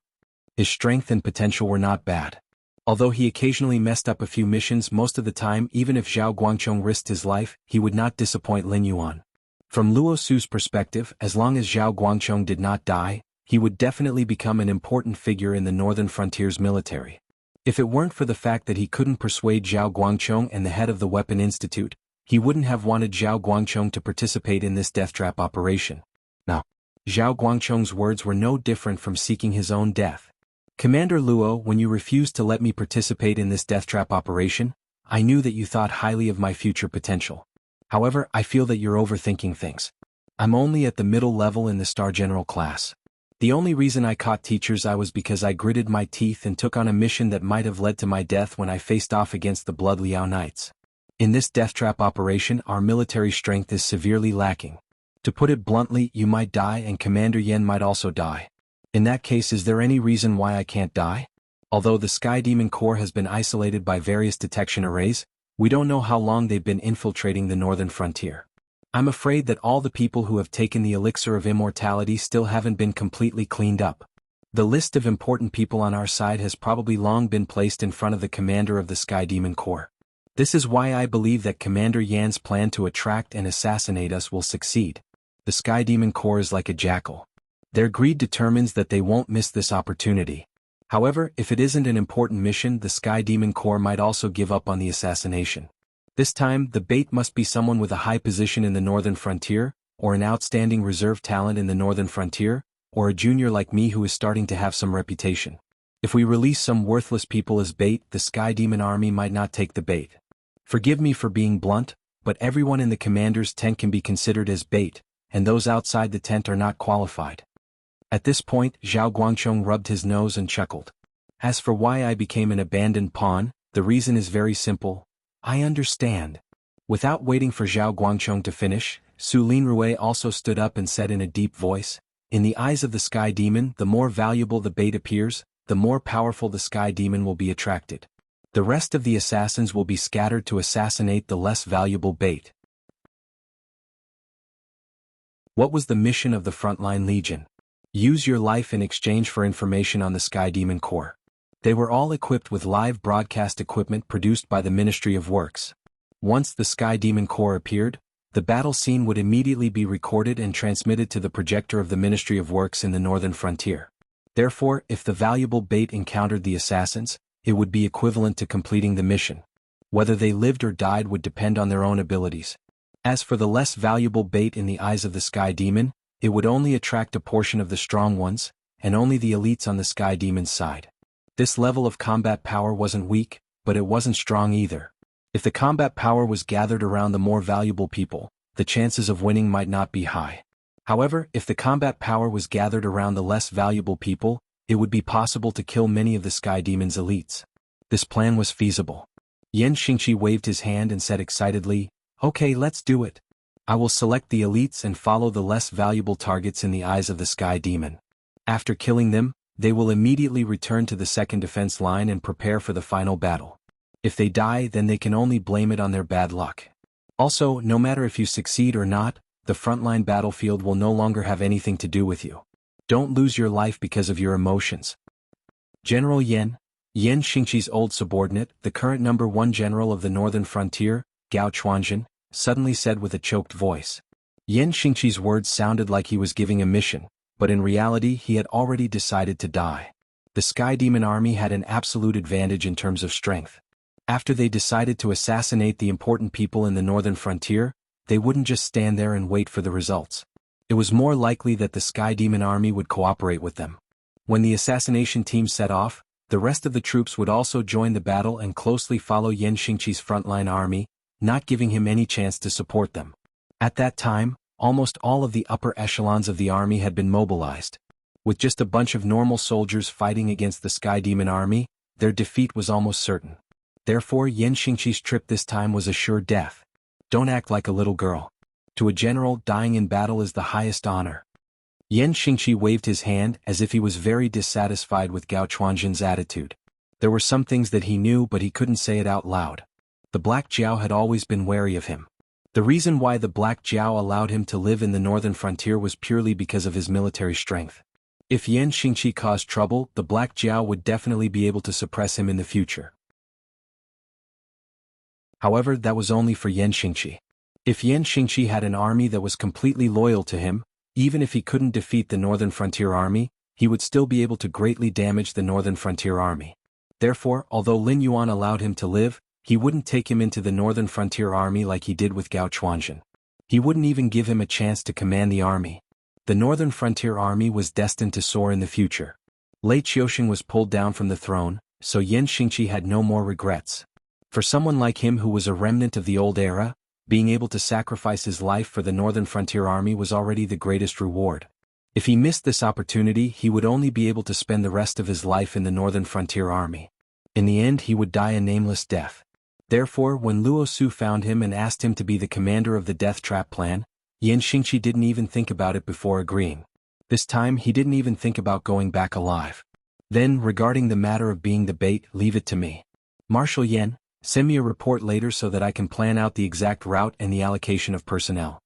His strength and potential were not bad. Although he occasionally messed up a few missions, most of the time, even if Zhao Guangchong risked his life, he would not disappoint Lin Yuan. From Luo Su's perspective, as long as Zhao Guangchong did not die, he would definitely become an important figure in the Northern Frontier's military. If it weren't for the fact that he couldn't persuade Zhao Guangchong and the head of the Weapon Institute, he wouldn't have wanted Zhao Guangchong to participate in this death trap operation. Now, Zhao Guangchong's words were no different from seeking his own death. "Commander Luo, when you refused to let me participate in this death trap operation, I knew that you thought highly of my future potential. However, I feel that you're overthinking things. I'm only at the middle level in the Star General class. The only reason I caught teachers was because I gritted my teeth and took on a mission that might have led to my death when I faced off against the Blood Liao Knights. In this death trap operation, our military strength is severely lacking. To put it bluntly, you might die and Commander Yen might also die. In that case, is there any reason why I can't die? Although the Sky Demon Corps has been isolated by various detection arrays, we don't know how long they've been infiltrating the northern frontier. I'm afraid that all the people who have taken the elixir of immortality still haven't been completely cleaned up. The list of important people on our side has probably long been placed in front of the commander of the Sky Demon Corps. This is why I believe that Commander Yan's plan to attract and assassinate us will succeed. The Sky Demon Corps is like a jackal. Their greed determines that they won't miss this opportunity. However, if it isn't an important mission, the Sky Demon Corps might also give up on the assassination. This time, the bait must be someone with a high position in the northern frontier, or an outstanding reserve talent in the northern frontier, or a junior like me who is starting to have some reputation. If we release some worthless people as bait, the Sky Demon army might not take the bait. Forgive me for being blunt, but everyone in the commander's tent can be considered as bait, and those outside the tent are not qualified. At this point, Zhao Guangchong rubbed his nose and chuckled. As for why I became an abandoned pawn, the reason is very simple. I understand. Without waiting for Zhao Guangchong to finish, Su Linrui also stood up and said in a deep voice, "In the eyes of the Sky Demon, the more valuable the bait appears, the more powerful the Sky Demon will be attracted. The rest of the assassins will be scattered to assassinate the less valuable bait." What was the mission of the Frontline Legion? Use your life in exchange for information on the Sky Demon Corps. They were all equipped with live broadcast equipment produced by the Ministry of Works. Once the Sky Demon Corps appeared, the battle scene would immediately be recorded and transmitted to the projector of the Ministry of Works in the northern frontier. Therefore, if the valuable bait encountered the assassins, it would be equivalent to completing the mission. Whether they lived or died would depend on their own abilities. As for the less valuable bait in the eyes of the Sky Demon, it would only attract a portion of the strong ones, and only the elites on the Sky Demon's side. This level of combat power wasn't weak, but it wasn't strong either. If the combat power was gathered around the more valuable people, the chances of winning might not be high. However, if the combat power was gathered around the less valuable people, it would be possible to kill many of the Sky Demon's elites. This plan was feasible. Yan Xingqi waved his hand and said excitedly, "Okay, let's do it. I will select the elites and follow the less valuable targets in the eyes of the Sky Demon. After killing them, they will immediately return to the second defense line and prepare for the final battle. If they die, then they can only blame it on their bad luck. Also, no matter if you succeed or not, the frontline battlefield will no longer have anything to do with you. Don't lose your life because of your emotions." General Yan Xingqi's old subordinate, the current #1 general of the northern frontier, Gao Chuanjin, suddenly said with a choked voice. Yan Xingqi's words sounded like he was giving a mission, but in reality he had already decided to die. The Sky Demon army had an absolute advantage in terms of strength. After they decided to assassinate the important people in the northern frontier, they wouldn't just stand there and wait for the results. It was more likely that the Sky Demon army would cooperate with them. When the assassination team set off, the rest of the troops would also join the battle and closely follow Yan Xingqi's frontline army, not giving him any chance to support them. At that time, almost all of the upper echelons of the army had been mobilized. With just a bunch of normal soldiers fighting against the Sky Demon army, their defeat was almost certain. Therefore, Yan Xingqi's trip this time was a sure death. Don't act like a little girl. To a general, dying in battle is the highest honor. Yan Xingqi waved his hand as if he was very dissatisfied with Gao Chuanjin's attitude. There were some things that he knew, but he couldn't say it out loud. The Black Jiao had always been wary of him. The reason why the Black Jiao allowed him to live in the northern frontier was purely because of his military strength. If Yan Xingqi caused trouble, the Black Jiao would definitely be able to suppress him in the future. However, that was only for Yan Xingqi. If Yan Xingqi had an army that was completely loyal to him, even if he couldn't defeat the Northern Frontier Army, he would still be able to greatly damage the Northern Frontier Army. Therefore, although Lin Yuan allowed him to live, he wouldn't take him into the Northern Frontier Army like he did with Gao Chuanjin. He wouldn't even give him a chance to command the army. The Northern Frontier Army was destined to soar in the future. Lei Qiusheng was pulled down from the throne, so Yan Xingqi had no more regrets. For someone like him who was a remnant of the old era, being able to sacrifice his life for the Northern Frontier Army was already the greatest reward. If he missed this opportunity, he would only be able to spend the rest of his life in the Northern Frontier Army. In the end, he would die a nameless death. Therefore, when Luo Su found him and asked him to be the commander of the Death Trap plan, Yan Xingqi didn't even think about it before agreeing. This time, he didn't even think about going back alive. Then, regarding the matter of being the bait, leave it to me. Marshal Yan, send me a report later so that I can plan out the exact route and the allocation of personnel.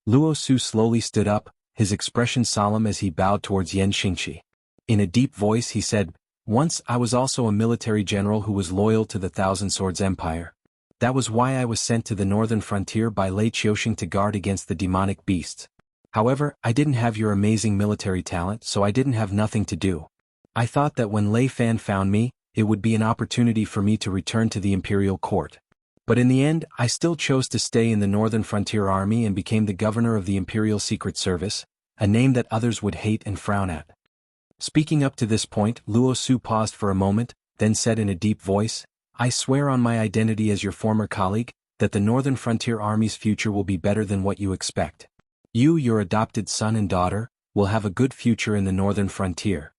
Luo Su slowly stood up, his expression solemn as he bowed towards Yan Xingqi. In a deep voice he said, "Once I was also a military general who was loyal to the Thousand Swords Empire. That was why I was sent to the northern frontier by Lei Qiusheng to guard against the demonic beasts. However, I didn't have your amazing military talent, so I didn't have nothing to do. I thought that when Lei Fan found me, it would be an opportunity for me to return to the imperial court. But in the end, I still chose to stay in the Northern Frontier Army and became the governor of the Imperial Secret Service, a name that others would hate and frown at." Speaking up to this point, Luo Su paused for a moment, then said in a deep voice, "I swear on my identity as your former colleague, that the Northern Frontier Army's future will be better than what you expect. You, your adopted son and daughter, will have a good future in the Northern Frontier."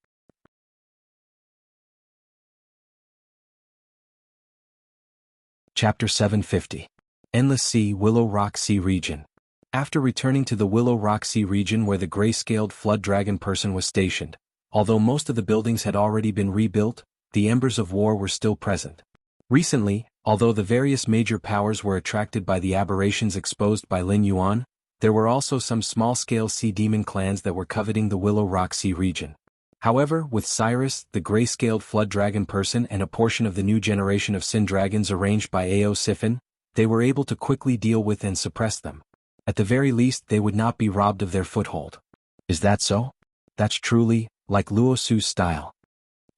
Chapter 750. Endless Sea, Willow Rock Sea Region. After returning to the Willow Rock Sea region where the gray-scaled flood dragon person was stationed, although most of the buildings had already been rebuilt, the embers of war were still present. Recently, although the various major powers were attracted by the aberrations exposed by Lin Yuan, there were also some small-scale sea demon clans that were coveting the Willow Rock Sea region. However, with Cyrus, the gray-scaled flood dragon person and a portion of the new generation of Sin Dragons arranged by Ao Sifin, they were able to quickly deal with and suppress them. At the very least, they would not be robbed of their foothold. Is that so? That's truly, like Luo Su's style.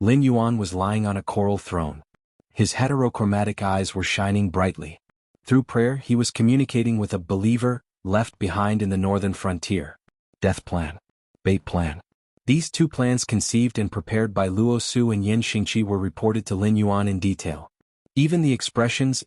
Lin Yuan was lying on a coral throne. His heterochromatic eyes were shining brightly. Through prayer he was communicating with a believer left behind in the northern frontier. Death plan. Bait plan. These two plans conceived and prepared by Luo Su and Yen Xingqi were reported to Lin Yuan in detail. Even the expressions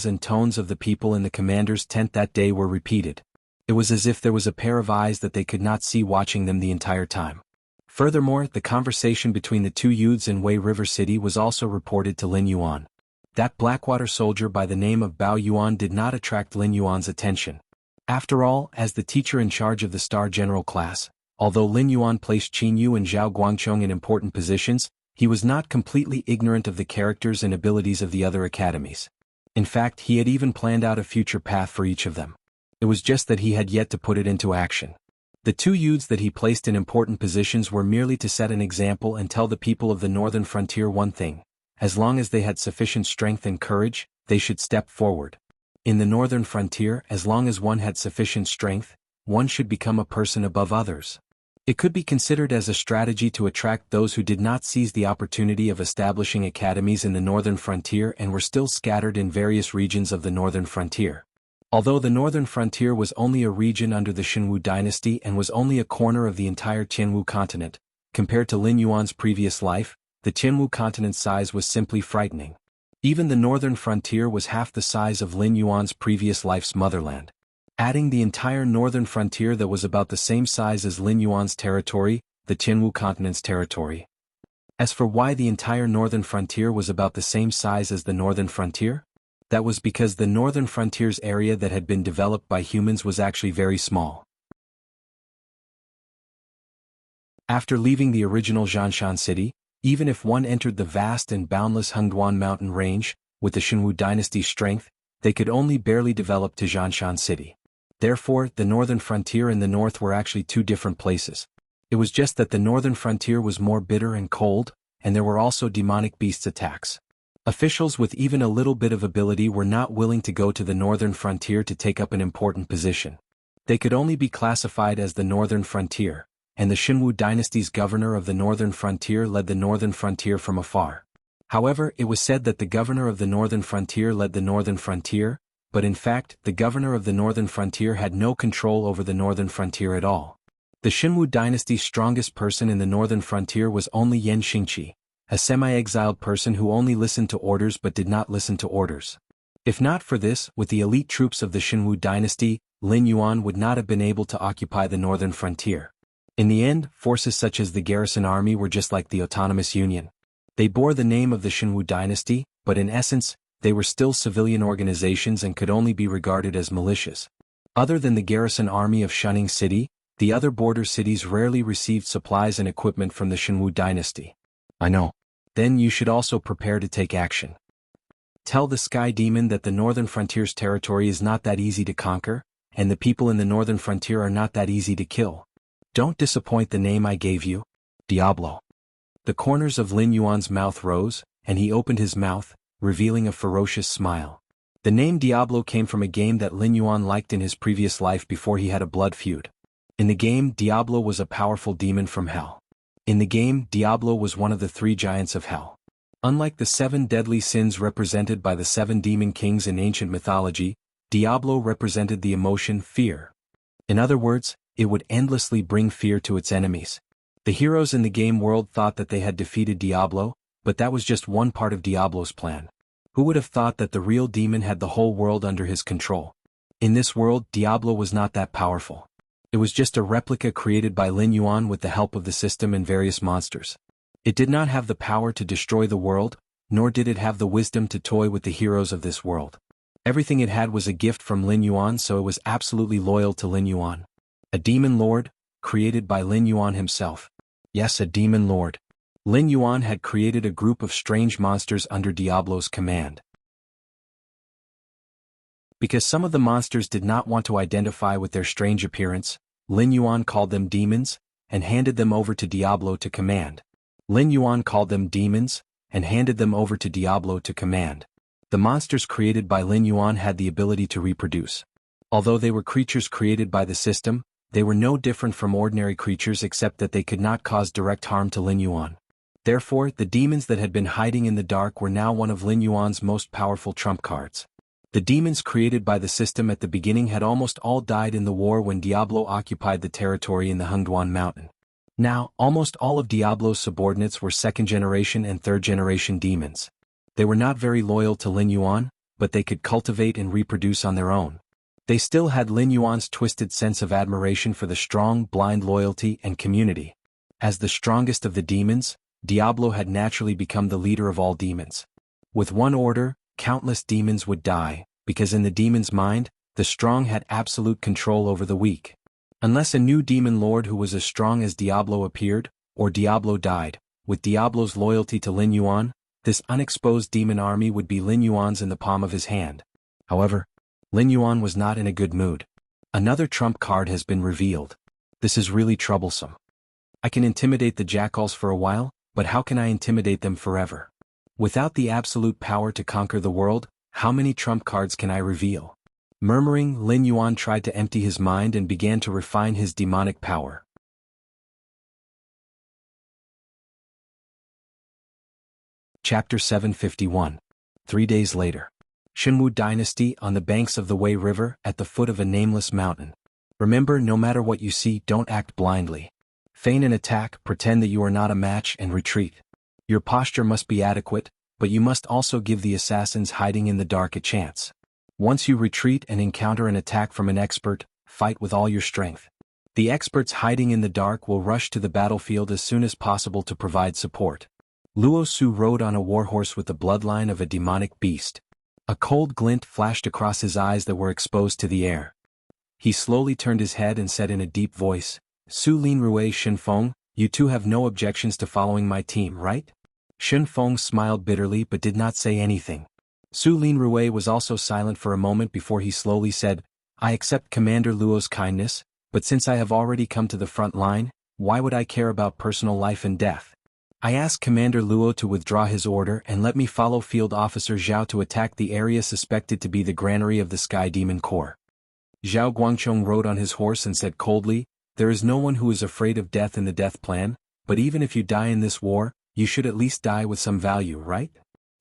and tones of the people in the commander's tent that day were repeated. It was as if there was a pair of eyes that they could not see watching them the entire time. Furthermore, the conversation between the two youths in Wei River City was also reported to Lin Yuan. That Blackwater soldier by the name of Bao Yuan did not attract Lin Yuan's attention. After all, as the teacher in charge of the Star General class, although Lin Yuan placed Qin Yu and Zhao Guangchong in important positions, he was not completely ignorant of the characters and abilities of the other academies. In fact, he had even planned out a future path for each of them. It was just that he had yet to put it into action. The two youths that he placed in important positions were merely to set an example and tell the people of the northern frontier one thing: as long as they had sufficient strength and courage, they should step forward. In the northern frontier, as long as one had sufficient strength, one should become a person above others. It could be considered as a strategy to attract those who did not seize the opportunity of establishing academies in the northern frontier and were still scattered in various regions of the northern frontier. Although the northern frontier was only a region under the Xinwu dynasty and was only a corner of the entire Qianwu continent, compared to Lin Yuan's previous life, the Qianwu continent's size was simply frightening. Even the northern frontier was half the size of Lin Yuan's previous life's motherland. Adding the entire northern frontier that was about the same size as Lin Yuan's territory, the Qianwu continent's territory. As for why the entire northern frontier was about the same size as the northern frontier, that was because the northern frontier's area that had been developed by humans was actually very small. After leaving the original Zhanshan city, even if one entered the vast and boundless Hengduan mountain range, with the Xinwu dynasty's strength, they could only barely develop to Zhanshan city. Therefore, the northern frontier and the north were actually two different places. It was just that the northern frontier was more bitter and cold, and there were also demonic beasts attacks. Officials with even a little bit of ability were not willing to go to the northern frontier to take up an important position. They could only be classified as the northern frontier, and the Xinwu dynasty's governor of the northern frontier led the northern frontier from afar. However, it was said that the governor of the northern frontier led the northern frontier, but in fact, the governor of the northern frontier had no control over the northern frontier at all. The Xinwu dynasty's strongest person in the northern frontier was only Yen Xingqi, a semi-exiled person who only listened to orders but did not listen to orders. If not for this, with the elite troops of the Xinwu dynasty, Lin Yuan would not have been able to occupy the northern frontier. In the end, forces such as the garrison army were just like the autonomous union. They bore the name of the Xinwu dynasty, but in essence, they were still civilian organizations and could only be regarded as militias. Other than the garrison army of Shunning City, the other border cities rarely received supplies and equipment from the Xinwu dynasty. I know. Then you should also prepare to take action. Tell the Sky Demon that the northern frontier's territory is not that easy to conquer, and the people in the northern frontier are not that easy to kill. Don't disappoint the name I gave you, Diablo. The corners of Lin Yuan's mouth rose, and he opened his mouth, revealing a ferocious smile. The name Diablo came from a game that Lin Yuan liked in his previous life before he had a blood feud. In the game, Diablo was a powerful demon from hell. In the game, Diablo was one of the three giants of hell. Unlike the 7 deadly sins represented by the 7 demon kings in ancient mythology, Diablo represented the emotion fear. In other words, it would endlessly bring fear to its enemies. The heroes in the game world thought that they had defeated Diablo, but that was just one part of Diablo's plan. Who would have thought that the real demon had the whole world under his control? In this world, Diablo was not that powerful. It was just a replica created by Lin Yuan with the help of the system and various monsters. It did not have the power to destroy the world, nor did it have the wisdom to toy with the heroes of this world. Everything it had was a gift from Lin Yuan, so it was absolutely loyal to Lin Yuan. A demon lord, created by Lin Yuan himself. Yes, a demon lord. Lin Yuan had created a group of strange monsters under Diablo's command. Because some of the monsters did not want to identify with their strange appearance, Lin Yuan called them demons, and handed them over to Diablo to command. Lin Yuan called them demons, and handed them over to Diablo to command. The monsters created by Lin Yuan had the ability to reproduce. Although they were creatures created by the system, they were no different from ordinary creatures except that they could not cause direct harm to Lin Yuan. Therefore, the demons that had been hiding in the dark were now one of Lin Yuan's most powerful trump cards. The demons created by the system at the beginning had almost all died in the war when Diablo occupied the territory in the Hengduan Mountain. Now, almost all of Diablo's subordinates were second-generation and third-generation demons. They were not very loyal to Lin Yuan, but they could cultivate and reproduce on their own. They still had Lin Yuan's twisted sense of admiration for the strong, blind loyalty and community. As the strongest of the demons, Diablo had naturally become the leader of all demons. With one order, countless demons would die, because in the demon's mind, the strong had absolute control over the weak. Unless a new demon lord who was as strong as Diablo appeared, or Diablo died, with Diablo's loyalty to Lin Yuan, this unexposed demon army would be Lin Yuan's in the palm of his hand. However, Lin Yuan was not in a good mood. Another trump card has been revealed. This is really troublesome. I can intimidate the jackals for a while, but how can I intimidate them forever? Without the absolute power to conquer the world, how many trump cards can I reveal? Murmuring, Lin Yuan tried to empty his mind and began to refine his demonic power. Chapter 751. 3 days later. Shenwu Dynasty on the banks of the Wei River at the foot of a nameless mountain. Remember, no matter what you see, don't act blindly. Feign an attack, pretend that you are not a match, and retreat. Your posture must be adequate, but you must also give the assassins hiding in the dark a chance. Once you retreat and encounter an attack from an expert, fight with all your strength. The experts hiding in the dark will rush to the battlefield as soon as possible to provide support. Luo Su rode on a warhorse with the bloodline of a demonic beast. A cold glint flashed across his eyes that were exposed to the air. He slowly turned his head and said in a deep voice, "Su Linrui Shenfeng, you two have no objections to following my team, right?" Shenfeng smiled bitterly but did not say anything. Su Linrui was also silent for a moment before he slowly said, "I accept Commander Luo's kindness, but since I have already come to the front line, why would I care about personal life and death? I ask Commander Luo to withdraw his order and let me follow Field Officer Zhao to attack the area suspected to be the granary of the Sky Demon Corps." Zhao Guangchong rode on his horse and said coldly, "There is no one who is afraid of death in the death plan, but even if you die in this war, you should at least die with some value, right?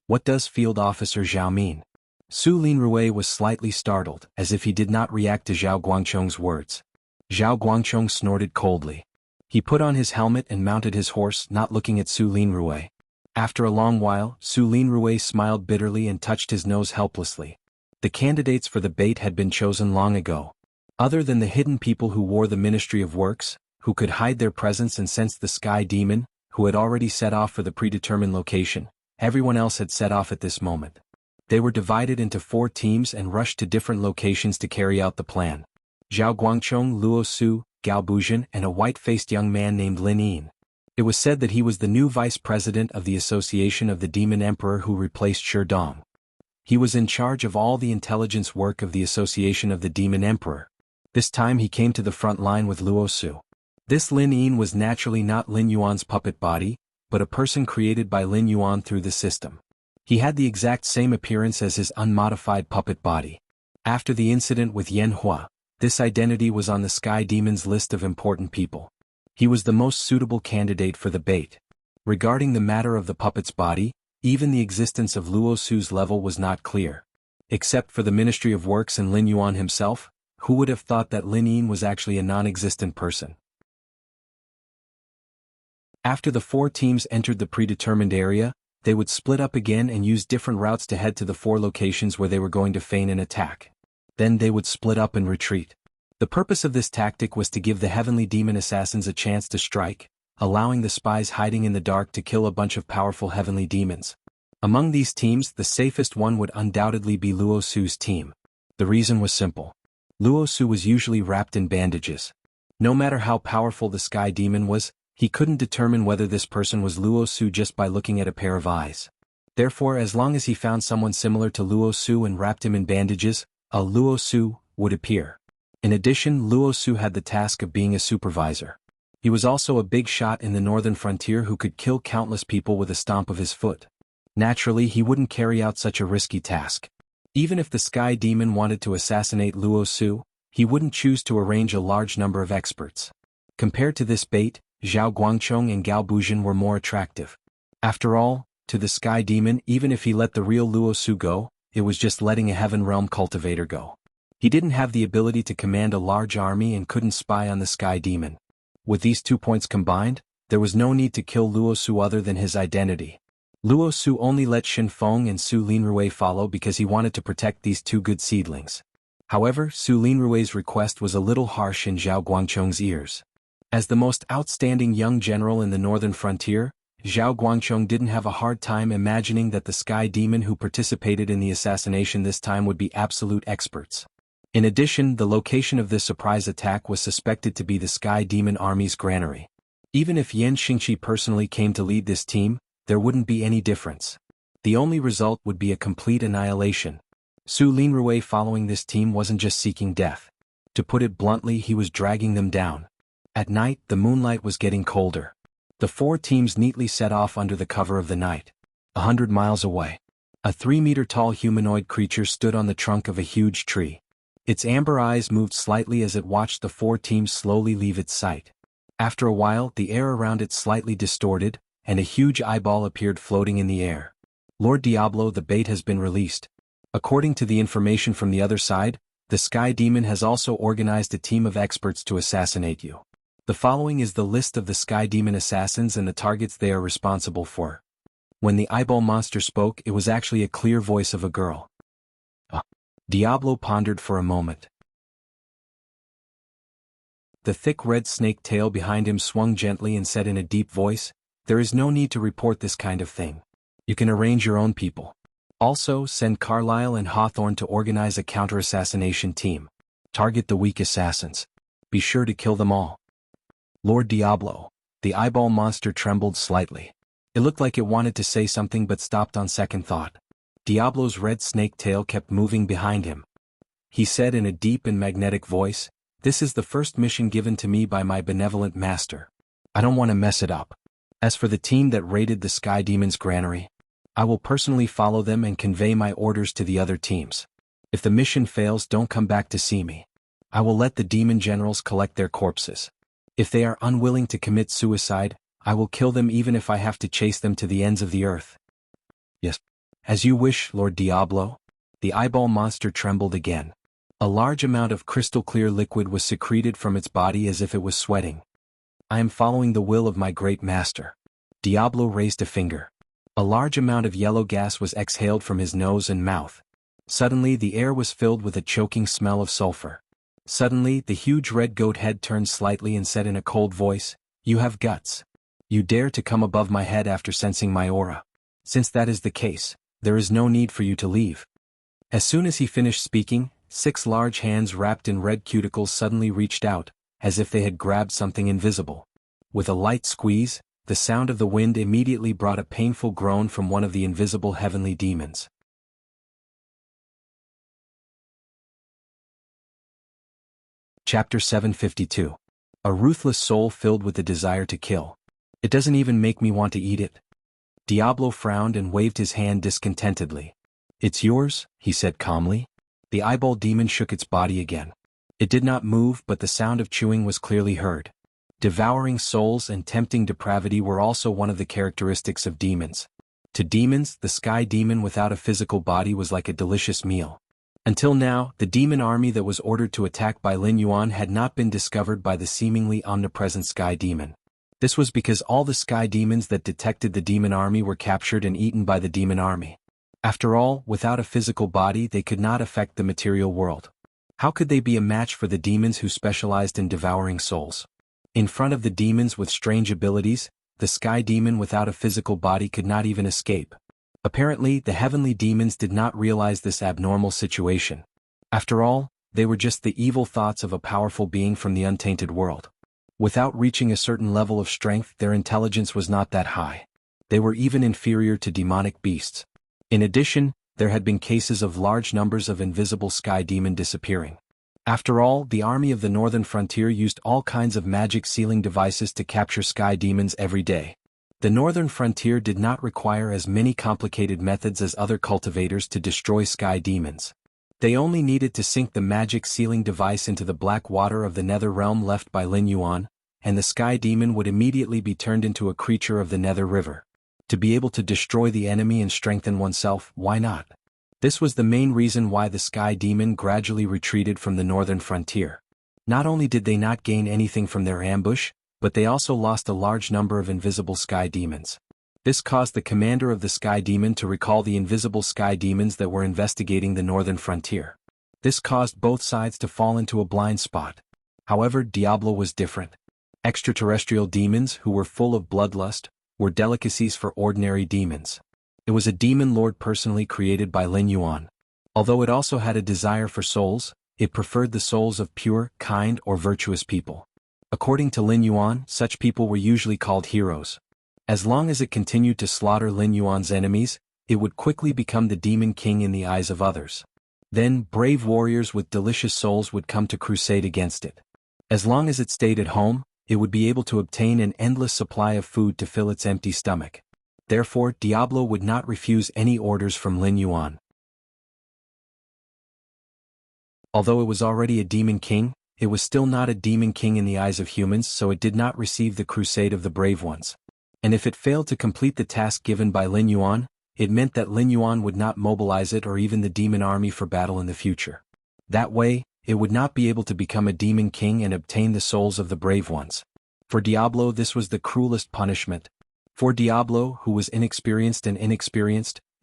What does Field Officer Zhao mean?" Su Linrui was slightly startled, as if he did not react to Zhao Guangchong's words. Zhao Guangchong snorted coldly. He put on his helmet and mounted his horse, not looking at Su Linrui. After a long while, Su Linrui smiled bitterly and touched his nose helplessly. The candidates for the bait had been chosen long ago. Other than the hidden people who wore the Ministry of Works, who could hide their presence and sense the Sky Demon, who had already set off for the predetermined location, everyone else had set off at this moment. They were divided into 4 teams and rushed to different locations to carry out the plan. Zhao Guangchong, Luo Su, Gao Buzhen, and a white-faced young man named Lin Yin. It was said that he was the new vice president of the Association of the Demon Emperor who replaced Shi Dong. He was in charge of all the intelligence work of the Association of the Demon Emperor. This time he came to the front line with Luo Su. This Lin Yin was naturally not Lin Yuan's puppet body, but a person created by Lin Yuan through the system. He had the exact same appearance as his unmodified puppet body. After the incident with Yan Hua, this identity was on the Sky Demon's list of important people. He was the most suitable candidate for the bait. Regarding the matter of the puppet's body, even the existence of Luo Su's level was not clear. Except for the Ministry of Works and Lin Yuan himself, who would have thought that Lin Yin was actually a non-existent person? After the 4 teams entered the predetermined area, they would split up again and use different routes to head to the 4 locations where they were going to feign an attack. Then they would split up and retreat. The purpose of this tactic was to give the heavenly demon assassins a chance to strike, allowing the spies hiding in the dark to kill a bunch of powerful heavenly demons. Among these teams, the safest one would undoubtedly be Luo Su's team. The reason was simple. Luo Su was usually wrapped in bandages. No matter how powerful the Sky Demon was, he couldn't determine whether this person was Luo Su just by looking at a pair of eyes. Therefore, as long as he found someone similar to Luo Su and wrapped him in bandages, a Luo Su would appear. In addition, Luo Su had the task of being a supervisor. He was also a big shot in the northern frontier who could kill countless people with a stomp of his foot. Naturally, he wouldn't carry out such a risky task. Even if the Sky Demon wanted to assassinate Luo Su, he wouldn't choose to arrange a large number of experts. Compared to this bait, Zhao Guangchong and Gao Buzhen were more attractive. After all, to the Sky Demon, even if he let the real Luo Su go, it was just letting a Heaven Realm cultivator go. He didn't have the ability to command a large army and couldn't spy on the Sky Demon. With these 2 points combined, there was no need to kill Luo Su other than his identity. Luo Su only let Shen Feng and Su Linrui follow because he wanted to protect these 2 good seedlings. However, Su Linrui's request was a little harsh in Zhao Guangcheng's ears. As the most outstanding young general in the northern frontier, Zhao Guangcheng didn't have a hard time imagining that the Sky Demon who participated in the assassination this time would be absolute experts. In addition, the location of this surprise attack was suspected to be the Sky Demon Army's granary. Even if Yan Xingqi personally came to lead this team, there wouldn't be any difference. The only result would be a complete annihilation. Su Linrui following this team wasn't just seeking death. To put it bluntly, he was dragging them down. At night, the moonlight was getting colder. The 4 teams neatly set off under the cover of the night. 100 miles away, a 3-meter-tall humanoid creature stood on the trunk of a huge tree. Its amber eyes moved slightly as it watched the 4 teams slowly leave its sight. After a while, the air around it slightly distorted, and a huge eyeball appeared floating in the air. Lord Diablo, the bait has been released. According to the information from the other side, the Sky Demon has also organized a team of experts to assassinate you. The following is the list of the Sky Demon assassins and the targets they are responsible for. When the eyeball monster spoke, it was actually a clear voice of a girl. Diablo pondered for a moment. The thick red snake tail behind him swung gently and said in a deep voice, "There is no need to report this kind of thing. You can arrange your own people. Also, send Carlyle and Hawthorne to organize a counter-assassination team. Target the weak assassins. Be sure to kill them all." Lord Diablo, the eyeball monster trembled slightly. It looked like it wanted to say something but stopped on second thought. Diablo's red snake tail kept moving behind him. He said in a deep and magnetic voice, "This is the first mission given to me by my benevolent master. I don't want to mess it up. As for the team that raided the Sky Demon's granary, I will personally follow them and convey my orders to the other teams. If the mission fails, don't come back to see me. I will let the demon generals collect their corpses. If they are unwilling to commit suicide, I will kill them even if I have to chase them to the ends of the earth." "Yes. As you wish, Lord Diablo." The eyeball monster trembled again. A large amount of crystal-clear liquid was secreted from its body as if it was sweating. "I am following the will of my great master." Diablo raised a finger. A large amount of yellow gas was exhaled from his nose and mouth. Suddenly the air was filled with a choking smell of sulfur. Suddenly the huge red goat head turned slightly and said in a cold voice, "You have guts. You dare to come above my head after sensing my aura. Since that is the case, there is no need for you to leave." As soon as he finished speaking, 6 large hands wrapped in red cuticles suddenly reached out, as if they had grabbed something invisible. With a light squeeze, the sound of the wind immediately brought a painful groan from one of the invisible heavenly demons. Chapter 752. A ruthless soul filled with the desire to kill. It doesn't even make me want to eat it. Diablo frowned and waved his hand discontentedly. "It's yours," he said calmly. The eyeball demon shook its body again. It did not move, but the sound of chewing was clearly heard. Devouring souls and tempting depravity were also one of the characteristics of demons. To demons, the Sky Demon without a physical body was like a delicious meal. Until now, the demon army that was ordered to attack by Lin Yuan had not been discovered by the seemingly omnipresent Sky Demon. This was because all the Sky Demons that detected the demon army were captured and eaten by the demon army. After all, without a physical body they could not affect the material world. How could they be a match for the demons who specialized in devouring souls? In front of the demons with strange abilities, the Sky Demon without a physical body could not even escape. Apparently, the heavenly demons did not realize this abnormal situation. After all, they were just the evil thoughts of a powerful being from the untainted world. Without reaching a certain level of strength, their intelligence was not that high. They were even inferior to demonic beasts. In addition, there had been cases of large numbers of invisible Sky Demon disappearing. After all, the army of the northern frontier used all kinds of magic sealing devices to capture Sky Demons every day. The northern frontier did not require as many complicated methods as other cultivators to destroy Sky Demons. They only needed to sink the magic sealing device into the black water of the nether realm left by Lin Yuan, and the Sky Demon would immediately be turned into a creature of the nether river. To be able to destroy the enemy and strengthen oneself, why not? This was the main reason why the Sky Demon gradually retreated from the northern frontier. Not only did they not gain anything from their ambush, but they also lost a large number of invisible Sky Demons. This caused the commander of the Sky Demon to recall the invisible Sky Demons that were investigating the northern frontier. This caused both sides to fall into a blind spot. However, Diablo was different. Extraterrestrial demons, who were full of bloodlust, were delicacies for ordinary demons. It was a demon lord personally created by Lin Yuan. Although it also had a desire for souls, it preferred the souls of pure, kind, or virtuous people. According to Lin Yuan, such people were usually called heroes. As long as it continued to slaughter Lin Yuan's enemies, it would quickly become the demon king in the eyes of others. Then, brave warriors with delicious souls would come to crusade against it. As long as it stayed at home, it would be able to obtain an endless supply of food to fill its empty stomach. Therefore, Diablo would not refuse any orders from Lin Yuan. Although it was already a demon king, it was still not a demon king in the eyes of humans, so it did not receive the crusade of the brave ones. And if it failed to complete the task given by Lin Yuan, it meant that Lin Yuan would not mobilize it or even the demon army for battle in the future. That way, it would not be able to become a demon king and obtain the souls of the brave ones. For Diablo, this was the cruelest punishment. For Diablo, who was inexperienced,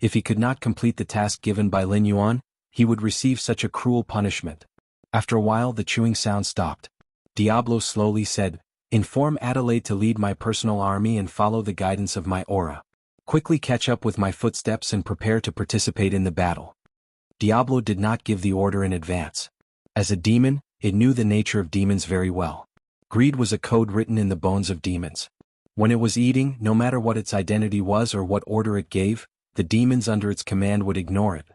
if he could not complete the task given by Lin Yuan, he would receive such a cruel punishment. After a while, the chewing sound stopped. Diablo slowly said, "Inform Adelaide to lead my personal army and follow the guidance of my aura. Quickly catch up with my footsteps and prepare to participate in the battle." Diablo did not give the order in advance. As a demon, it knew the nature of demons very well. Greed was a code written in the bones of demons. When it was eating, no matter what its identity was or what order it gave, the demons under its command would ignore it.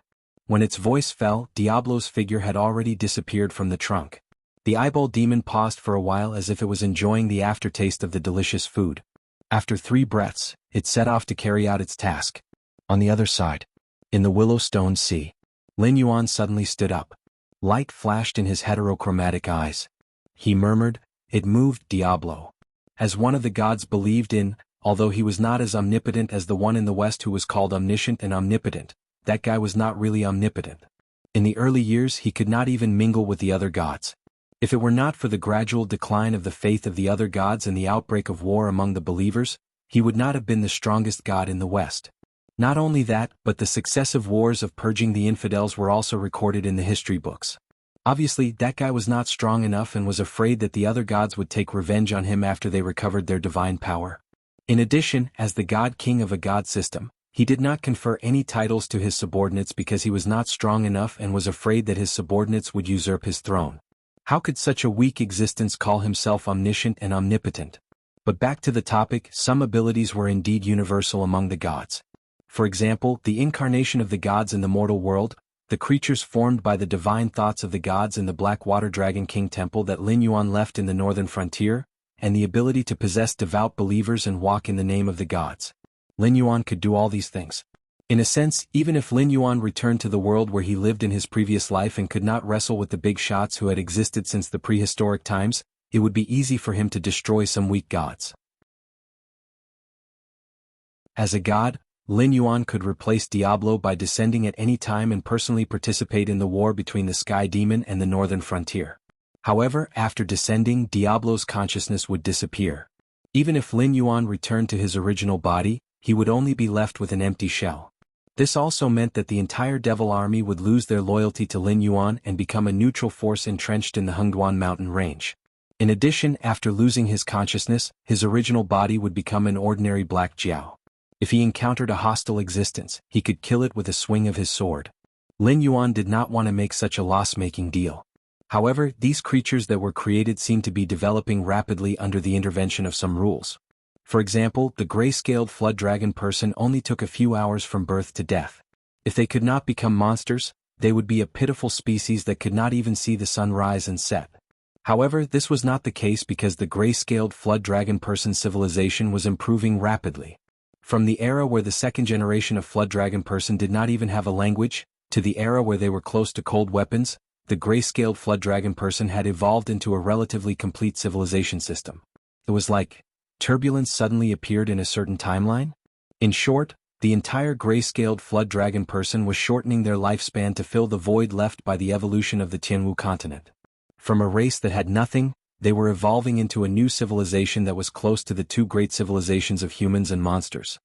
When its voice fell, Diablo's figure had already disappeared from the trunk. The eyeball demon paused for a while as if it was enjoying the aftertaste of the delicious food. After 3 breaths, it set off to carry out its task. On the other side, in the Willow Stone Sea, Lin Yuan suddenly stood up. Light flashed in his heterochromatic eyes. He murmured, "It moved, Diablo." As one of the gods believed in, although he was not as omnipotent as the one in the West who was called omniscient and omnipotent, that guy was not really omnipotent. In the early years he could not even mingle with the other gods. If it were not for the gradual decline of the faith of the other gods and the outbreak of war among the believers, he would not have been the strongest god in the West. Not only that, but the successive wars of purging the infidels were also recorded in the history books. Obviously, that guy was not strong enough and was afraid that the other gods would take revenge on him after they recovered their divine power. In addition, as the god king of a god system, he did not confer any titles to his subordinates because he was not strong enough and was afraid that his subordinates would usurp his throne. How could such a weak existence call himself omniscient and omnipotent? But back to the topic, some abilities were indeed universal among the gods. For example, the incarnation of the gods in the mortal world, the creatures formed by the divine thoughts of the gods in the Black Water Dragon King Temple that Lin Yuan left in the northern frontier, and the ability to possess devout believers and walk in the name of the gods. Lin Yuan could do all these things. In a sense, even if Lin Yuan returned to the world where he lived in his previous life and could not wrestle with the big shots who had existed since the prehistoric times, it would be easy for him to destroy some weak gods. As a god, Lin Yuan could replace Diablo by descending at any time and personally participate in the war between the Sky Demon and the northern frontier. However, after descending, Diablo's consciousness would disappear. Even if Lin Yuan returned to his original body, he would only be left with an empty shell. This also meant that the entire Devil Army would lose their loyalty to Lin Yuan and become a neutral force entrenched in the Hengduan mountain range. In addition, after losing his consciousness, his original body would become an ordinary black jiao. If he encountered a hostile existence, he could kill it with a swing of his sword. Lin Yuan did not want to make such a loss-making deal. However, these creatures that were created seemed to be developing rapidly under the intervention of some rules. For example, the gray-scaled flood dragon person only took a few hours from birth to death. If they could not become monsters, they would be a pitiful species that could not even see the sun rise and set. However, this was not the case because the gray-scaled flood dragon person civilization was improving rapidly. From the era where the second generation of flood dragon person did not even have a language, to the era where they were close to cold weapons, the gray-scaled flood dragon person had evolved into a relatively complete civilization system. It was like turbulence suddenly appeared in a certain timeline. In short, the entire gray-scaled flood dragon person was shortening their lifespan to fill the void left by the evolution of the Tianwu continent. From a race that had nothing, they were evolving into a new civilization that was close to the two great civilizations of humans and monsters.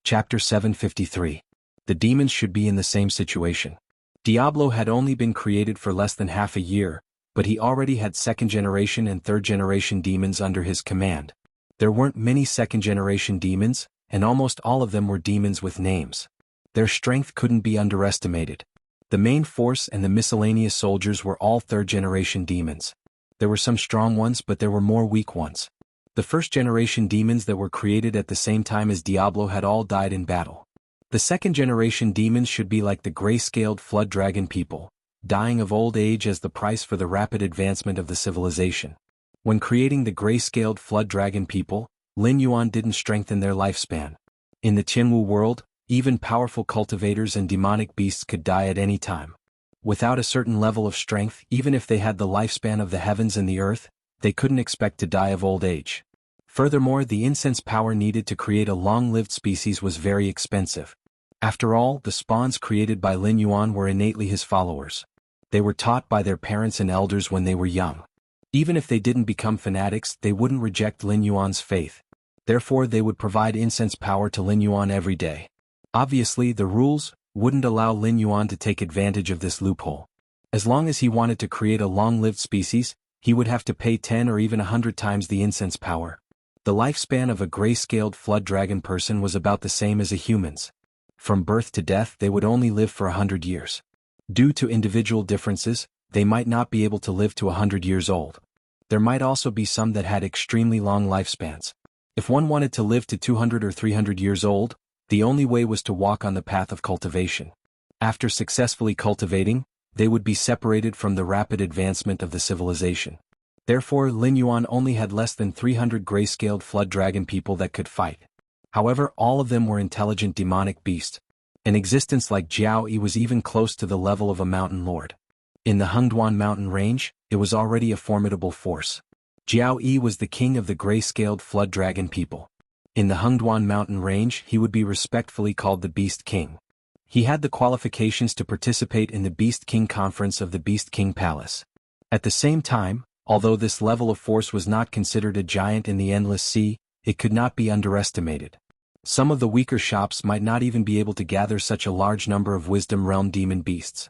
Chapter 753. The demons should be in the same situation. Diablo had only been created for less than half a year, but he already had second-generation and third-generation demons under his command. There weren't many second-generation demons, and almost all of them were demons with names. Their strength couldn't be underestimated. The main force and the miscellaneous soldiers were all third-generation demons. There were some strong ones, but there were more weak ones. The first-generation demons that were created at the same time as Diablo had all died in battle. The second-generation demons should be like the gray-scaled flood dragon people, dying of old age as the price for the rapid advancement of the civilization. When creating the gray-scaled flood dragon people, Lin Yuan didn't strengthen their lifespan. In the Tianwu world, even powerful cultivators and demonic beasts could die at any time. Without a certain level of strength, even if they had the lifespan of the heavens and the earth, they couldn't expect to die of old age. Furthermore, the incense power needed to create a long-lived species was very expensive. After all, the spawns created by Lin Yuan were innately his followers. They were taught by their parents and elders when they were young. Even if they didn't become fanatics, they wouldn't reject Lin Yuan's faith. Therefore, they would provide incense power to Lin Yuan every day. Obviously, the rules wouldn't allow Lin Yuan to take advantage of this loophole. As long as he wanted to create a long-lived species, he would have to pay 10 or even 100 times the incense power. The lifespan of a gray-scaled flood dragon person was about the same as a human's. From birth to death, they would only live for 100 years. Due to individual differences, they might not be able to live to 100 years old. There might also be some that had extremely long lifespans. If one wanted to live to 200 or 300 years old, the only way was to walk on the path of cultivation. After successfully cultivating, they would be separated from the rapid advancement of the civilization. Therefore, Lin Yuan only had less than 300 gray-scaled flood dragon people that could fight. However, all of them were intelligent demonic beasts. An existence like Jiao Yi was even close to the level of a mountain lord. In the Hengduan mountain range, it was already a formidable force. Jiao Yi was the king of the gray-scaled flood dragon people. In the Hengduan mountain range, he would be respectfully called the Beast King. He had the qualifications to participate in the Beast King Conference of the Beast King Palace. At the same time, although this level of force was not considered a giant in the endless sea, it could not be underestimated. Some of the weaker shops might not even be able to gather such a large number of Wisdom Realm demon beasts.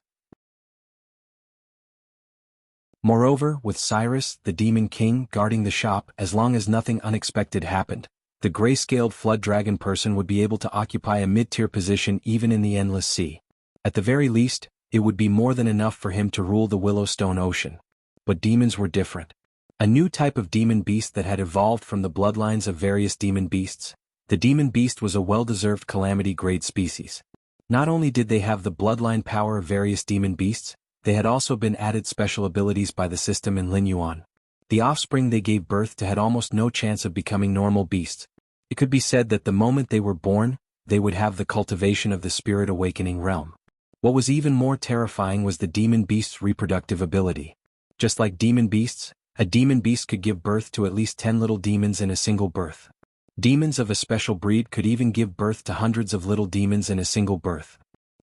Moreover, with Cyrus, the Demon King, guarding the shop, as long as nothing unexpected happened, the gray-scaled flood dragon person would be able to occupy a mid-tier position even in the endless sea. At the very least, it would be more than enough for him to rule the Willowstone Ocean. But demons were different. A new type of demon beast that had evolved from the bloodlines of various demon beasts. The demon beast was a well-deserved calamity-grade species. Not only did they have the bloodline power of various demon beasts, they had also been added special abilities by the system in Lin Yuan. The offspring they gave birth to had almost no chance of becoming normal beasts. It could be said that the moment they were born, they would have the cultivation of the spirit awakening realm. What was even more terrifying was the demon beast's reproductive ability. Just like demon beasts, a demon beast could give birth to at least 10 little demons in a single birth. Demons of a special breed could even give birth to hundreds of little demons in a single birth.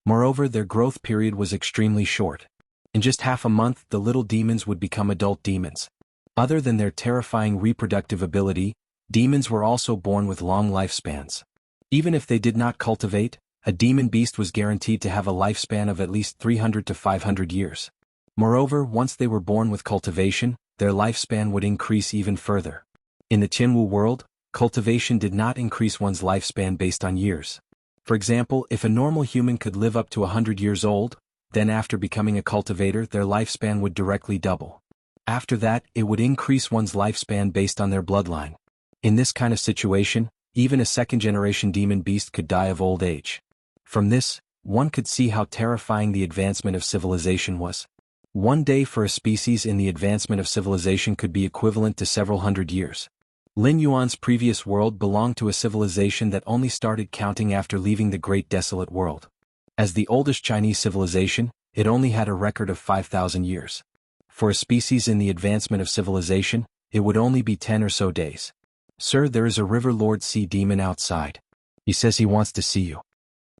Moreover, their growth period was extremely short. In just half a month, the little demons would become adult demons. Other than their terrifying reproductive ability, demons were also born with long lifespans. Even if they did not cultivate, a demon beast was guaranteed to have a lifespan of at least 300 to 500 years. Moreover, once they were born with cultivation, their lifespan would increase even further. In the Tianwu world, cultivation did not increase one's lifespan based on years. For example, if a normal human could live up to 100 years old, then after becoming a cultivator their lifespan would directly double. After that, it would increase one's lifespan based on their bloodline. In this kind of situation, even a second-generation demon beast could die of old age. From this, one could see how terrifying the advancement of civilization was. One day for a species in the advancement of civilization could be equivalent to several hundred years. Lin Yuan's previous world belonged to a civilization that only started counting after leaving the Great Desolate World. As the oldest Chinese civilization, it only had a record of 5,000 years. For a species in the advancement of civilization, it would only be 10 or so days. Sir, there is a River Lord Sea Demon outside. He says he wants to see you.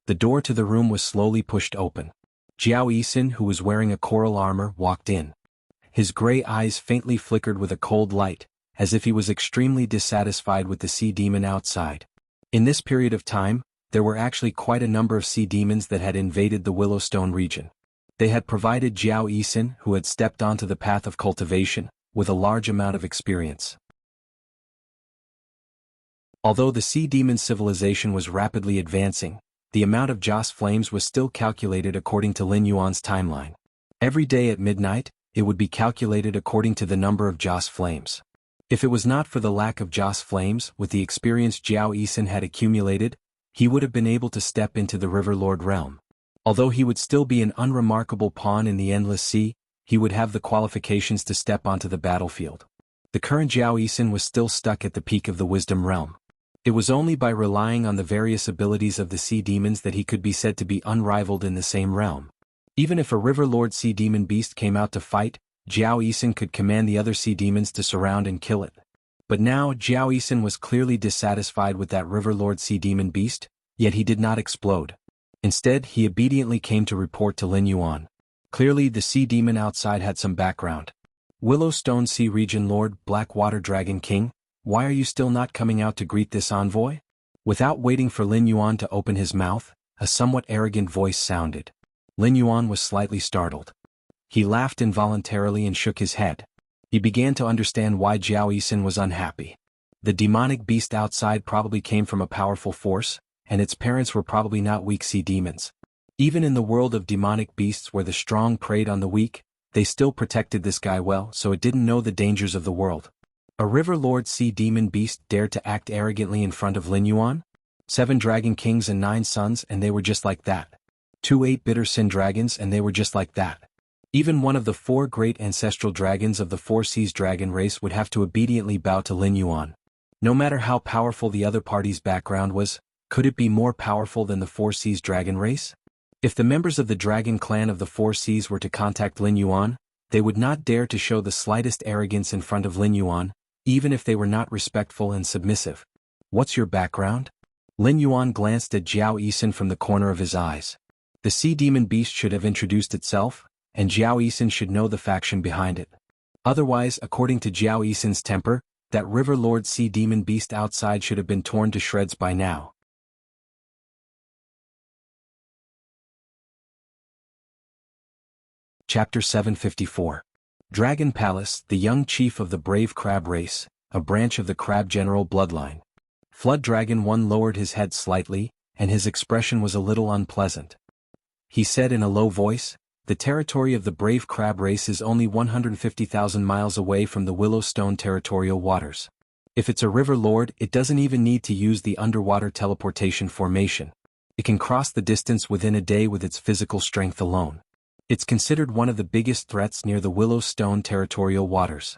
The door to the room was slowly pushed open. Jiao Yisin, who was wearing a coral armor, walked in. His gray eyes faintly flickered with a cold light, as if he was extremely dissatisfied with the sea demon outside. In this period of time, there were actually quite a number of sea demons that had invaded the Willowstone region. They had provided Jiao Yisin, who had stepped onto the path of cultivation, with a large amount of experience. Although the sea demon civilization was rapidly advancing, the amount of Joss flames was still calculated according to Lin Yuan's timeline. Every day at midnight, it would be calculated according to the number of Joss flames. If it was not for the lack of Joss flames with the experience Jiao Yisin had accumulated, he would have been able to step into the River Lord realm. Although he would still be an unremarkable pawn in the endless sea, he would have the qualifications to step onto the battlefield. The current Jiao Yisin was still stuck at the peak of the wisdom realm. It was only by relying on the various abilities of the sea demons that he could be said to be unrivaled in the same realm. Even if a River Lord sea demon beast came out to fight, Jiao Yisin could command the other sea demons to surround and kill it. But now Jiao Yisin was clearly dissatisfied with that River Lord sea demon beast, yet he did not explode. Instead, he obediently came to report to Lin Yuan. Clearly the sea demon outside had some background. Willowstone Sea Region Lord, Black Water Dragon King, why are you still not coming out to greet this envoy? Without waiting for Lin Yuan to open his mouth, a somewhat arrogant voice sounded. Lin Yuan was slightly startled. He laughed involuntarily and shook his head. He began to understand why Jiao Yisin was unhappy. The demonic beast outside probably came from a powerful force, and its parents were probably not weak sea demons. Even in the world of demonic beasts where the strong preyed on the weak, they still protected this guy well, so it didn't know the dangers of the world. A River Lord sea demon beast dared to act arrogantly in front of Lin Yuan? 7 dragon kings and 9 sons, and they were just like that. 2 8 sin dragons, and they were just like that. Even one of the 4 great ancestral dragons of the 4 seas dragon race would have to obediently bow to Lin Yuan. No matter how powerful the other party's background was, could it be more powerful than the 4 seas dragon race? If the members of the dragon clan of the 4 seas were to contact Lin Yuan, they would not dare to show the slightest arrogance in front of Lin Yuan, even if they were not respectful and submissive. What's your background? Lin Yuan glanced at Jiao Yisin from the corner of his eyes. The sea demon beast should have introduced itself, and Jiao Yisin should know the faction behind it. Otherwise, according to Jiao Yisin's temper, that River Lord sea demon beast outside should have been torn to shreds by now. Chapter 754. Dragon Palace, the young chief of the brave crab race, a branch of the crab general bloodline. Flood Dragon 1 lowered his head slightly, and his expression was a little unpleasant. He said in a low voice, "The territory of the brave crab race is only 150,000 miles away from the Willowstone territorial waters. If it's a river lord, it doesn't even need to use the underwater teleportation formation. It can cross the distance within a day with its physical strength alone. It's considered one of the biggest threats near the Willowstone territorial waters."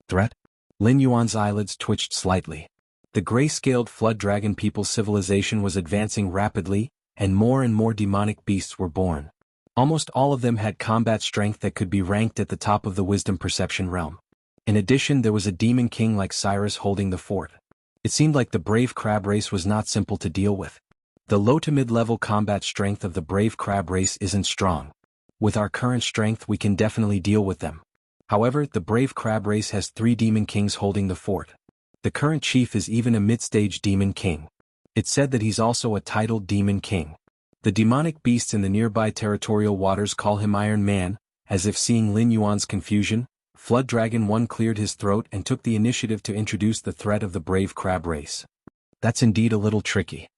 Threat? Lin Yuan's eyelids twitched slightly. The gray-scaled flood dragon people's civilization was advancing rapidly, and more demonic beasts were born. Almost all of them had combat strength that could be ranked at the top of the wisdom perception realm. In addition, there was a demon king like Cyrus holding the fort. It seemed like the brave crab race was not simple to deal with. The low to mid-level combat strength of the brave crab race isn't strong. With our current strength we can definitely deal with them. However, the brave crab race has 3 demon kings holding the fort. The current chief is even a mid-stage demon king. It's said that he's also a titled demon king. The demonic beasts in the nearby territorial waters call him Iron Man. As if seeing Lin Yuan's confusion, Flood Dragon 1 cleared his throat and took the initiative to introduce the threat of the brave crab race. That's indeed a little tricky.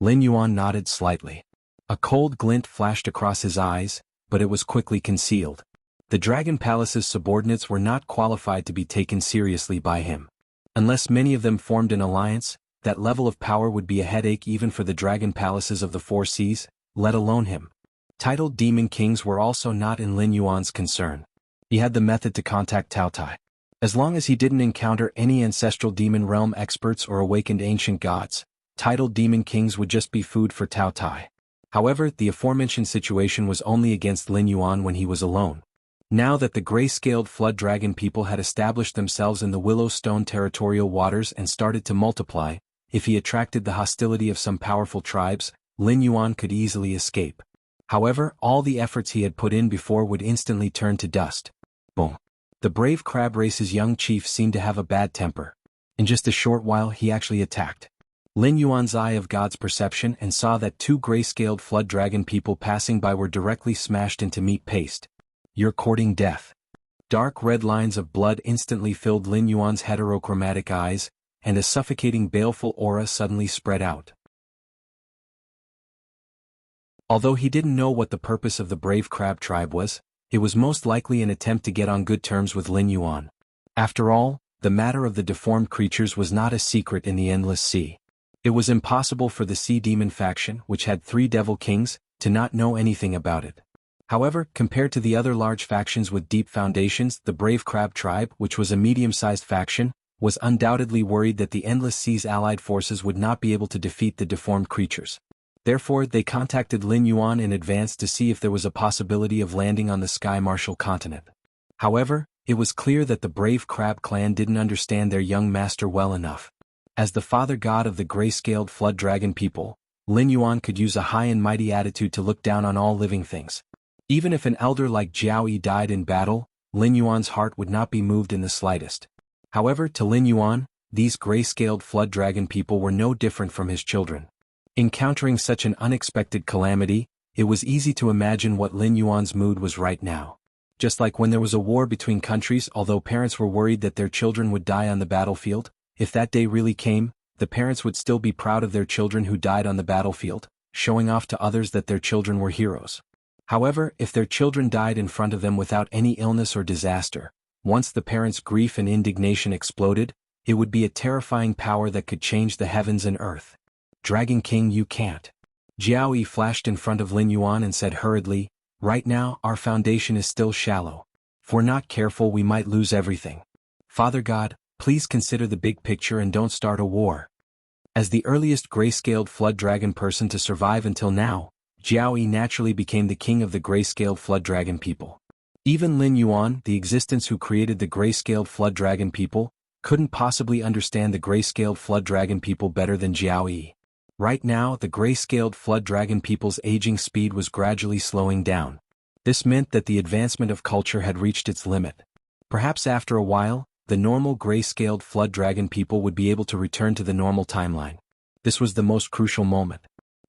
Lin Yuan nodded slightly. A cold glint flashed across his eyes, but it was quickly concealed. The Dragon Palace's subordinates were not qualified to be taken seriously by him. Unless many of them formed an alliance, that level of power would be a headache even for the Dragon Palaces of the 4 seas, let alone him. Titled demon kings were also not in Lin Yuan's concern. He had the method to contact Tao Tai. As long as he didn't encounter any ancestral demon realm experts or awakened ancient gods, titled demon kings would just be food for Tao Tai. However, the aforementioned situation was only against Lin Yuan when he was alone. Now that the gray-scaled flood dragon people had established themselves in the Willowstone territorial waters and started to multiply, if he attracted the hostility of some powerful tribes, Lin Yuan could easily escape. However, all the efforts he had put in before would instantly turn to dust. Boom. The brave crab race's young chief seemed to have a bad temper. In just a short while he actually attacked. Lin Yuan's eye of God's perception and saw that two gray-scaled flood dragon people passing by were directly smashed into meat paste. You're courting death. Dark red lines of blood instantly filled Lin Yuan's heterochromatic eyes, and a suffocating baleful aura suddenly spread out. Although he didn't know what the purpose of the brave crab tribe was, it was most likely an attempt to get on good terms with Lin Yuan. After all, the matter of the deformed creatures was not a secret in the Endless Sea. It was impossible for the Sea Demon faction, which had 3 devil kings, to not know anything about it. However, compared to the other large factions with deep foundations, the Brave Crab Tribe, which was a medium-sized faction, was undoubtedly worried that the Endless Sea's allied forces would not be able to defeat the deformed creatures. Therefore, they contacted Lin Yuan in advance to see if there was a possibility of landing on the Sky Marshal continent. However, it was clear that the Brave Crab clan didn't understand their young master well enough. As the father god of the gray-scaled flood dragon people, Lin Yuan could use a high and mighty attitude to look down on all living things. Even if an elder like Jiao Yi died in battle, Lin Yuan's heart would not be moved in the slightest. However, to Lin Yuan, these gray-scaled flood dragon people were no different from his children. Encountering such an unexpected calamity, it was easy to imagine what Lin Yuan's mood was right now. Just like when there was a war between countries, although parents were worried that their children would die on the battlefield, if that day really came, the parents would still be proud of their children who died on the battlefield, showing off to others that their children were heroes. However, if their children died in front of them without any illness or disaster, once the parents' grief and indignation exploded, it would be a terrifying power that could change the heavens and earth. Dragon King, you can't. Jiao Yi flashed in front of Lin Yuan and said hurriedly, right now, our foundation is still shallow. If we're not careful, we might lose everything. Father God, please consider the big picture and don't start a war. As the earliest gray-scaled flood dragon person to survive until now, Jiao Yi naturally became the king of the gray-scaled flood dragon people. Even Lin Yuan, the existence who created the gray-scaled flood dragon people, couldn't possibly understand the gray-scaled flood dragon people better than Jiao Yi. Right now, the gray-scaled flood dragon people's aging speed was gradually slowing down. This meant that the advancement of culture had reached its limit. Perhaps after a while, the normal gray-scaled flood dragon people would be able to return to the normal timeline. This was the most crucial moment.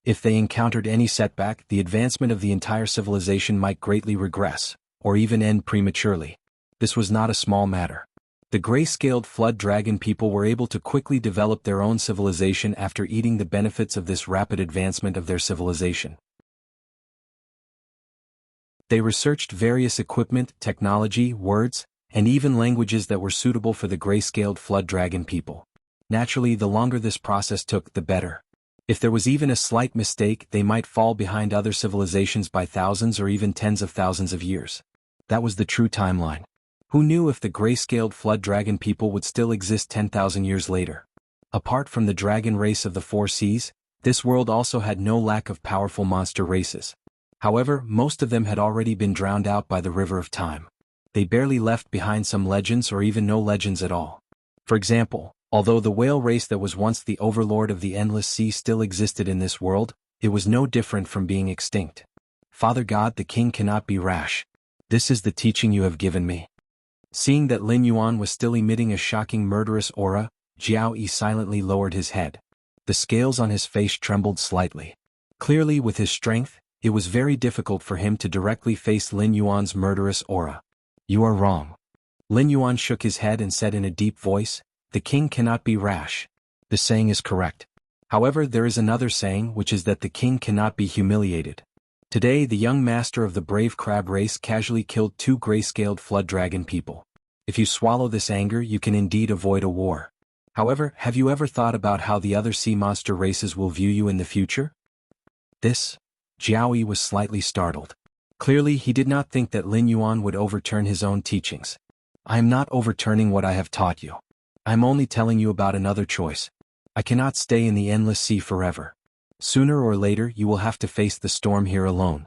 If they encountered any setback, the advancement of the entire civilization might greatly regress, or even end prematurely. This was not a small matter. The gray-scaled flood dragon people were able to quickly develop their own civilization after eating the benefits of this rapid advancement of their civilization. They researched various equipment, technology, words, and even languages that were suitable for the gray-scaled flood dragon people. Naturally, the longer this process took, the better. If there was even a slight mistake, they might fall behind other civilizations by thousands or even tens of thousands of years. That was the true timeline. Who knew if the gray-scaled flood dragon people would still exist 10,000 years later? Apart from the dragon race of the 4 seas, this world also had no lack of powerful monster races. However, most of them had already been drowned out by the river of time. They barely left behind some legends or even no legends at all. For example, although the whale race that was once the overlord of the Endless Sea still existed in this world, it was no different from being extinct. Father God, the king cannot be rash. This is the teaching you have given me. Seeing that Lin Yuan was still emitting a shocking murderous aura, Jiao Yi silently lowered his head. The scales on his face trembled slightly. Clearly, with his strength, it was very difficult for him to directly face Lin Yuan's murderous aura. You are wrong. Lin Yuan shook his head and said in a deep voice, the king cannot be rash. The saying is correct. However, there is another saying, which is that the king cannot be humiliated. Today, the young master of the brave crab race casually killed 2 gray-scaled flood dragon people. If you swallow this anger, you can indeed avoid a war. However, have you ever thought about how the other sea monster races will view you in the future? Jiao Yi was slightly startled. Clearly, he did not think that Lin Yuan would overturn his own teachings. I am not overturning what I have taught you. I am only telling you about another choice. I cannot stay in the Endless Sea forever. Sooner or later, you will have to face the storm here alone.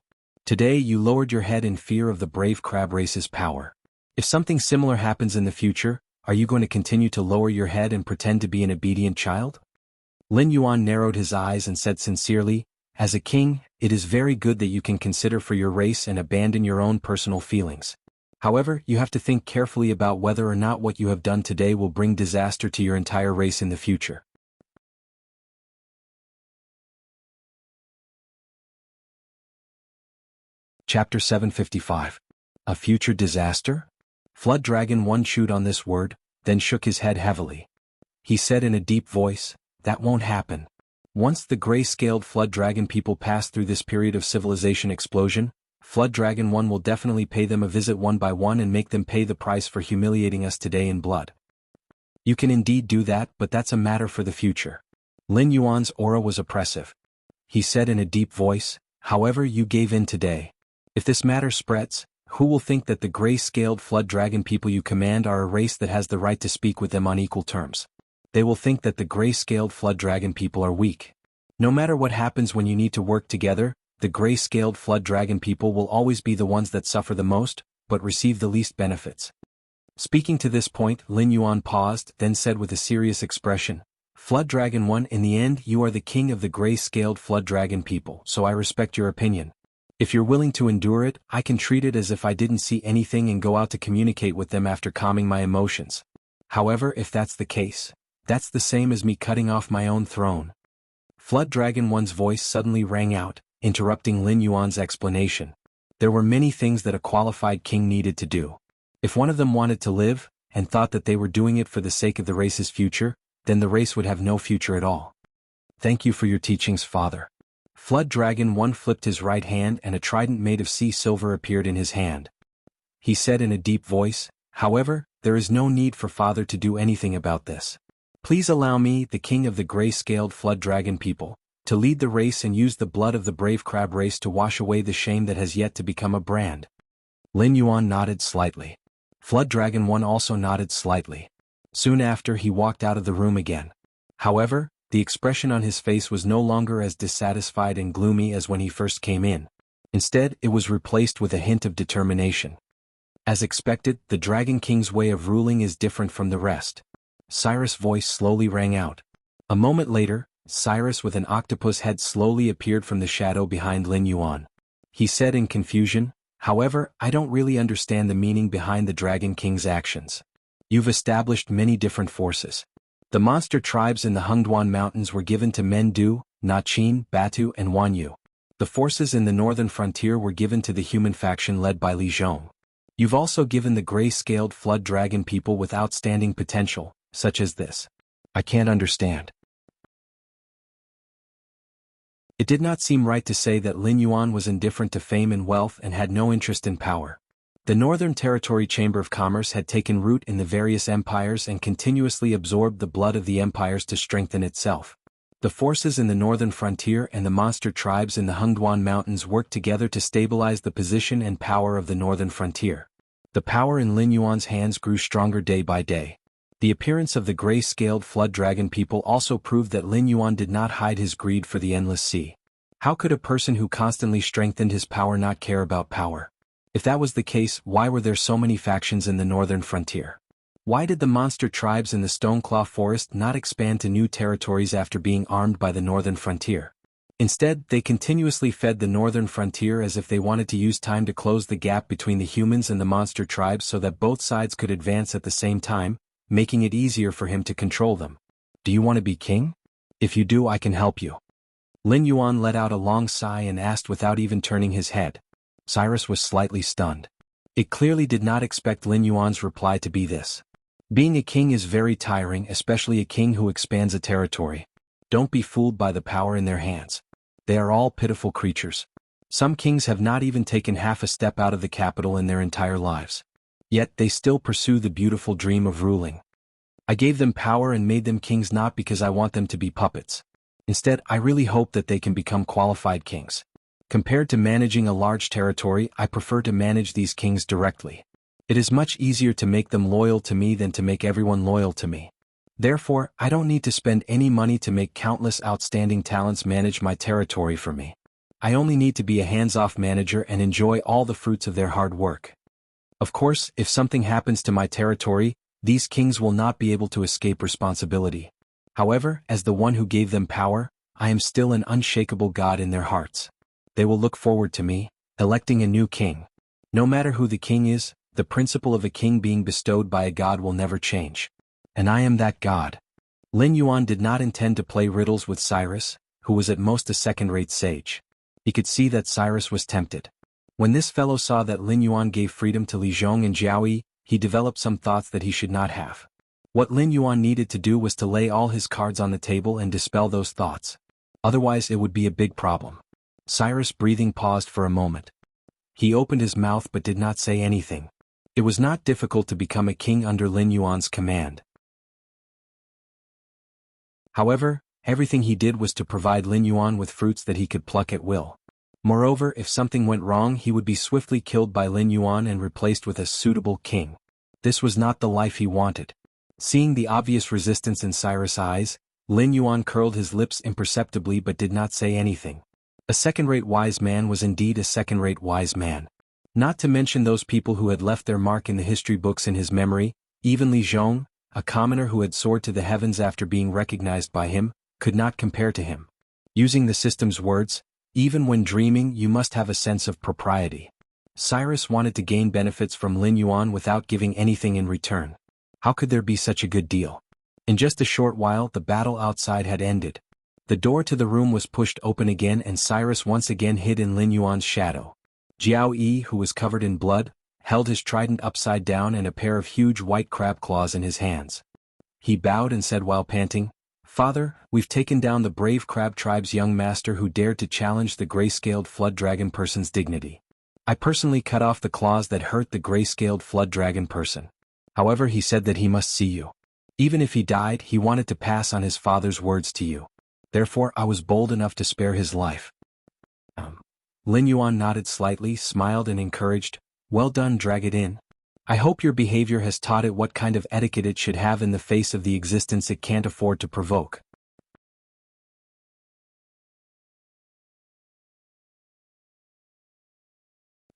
Today you lowered your head in fear of the brave crab race's power. If something similar happens in the future, are you going to continue to lower your head and pretend to be an obedient child? Lin Yuan narrowed his eyes and said sincerely, as a king, it is very good that you can consider for your race and abandon your own personal feelings. However, you have to think carefully about whether or not what you have done today will bring disaster to your entire race in the future. Chapter 755. A Future Disaster? Flood Dragon 1 chewed on this word, then shook his head heavily. He said in a deep voice, that won't happen. Once the gray-scaled Flood Dragon people pass through this period of civilization explosion, Flood Dragon 1 will definitely pay them a visit one by one and make them pay the price for humiliating us today in blood. You can indeed do that, but that's a matter for the future. Lin Yuan's aura was oppressive. He said in a deep voice, however, you gave in today. If this matter spreads, who will think that the gray-scaled Flood Dragon people you command are a race that has the right to speak with them on equal terms? They will think that the gray-scaled Flood Dragon people are weak. No matter what happens when you need to work together, the gray-scaled Flood Dragon people will always be the ones that suffer the most, but receive the least benefits. Speaking to this point, Lin Yuan paused, then said with a serious expression, Flood Dragon 1, in the end you are the king of the gray-scaled Flood Dragon people, so I respect your opinion. If you're willing to endure it, I can treat it as if I didn't see anything and go out to communicate with them after calming my emotions. However, if that's the case, that's the same as me cutting off my own throne. Flood Dragon 1's voice suddenly rang out, interrupting Lin Yuan's explanation. There were many things that a qualified king needed to do. If one of them wanted to live, and thought that they were doing it for the sake of the race's future, then the race would have no future at all. Thank you for your teachings, Father. Flood Dragon 1 flipped his right hand and a trident made of sea silver appeared in his hand. He said in a deep voice, however, there is no need for Father to do anything about this. Please allow me, the king of the gray-scaled Flood Dragon people, to lead the race and use the blood of the brave crab race to wash away the shame that has yet to become a brand. Lin Yuan nodded slightly. Flood Dragon 1 also nodded slightly. Soon after he walked out of the room again. However, the expression on his face was no longer as dissatisfied and gloomy as when he first came in. Instead, it was replaced with a hint of determination. As expected, the Dragon King's way of ruling is different from the rest. Cyrus' voice slowly rang out. A moment later, Cyrus with an octopus head slowly appeared from the shadow behind Lin Yuan. He said in confusion, however, I don't really understand the meaning behind the Dragon King's actions. You've established many different forces. The monster tribes in the Hengduan Mountains were given to Mendu, Naqin, Batu and Wanyu. The forces in the northern frontier were given to the human faction led by Li Zhong. You've also given the gray-scaled Flood Dragon people with outstanding potential, such as this. I can't understand. It did not seem right to say that Lin Yuan was indifferent to fame and wealth and had no interest in power. The Northern Territory Chamber of Commerce had taken root in the various empires and continuously absorbed the blood of the empires to strengthen itself. The forces in the northern frontier and the monster tribes in the Hengduan Mountains worked together to stabilize the position and power of the northern frontier. The power in Lin Yuan's hands grew stronger day by day. The appearance of the gray-scaled Flood Dragon people also proved that Lin Yuan did not hide his greed for the endless sea. How could a person who constantly strengthened his power not care about power? If that was the case, why were there so many factions in the northern frontier? Why did the monster tribes in the Stoneclaw Forest not expand to new territories after being armed by the northern frontier? Instead, they continuously fed the northern frontier as if they wanted to use time to close the gap between the humans and the monster tribes so that both sides could advance at the same time, making it easier for him to control them. Do you want to be king? If you do, I can help you. Lin Yuan let out a long sigh and asked without even turning his head. Cyrus was slightly stunned. It clearly did not expect Lin Yuan's reply to be this. Being a king is very tiring, especially a king who expands a territory. Don't be fooled by the power in their hands. They are all pitiful creatures. Some kings have not even taken half a step out of the capital in their entire lives. Yet they still pursue the beautiful dream of ruling. I gave them power and made them kings not because I want them to be puppets. Instead, I really hope that they can become qualified kings. Compared to managing a large territory, I prefer to manage these kings directly. It is much easier to make them loyal to me than to make everyone loyal to me. Therefore, I don't need to spend any money to make countless outstanding talents manage my territory for me. I only need to be a hands-off manager and enjoy all the fruits of their hard work. Of course, if something happens to my territory, these kings will not be able to escape responsibility. However, as the one who gave them power, I am still an unshakable god in their hearts. They will look forward to me, electing a new king. No matter who the king is, the principle of a king being bestowed by a god will never change. And I am that god. Lin Yuan did not intend to play riddles with Cyrus, who was at most a second-rate sage. He could see that Cyrus was tempted. When this fellow saw that Lin Yuan gave freedom to Li Zhong and Jiao Yi, he developed some thoughts that he should not have. What Lin Yuan needed to do was to lay all his cards on the table and dispel those thoughts. Otherwise it would be a big problem. Cyrus' breathing paused for a moment. He opened his mouth but did not say anything. It was not difficult to become a king under Lin Yuan's command. However, everything he did was to provide Lin Yuan with fruits that he could pluck at will. Moreover, if something went wrong, he would be swiftly killed by Lin Yuan and replaced with a suitable king. This was not the life he wanted. Seeing the obvious resistance in Cyrus' eyes, Lin Yuan curled his lips imperceptibly but did not say anything. A second-rate wise man was indeed a second-rate wise man. Not to mention those people who had left their mark in the history books in his memory, even Li Zhong, a commoner who had soared to the heavens after being recognized by him, could not compare to him. Using the system's words, even when dreaming you must have a sense of propriety. Cyrus wanted to gain benefits from Lin Yuan without giving anything in return. How could there be such a good deal? In just a short while the battle outside had ended. The door to the room was pushed open again and Cyrus once again hid in Lin Yuan's shadow. Jiao Yi, who was covered in blood, held his trident upside down and a pair of huge white crab claws in his hands. He bowed and said while panting, "Father, we've taken down the brave crab tribe's young master who dared to challenge the gray-scaled flood dragon person's dignity. I personally cut off the claws that hurt the gray-scaled flood dragon person. However, he said that he must see you. Even if he died, he wanted to pass on his father's words to you. Therefore I was bold enough to spare his life." Lin Yuan nodded slightly, smiled and encouraged, "Well done, drag it in. I hope your behavior has taught it what kind of etiquette it should have in the face of the existence it can't afford to provoke."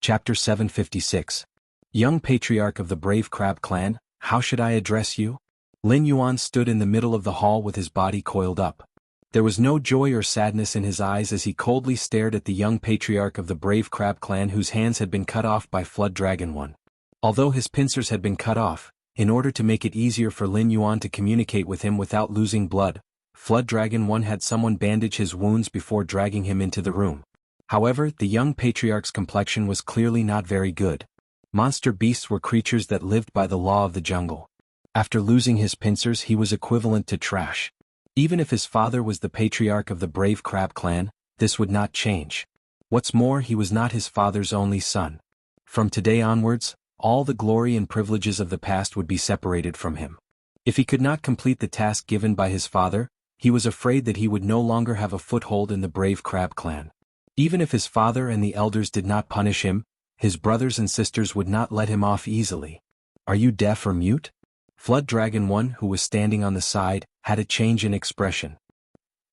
Chapter 756. Young Patriarch of the Brave Crab Clan, how should I address you? Lin Yuan stood in the middle of the hall with his body coiled up. There was no joy or sadness in his eyes as he coldly stared at the young patriarch of the Brave Crab Clan whose hands had been cut off by Flood Dragon One. Although his pincers had been cut off, in order to make it easier for Lin Yuan to communicate with him without losing blood, Flood Dragon One had someone bandage his wounds before dragging him into the room. However, the young patriarch's complexion was clearly not very good. Monster beasts were creatures that lived by the law of the jungle. After losing his pincers he was equivalent to trash. Even if his father was the patriarch of the Brave Crab Clan, this would not change. What's more, he was not his father's only son. From today onwards, all the glory and privileges of the past would be separated from him. If he could not complete the task given by his father, he was afraid that he would no longer have a foothold in the Brave Crab Clan. Even if his father and the elders did not punish him, his brothers and sisters would not let him off easily. "Are you deaf or mute?" Flood Dragon One, who was standing on the side, had a change in expression.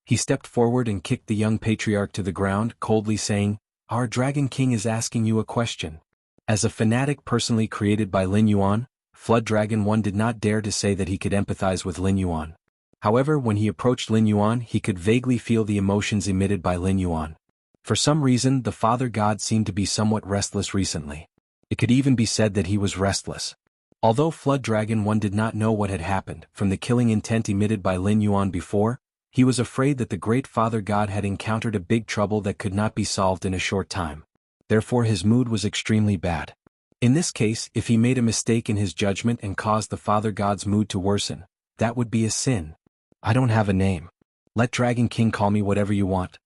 He stepped forward and kicked the young patriarch to the ground, coldly saying, "Our Dragon King is asking you a question." As a fanatic personally created by Lin Yuan, Flood Dragon One did not dare to say that he could empathize with Lin Yuan. However, when he approached Lin Yuan, he could vaguely feel the emotions emitted by Lin Yuan. For some reason, the Father God seemed to be somewhat restless recently. It could even be said that he was restless. Although Flood Dragon One did not know what had happened from the killing intent emitted by Lin Yuan before, he was afraid that the Great Father God had encountered a big trouble that could not be solved in a short time. Therefore his mood was extremely bad. In this case, if he made a mistake in his judgment and caused the Father God's mood to worsen, that would be a sin. "I don't have a name. Let Dragon King call me whatever you want."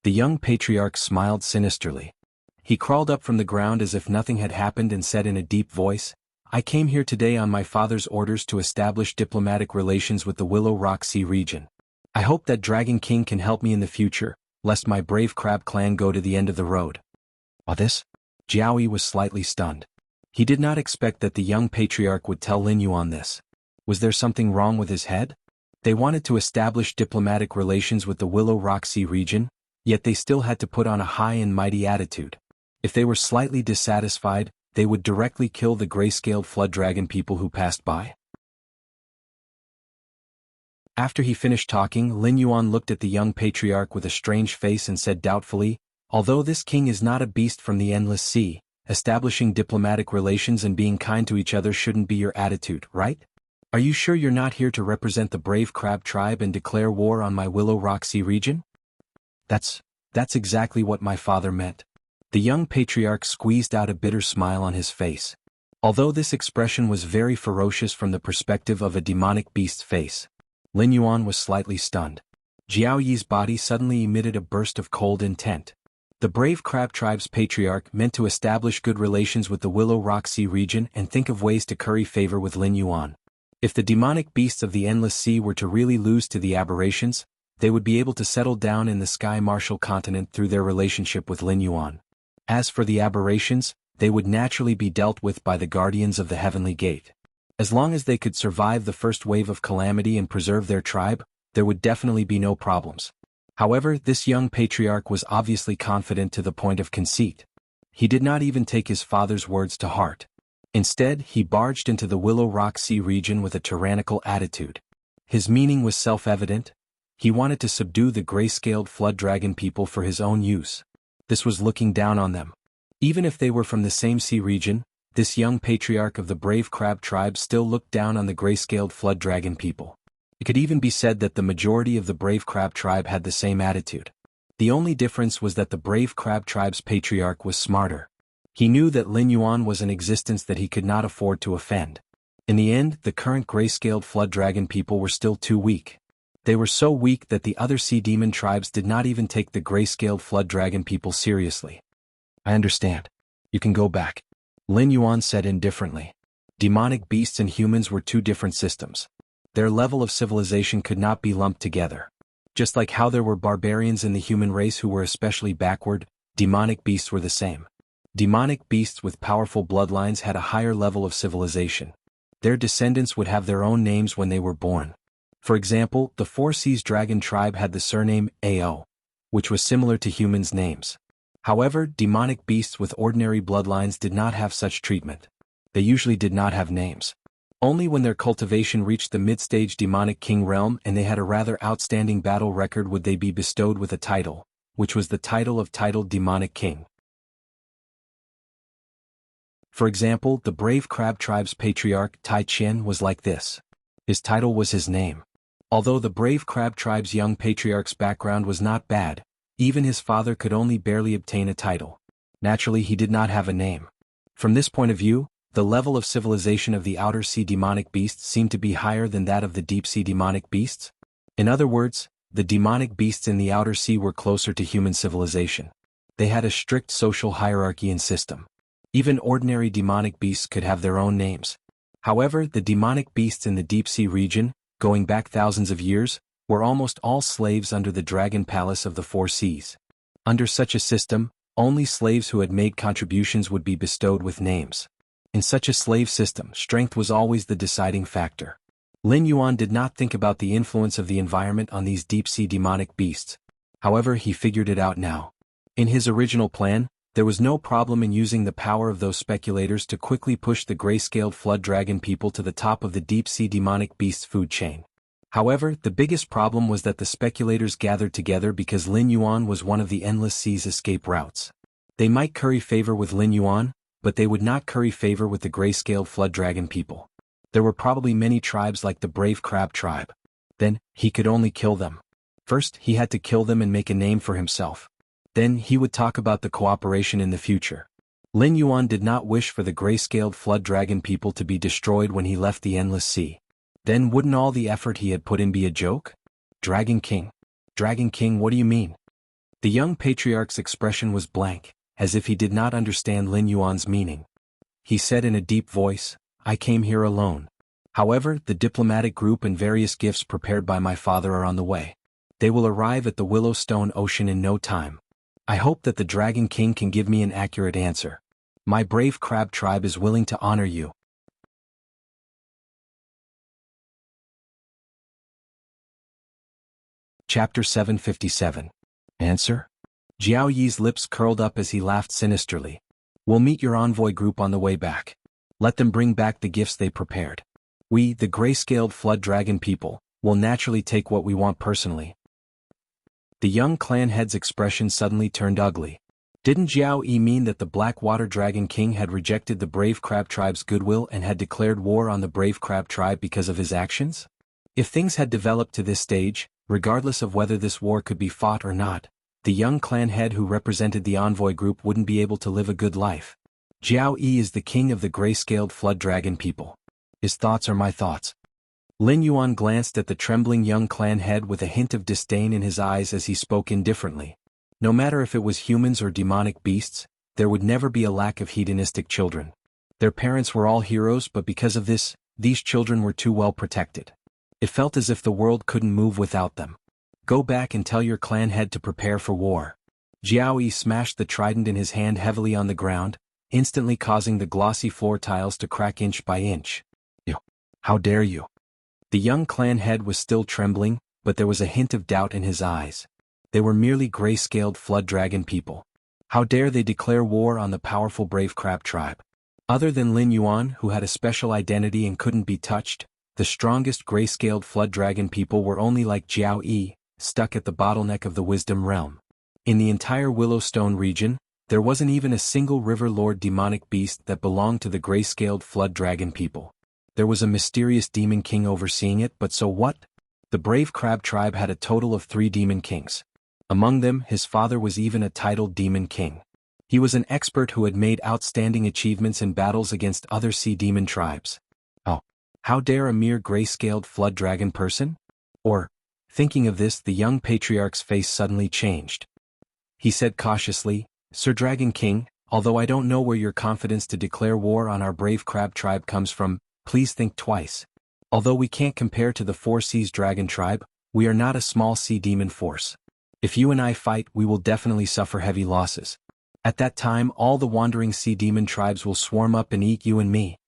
The young patriarch smiled sinisterly. He crawled up from the ground as if nothing had happened and said in a deep voice, "I came here today on my father's orders to establish diplomatic relations with the Willow Rock Sea region. I hope that Dragon King can help me in the future, lest my Brave Crab Clan go to the end of the road." This? Jiao Yi was slightly stunned. He did not expect that the young patriarch would tell Lin Yuan this. Was there something wrong with his head? They wanted to establish diplomatic relations with the Willow Rock Sea region, Yet they still had to put on a high and mighty attitude. If they were slightly dissatisfied, they would directly kill the gray-scaled flood dragon people who passed by. After he finished talking, Lin Yuan looked at the young patriarch with a strange face and said doubtfully, "Although this king is not a beast from the endless sea, establishing diplomatic relations and being kind to each other shouldn't be your attitude, right? Are you sure you're not here to represent the brave crab tribe and declare war on my Willow Rock Sea region?" That's exactly what my father meant." The young patriarch squeezed out a bitter smile on his face. Although this expression was very ferocious from the perspective of a demonic beast's face, Lin Yuan was slightly stunned. Jiao Yi's body suddenly emitted a burst of cold intent. The brave crab tribe's patriarch meant to establish good relations with the Willow Rock Sea region and think of ways to curry favor with Lin Yuan. If the demonic beasts of the Endless Sea were to really lose to the aberrations, they would be able to settle down in the Sky Martial continent through their relationship with Lin Yuan. As for the aberrations, they would naturally be dealt with by the guardians of the Heavenly Gate. As long as they could survive the first wave of calamity and preserve their tribe, there would definitely be no problems. However, this young patriarch was obviously confident to the point of conceit. He did not even take his father's words to heart. Instead, he barged into the Willow Rock Sea region with a tyrannical attitude. His meaning was self-evident. He wanted to subdue the gray-scaled flood dragon people for his own use. This was looking down on them. Even if they were from the same sea region, this young patriarch of the brave crab tribe still looked down on the gray-scaled flood dragon people. It could even be said that the majority of the brave crab tribe had the same attitude. The only difference was that the brave crab tribe's patriarch was smarter. He knew that Lin Yuan was an existence that he could not afford to offend. In the end, the current gray-scaled flood dragon people were still too weak. They were so weak that the other sea demon tribes did not even take the gray-scaled flood dragon people seriously. "I understand. You can go back," Lin Yuan said indifferently. Demonic beasts and humans were two different systems. Their level of civilization could not be lumped together. Just like how there were barbarians in the human race who were especially backward, demonic beasts were the same. Demonic beasts with powerful bloodlines had a higher level of civilization. Their descendants would have their own names when they were born. For example, the Four Seas Dragon tribe had the surname Ao, which was similar to humans' names. However, demonic beasts with ordinary bloodlines did not have such treatment. They usually did not have names. Only when their cultivation reached the mid-stage demonic king realm and they had a rather outstanding battle record would they be bestowed with a title, which was the title of titled demonic king. For example, the brave crab tribe's patriarch Tai Qian was like this. His title was his name. Although the brave crab tribe's young patriarch's background was not bad, even his father could only barely obtain a title. Naturally, he did not have a name. From this point of view, the level of civilization of the outer sea demonic beasts seemed to be higher than that of the deep sea demonic beasts. In other words, the demonic beasts in the outer sea were closer to human civilization. They had a strict social hierarchy and system. Even ordinary demonic beasts could have their own names. However, the demonic beasts in the deep sea region, going back thousands of years, were almost all slaves under the Dragon Palace of the Four Seas. Under such a system, only slaves who had made contributions would be bestowed with names. In such a slave system, strength was always the deciding factor. Lin Yuan did not think about the influence of the environment on these deep-sea demonic beasts. However, he figured it out now. In his original plan, there was no problem in using the power of those speculators to quickly push the gray-scaled flood dragon people to the top of the deep-sea demonic beasts food chain. However, the biggest problem was that the speculators gathered together because Lin Yuan was one of the Endless Sea's escape routes. They might curry favor with Lin Yuan, but they would not curry favor with the gray-scaled flood dragon people. There were probably many tribes like the brave crab tribe. Then, he could only kill them. First, he had to kill them and make a name for himself. Then, he would talk about the cooperation in the future. Lin Yuan did not wish for the gray-scaled flood dragon people to be destroyed when he left the Endless Sea. Then wouldn't all the effort he had put in be a joke? Dragon King. Dragon King, what do you mean? The young patriarch's expression was blank, as if he did not understand Lin Yuan's meaning. He said in a deep voice, "I came here alone. However, the diplomatic group and various gifts prepared by my father are on the way. They will arrive at the Willowstone Ocean in no time. I hope that the Dragon King can give me an accurate answer. My brave crab tribe is willing to honor you." Chapter 757. Answer? Jiao Yi's lips curled up as he laughed sinisterly. We'll meet your envoy group on the way back. Let them bring back the gifts they prepared. We, the gray-scaled flood dragon people, will naturally take what we want personally. The young clan head's expression suddenly turned ugly. Didn't Jiao Yi mean that the Black Water Dragon King had rejected the Brave Crab Tribe's goodwill and had declared war on the Brave Crab Tribe because of his actions? If things had developed to this stage, regardless of whether this war could be fought or not, the young clan head who represented the envoy group wouldn't be able to live a good life. Jiao Yi is the king of the gray-scaled flood dragon people. His thoughts are my thoughts. Lin Yuan glanced at the trembling young clan head with a hint of disdain in his eyes as he spoke indifferently. No matter if it was humans or demonic beasts, there would never be a lack of hedonistic children. Their parents were all heroes, but because of this, these children were too well protected. It felt as if the world couldn't move without them. Go back and tell your clan head to prepare for war. Jiao Yi smashed the trident in his hand heavily on the ground, instantly causing the glossy floor tiles to crack inch by inch. How dare you? The young clan head was still trembling, but there was a hint of doubt in his eyes. They were merely gray-scaled flood dragon people. How dare they declare war on the powerful Brave Crab Tribe? Other than Lin Yuan, who had a special identity and couldn't be touched, the strongest gray-scaled flood dragon people were only like Jiao Yi, stuck at the bottleneck of the Wisdom Realm. In the entire Willowstone region, there wasn't even a single River Lord demonic beast that belonged to the gray-scaled flood dragon people. There was a mysterious demon king overseeing it, but so what? The Brave Crab Tribe had a total of 3 demon kings. Among them, his father was even a titled demon king. He was an expert who had made outstanding achievements in battles against other sea demon tribes. Oh, how dare a mere gray-scaled flood dragon person? Or, thinking of this, the young patriarch's face suddenly changed. He said cautiously, Sir Dragon King, although I don't know where your confidence to declare war on our Brave Crab Tribe comes from, please think twice. Although we can't compare to the Four Seas Dragon Tribe, we are not a small sea demon force. If you and I fight, we will definitely suffer heavy losses. At that time, all the wandering sea demon tribes will swarm up and eat you and me.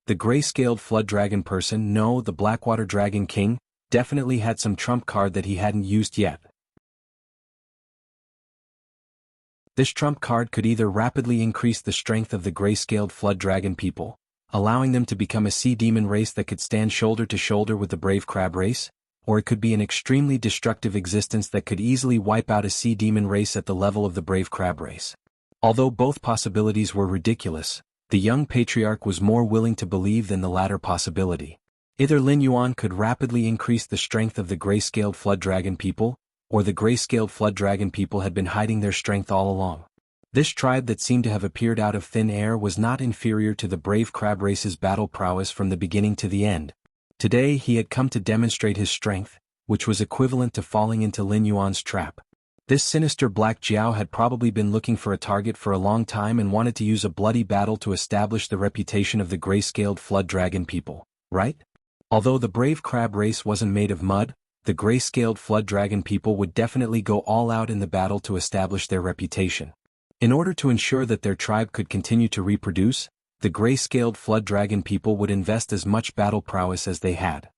The gray-scaled flood dragon person, no, the Blackwater Dragon King, definitely had some trump card that he hadn't used yet. This trump card could either rapidly increase the strength of the gray-scaled flood dragon people, allowing them to become a sea demon race that could stand shoulder to shoulder with the brave crab race, or it could be an extremely destructive existence that could easily wipe out a sea demon race at the level of the brave crab race. Although both possibilities were ridiculous, the young patriarch was more willing to believe than the latter possibility. Either Lin Yuan could rapidly increase the strength of the gray-scaled flood dragon people, or the gray-scaled flood dragon people had been hiding their strength all along. This tribe that seemed to have appeared out of thin air was not inferior to the brave crab race's battle prowess from the beginning to the end. Today he had come to demonstrate his strength, which was equivalent to falling into Lin Yuan's trap. This sinister Black Jiao had probably been looking for a target for a long time and wanted to use a bloody battle to establish the reputation of the gray-scaled flood dragon people, right? Although the brave crab race wasn't made of mud, the gray-scaled flood dragon people would definitely go all out in the battle to establish their reputation. In order to ensure that their tribe could continue to reproduce, the gray-scaled flood dragon people would invest as much battle prowess as they had.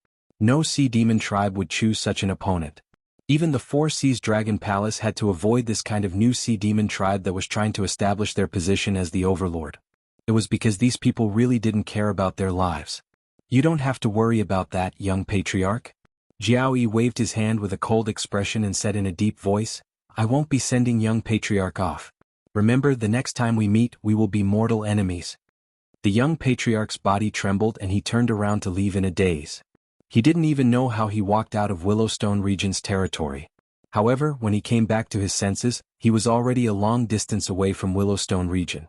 No sea demon tribe would choose such an opponent. Even the Four Seas Dragon Palace had to avoid this kind of new sea demon tribe that was trying to establish their position as the overlord. It was because these people really didn't care about their lives. You don't have to worry about that, young patriarch. Jiao Yi waved his hand with a cold expression and said in a deep voice, I won't be sending young patriarch off. Remember, the next time we meet, we will be mortal enemies. The young patriarch's body trembled and he turned around to leave in a daze. He didn't even know how he walked out of Willowstone region's territory. However, when he came back to his senses, he was already a long distance away from Willowstone region.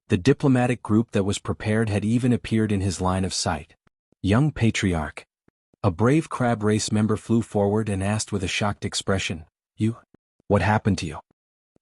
The diplomatic group that was prepared had even appeared in his line of sight. Young patriarch. A brave crab race member flew forward and asked with a shocked expression, You? What happened to you?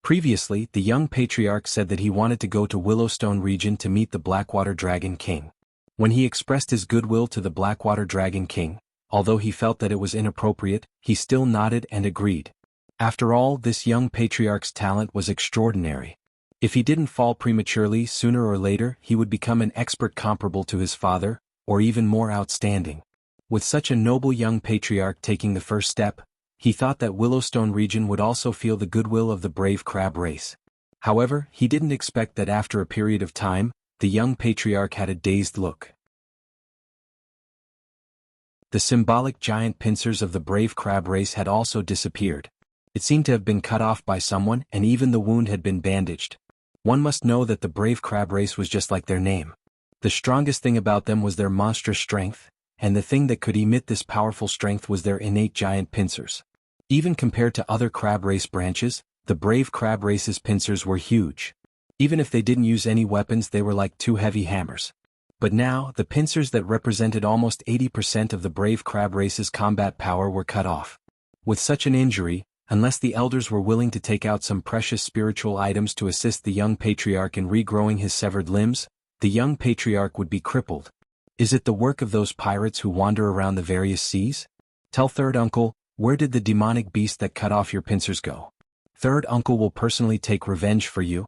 Previously, the young patriarch said that he wanted to go to Willowstone region to meet the Blackwater Dragon King. When he expressed his goodwill to the Blackwater Dragon King, although he felt that it was inappropriate, he still nodded and agreed. After all, this young patriarch's talent was extraordinary. If he didn't fall prematurely, sooner or later he would become an expert comparable to his father, or even more outstanding. With such a noble young patriarch taking the first step, He thought that Willowstone region would also feel the goodwill of the brave crab race. However, he didn't expect that after a period of time, the young patriarch had a dazed look. The symbolic giant pincers of the brave crab race had also disappeared. It seemed to have been cut off by someone, and even the wound had been bandaged. One must know that the brave crab race was just like their name. The strongest thing about them was their monstrous strength, and the thing that could emit this powerful strength was their innate giant pincers. Even compared to other crab race branches, the brave crab race's pincers were huge. Even if they didn't use any weapons, they were like two heavy hammers. But now, the pincers that represented almost 80% of the brave crab race's combat power were cut off. With such an injury, unless the elders were willing to take out some precious spiritual items to assist the young patriarch in regrowing his severed limbs, the young patriarch would be crippled. Is it the work of those pirates who wander around the various seas? Tell third uncle, where did the demonic beast that cut off your pincers go? Third uncle will personally take revenge for you.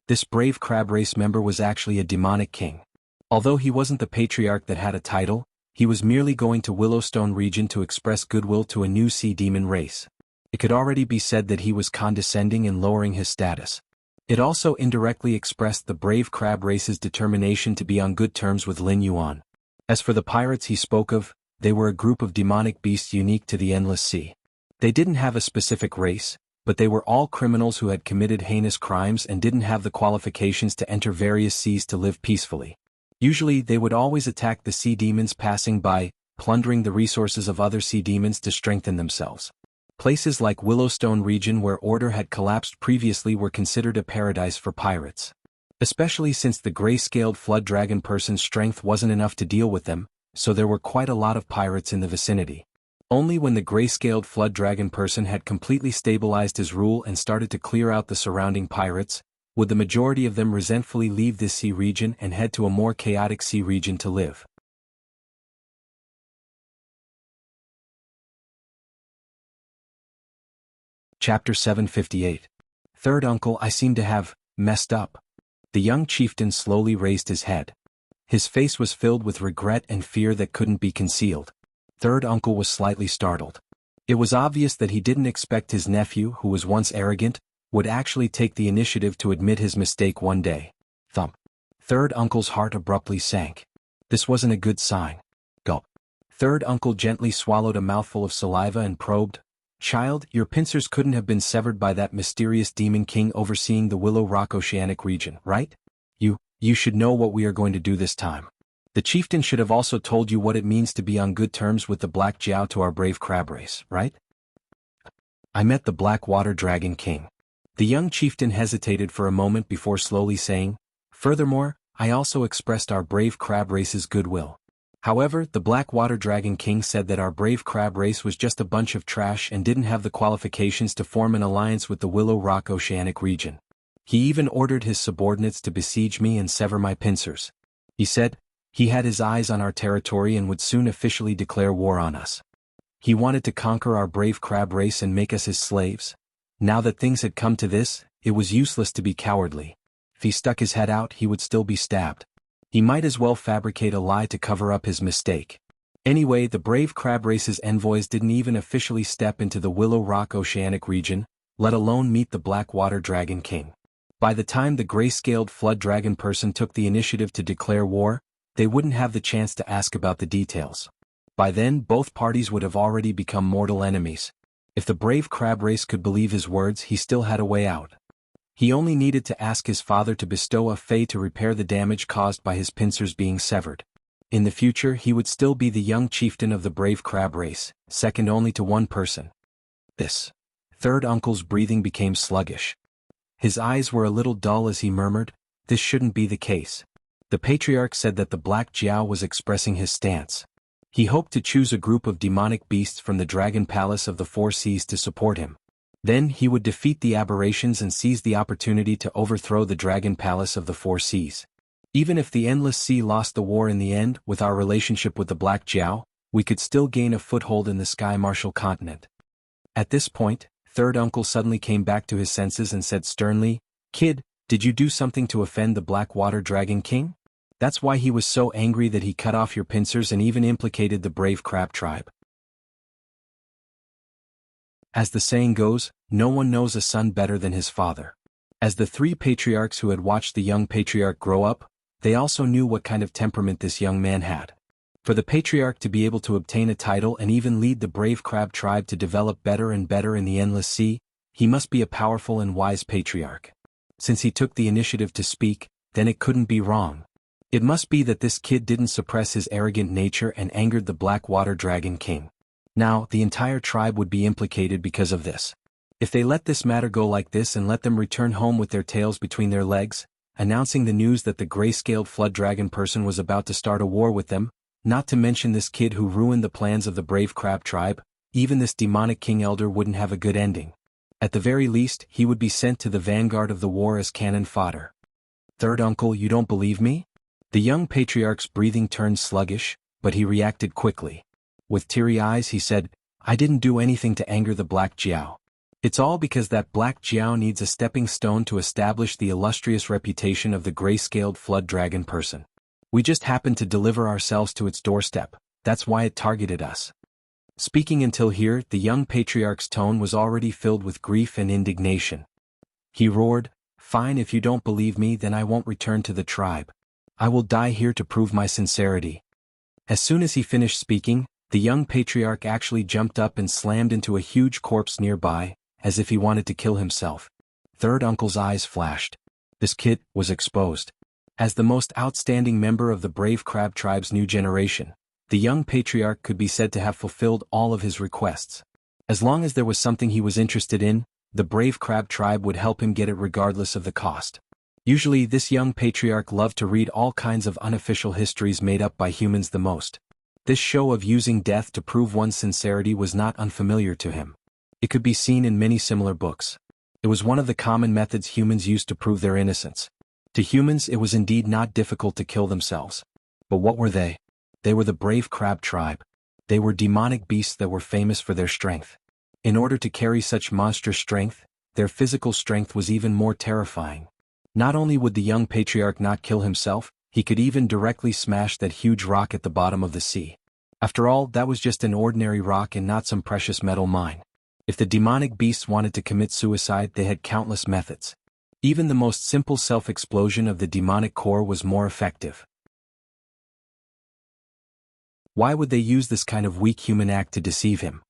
This brave crab race member was actually a demonic king. Although he wasn't the patriarch that had a title, he was merely going to Willowstone region to express goodwill to a new sea demon race. It could already be said that he was condescending and lowering his status. It also indirectly expressed the brave crab race's determination to be on good terms with Lin Yuan. As for the pirates he spoke of, they were a group of demonic beasts unique to the Endless Sea. They didn't have a specific race, but they were all criminals who had committed heinous crimes and didn't have the qualifications to enter various seas to live peacefully. Usually they would always attack the sea demons passing by, plundering the resources of other sea demons to strengthen themselves. Places like Willowstone region where order had collapsed previously were considered a paradise for pirates. Especially since the gray-scaled flood dragon person's strength wasn't enough to deal with them, so there were quite a lot of pirates in the vicinity. Only when the gray-scaled flood dragon person had completely stabilized his rule and started to clear out the surrounding pirates, would the majority of them resentfully leave this sea region and head to a more chaotic sea region to live. Chapter 758. Third uncle, I seem to have messed up. The young chieftain slowly raised his head. His face was filled with regret and fear that couldn't be concealed. Third uncle was slightly startled. It was obvious that he didn't expect his nephew, who was once arrogant, would actually take the initiative to admit his mistake one day. Thump. Third uncle's heart abruptly sank. This wasn't a good sign. Gulp. Third uncle gently swallowed a mouthful of saliva and probed. Child, your pincers couldn't have been severed by that mysterious demon king overseeing the Willow Rock Oceanic region, right? You should know what we are going to do this time. The chieftain should have also told you what it means to be on good terms with the Black Jiao to our brave crab race, right? I met the Black Water Dragon King. The young chieftain hesitated for a moment before slowly saying, furthermore, I also expressed our brave crab race's goodwill. However, the Black Water Dragon King said that our brave crab race was just a bunch of trash and didn't have the qualifications to form an alliance with the Willow Rock Oceanic region. He even ordered his subordinates to besiege me and sever my pincers. He said, he had his eyes on our territory and would soon officially declare war on us. He wanted to conquer our brave crab race and make us his slaves. Now that things had come to this, it was useless to be cowardly. If he stuck his head out, he would still be stabbed. He might as well fabricate a lie to cover up his mistake. Anyway, the brave crab race's envoys didn't even officially step into the Willow Rock Oceanic region, let alone meet the Black Water Dragon King. By the time the gray-scaled flood dragon person took the initiative to declare war, they wouldn't have the chance to ask about the details. By then, both parties would have already become mortal enemies. If the brave crab race could believe his words, he still had a way out. He only needed to ask his father to bestow a fey to repair the damage caused by his pincers being severed. In the future, he would still be the young chieftain of the brave crab race, second only to one person. This. Third uncle's breathing became sluggish. His eyes were a little dull as he murmured, this shouldn't be the case. The patriarch said that the Black Jiao was expressing his stance. He hoped to choose a group of demonic beasts from the Dragon Palace of the Four Seas to support him. Then he would defeat the aberrations and seize the opportunity to overthrow the Dragon Palace of the Four Seas. Even if the Endless Sea lost the war in the end, with our relationship with the Black Jiao, we could still gain a foothold in the Sky Martial continent. At this point, Third uncle suddenly came back to his senses and said sternly, Kid, did you do something to offend the Black Water Dragon King? That's why he was so angry that he cut off your pincers and even implicated the brave crab tribe. As the saying goes, no one knows a son better than his father. As the three patriarchs who had watched the young patriarch grow up, they also knew what kind of temperament this young man had. For the patriarch to be able to obtain a title and even lead the brave crab tribe to develop better and better in the endless sea, he must be a powerful and wise patriarch. Since he took the initiative to speak, then it couldn't be wrong. It must be that this kid didn't suppress his arrogant nature and angered the Black Water Dragon King. Now, the entire tribe would be implicated because of this. If they let this matter go like this and let them return home with their tails between their legs, announcing the news that the gray-scaled flood dragon person was about to start a war with them, not to mention this kid who ruined the plans of the brave crab tribe, even this demonic king elder wouldn't have a good ending. At the very least, he would be sent to the vanguard of the war as cannon fodder. Third uncle, you don't believe me? The young patriarch's breathing turned sluggish, but he reacted quickly. With teary eyes he said, I didn't do anything to anger the Black Jiao. It's all because that Black Jiao needs a stepping stone to establish the illustrious reputation of the gray-scaled flood dragon person. We just happened to deliver ourselves to its doorstep, that's why it targeted us. Speaking until here, the young patriarch's tone was already filled with grief and indignation. He roared, Fine, if you don't believe me, then I won't return to the tribe. I will die here to prove my sincerity. As soon as he finished speaking, the young patriarch actually jumped up and slammed into a huge corpse nearby, as if he wanted to kill himself. Third uncle's eyes flashed. This kid was exposed. As the most outstanding member of the brave crab tribe's new generation, the young patriarch could be said to have fulfilled all of his requests. As long as there was something he was interested in, the brave crab tribe would help him get it regardless of the cost. Usually this young patriarch loved to read all kinds of unofficial histories made up by humans the most. This show of using death to prove one's sincerity was not unfamiliar to him. It could be seen in many similar books. It was one of the common methods humans used to prove their innocence. To humans it was indeed not difficult to kill themselves. But what were they? They were the brave crab tribe. They were demonic beasts that were famous for their strength. In order to carry such monstrous strength, their physical strength was even more terrifying. Not only would the young patriarch not kill himself, he could even directly smash that huge rock at the bottom of the sea. After all, that was just an ordinary rock and not some precious metal mine. If the demonic beasts wanted to commit suicide, they had countless methods. Even the most simple self-explosion of the demonic core was more effective. Why would they use this kind of weak human act to deceive him?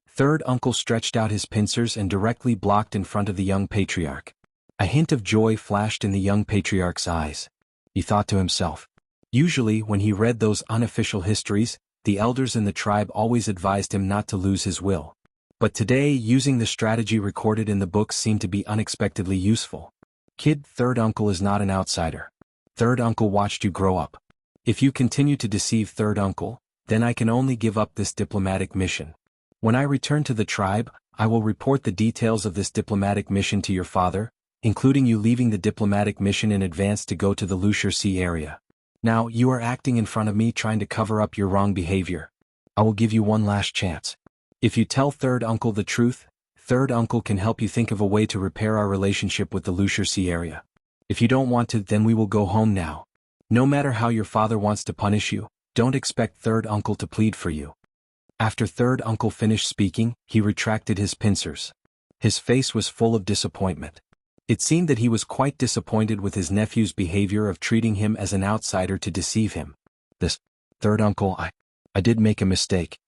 Third uncle stretched out his pincers and directly blocked in front of the young patriarch. A hint of joy flashed in the young patriarch's eyes. He thought to himself. Usually, when he read those unofficial histories, the elders in the tribe always advised him not to lose his will. But today, using the strategy recorded in the books seemed to be unexpectedly useful. Kid, third uncle is not an outsider. Third uncle watched you grow up. If you continue to deceive third uncle, then I can only give up this diplomatic mission. When I return to the tribe, I will report the details of this diplomatic mission to your father, including you leaving the diplomatic mission in advance to go to the Wuxia Sea area. Now, you are acting in front of me trying to cover up your wrong behavior. I will give you one last chance. If you tell third uncle the truth, third uncle can help you think of a way to repair our relationship with the Wuxia Sea area. If you don't want to, then we will go home now. No matter how your father wants to punish you, don't expect third uncle to plead for you. After third uncle finished speaking, he retracted his pincers. His face was full of disappointment. It seemed that he was quite disappointed with his nephew's behavior of treating him as an outsider to deceive him. This, third uncle, I did make a mistake.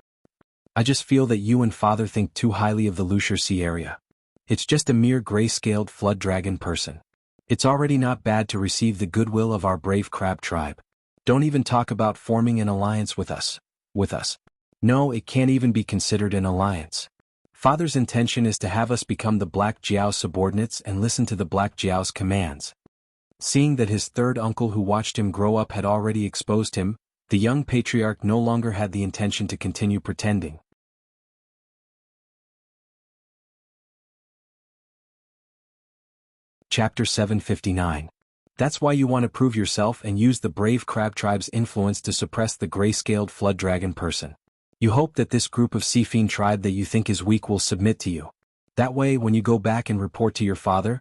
I just feel that you and father think too highly of the Wuxia Sea area. It's just a mere gray-scaled flood dragon person. It's already not bad to receive the goodwill of our brave crab tribe. Don't even talk about forming an alliance with us. No, it can't even be considered an alliance. Father's intention is to have us become the Black Jiao's subordinates and listen to the Black Jiao's commands. Seeing that his third uncle who watched him grow up had already exposed him, the young patriarch no longer had the intention to continue pretending. Chapter 759. That's why you want to prove yourself and use the brave crab tribe's influence to suppress the gray-scaled flood dragon person. You hope that this group of sea fiend tribe that you think is weak will submit to you. That way, when you go back and report to your father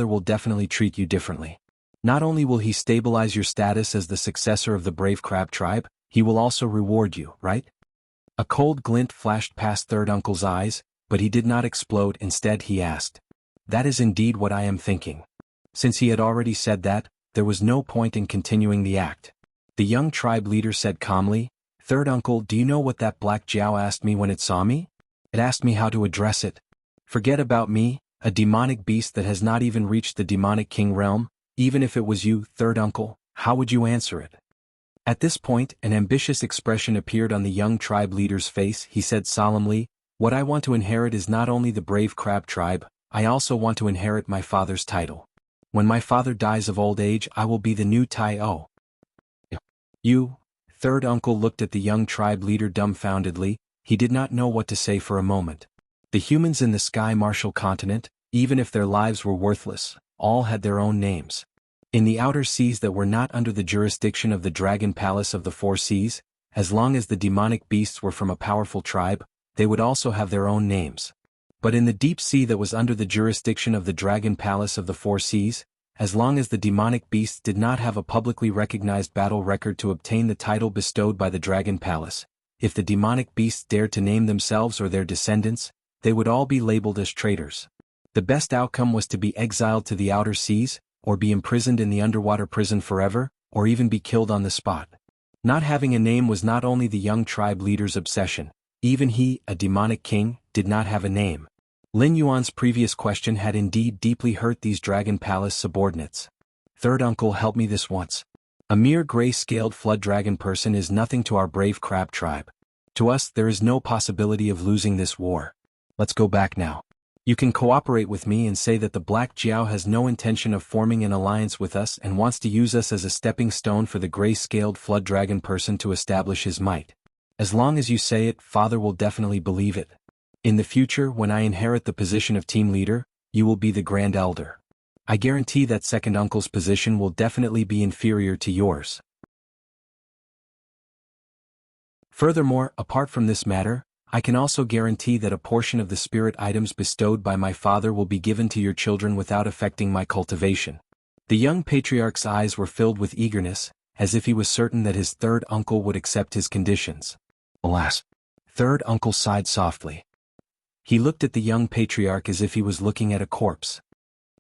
will definitely treat you differently. Not only will he stabilize your status as the successor of the brave crab tribe, he will also reward you, right? A cold glint flashed past third uncle's eyes, but he did not explode. Instead he asked, "That is indeed what I am thinking." Since he had already said that, there was no point in continuing the act. The young tribe leader said calmly, "Third uncle, do you know what that black Jiao asked me when it saw me? It asked me how to address it. Forget about me, a demonic beast that has not even reached the demonic king realm. Even if it was you, third uncle, how would you answer it?" At this point, an ambitious expression appeared on the young tribe leader's face. He said solemnly, "What I want to inherit is not only the brave crab tribe, I also want to inherit my father's title. When my father dies of old age, I will be the new Tai O." You, third uncle looked at the young tribe leader dumbfoundedly. He did not know what to say for a moment. The humans in the Sky Martial continent, even if their lives were worthless, all had their own names. In the outer seas that were not under the jurisdiction of the Dragon Palace of the Four Seas, as long as the demonic beasts were from a powerful tribe, they would also have their own names. But in the deep sea that was under the jurisdiction of the Dragon Palace of the Four Seas, as long as the demonic beasts did not have a publicly recognized battle record to obtain the title bestowed by the Dragon Palace, if the demonic beasts dared to name themselves or their descendants, they would all be labeled as traitors. The best outcome was to be exiled to the outer seas, or be imprisoned in the underwater prison forever, or even be killed on the spot. Not having a name was not only the young tribe leader's obsession, even he, a demonic king, did not have a name. Lin Yuan's previous question had indeed deeply hurt these Dragon Palace subordinates. "Third uncle, help me this once. A mere gray-scaled flood dragon person is nothing to our brave crab tribe. To us there is no possibility of losing this war. Let's go back now. You can cooperate with me and say that the Black Jiao has no intention of forming an alliance with us and wants to use us as a stepping stone for the gray-scaled flood dragon person to establish his might. As long as you say it, Father will definitely believe it. In the future, when I inherit the position of team leader, you will be the Grand Elder. I guarantee that second uncle's position will definitely be inferior to yours. Furthermore, apart from this matter, I can also guarantee that a portion of the spirit items bestowed by my father will be given to your children without affecting my cultivation." The young patriarch's eyes were filled with eagerness, as if he was certain that his third uncle would accept his conditions. Alas! Third uncle sighed softly. He looked at the young patriarch as if he was looking at a corpse.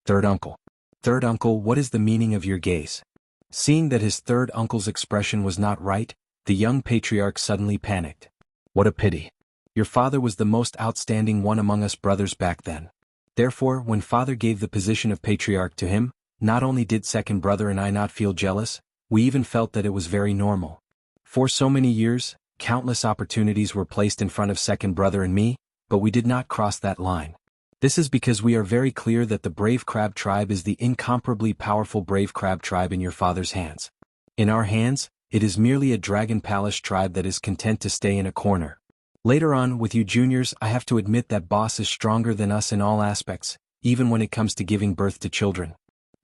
Third uncle, what is the meaning of your gaze?" Seeing that his third uncle's expression was not right, the young patriarch suddenly panicked. "What a pity. Your father was the most outstanding one among us brothers back then. Therefore, when father gave the position of patriarch to him, not only did second brother and I not feel jealous, we even felt that it was very normal. For so many years, countless opportunities were placed in front of second brother and me, but we did not cross that line. This is because we are very clear that the Brave Crab tribe is the incomparably powerful Brave Crab tribe in your father's hands. In our hands, it is merely a Dragon Palace tribe that is content to stay in a corner. Later on, with you juniors, I have to admit that boss is stronger than us in all aspects, even when it comes to giving birth to children.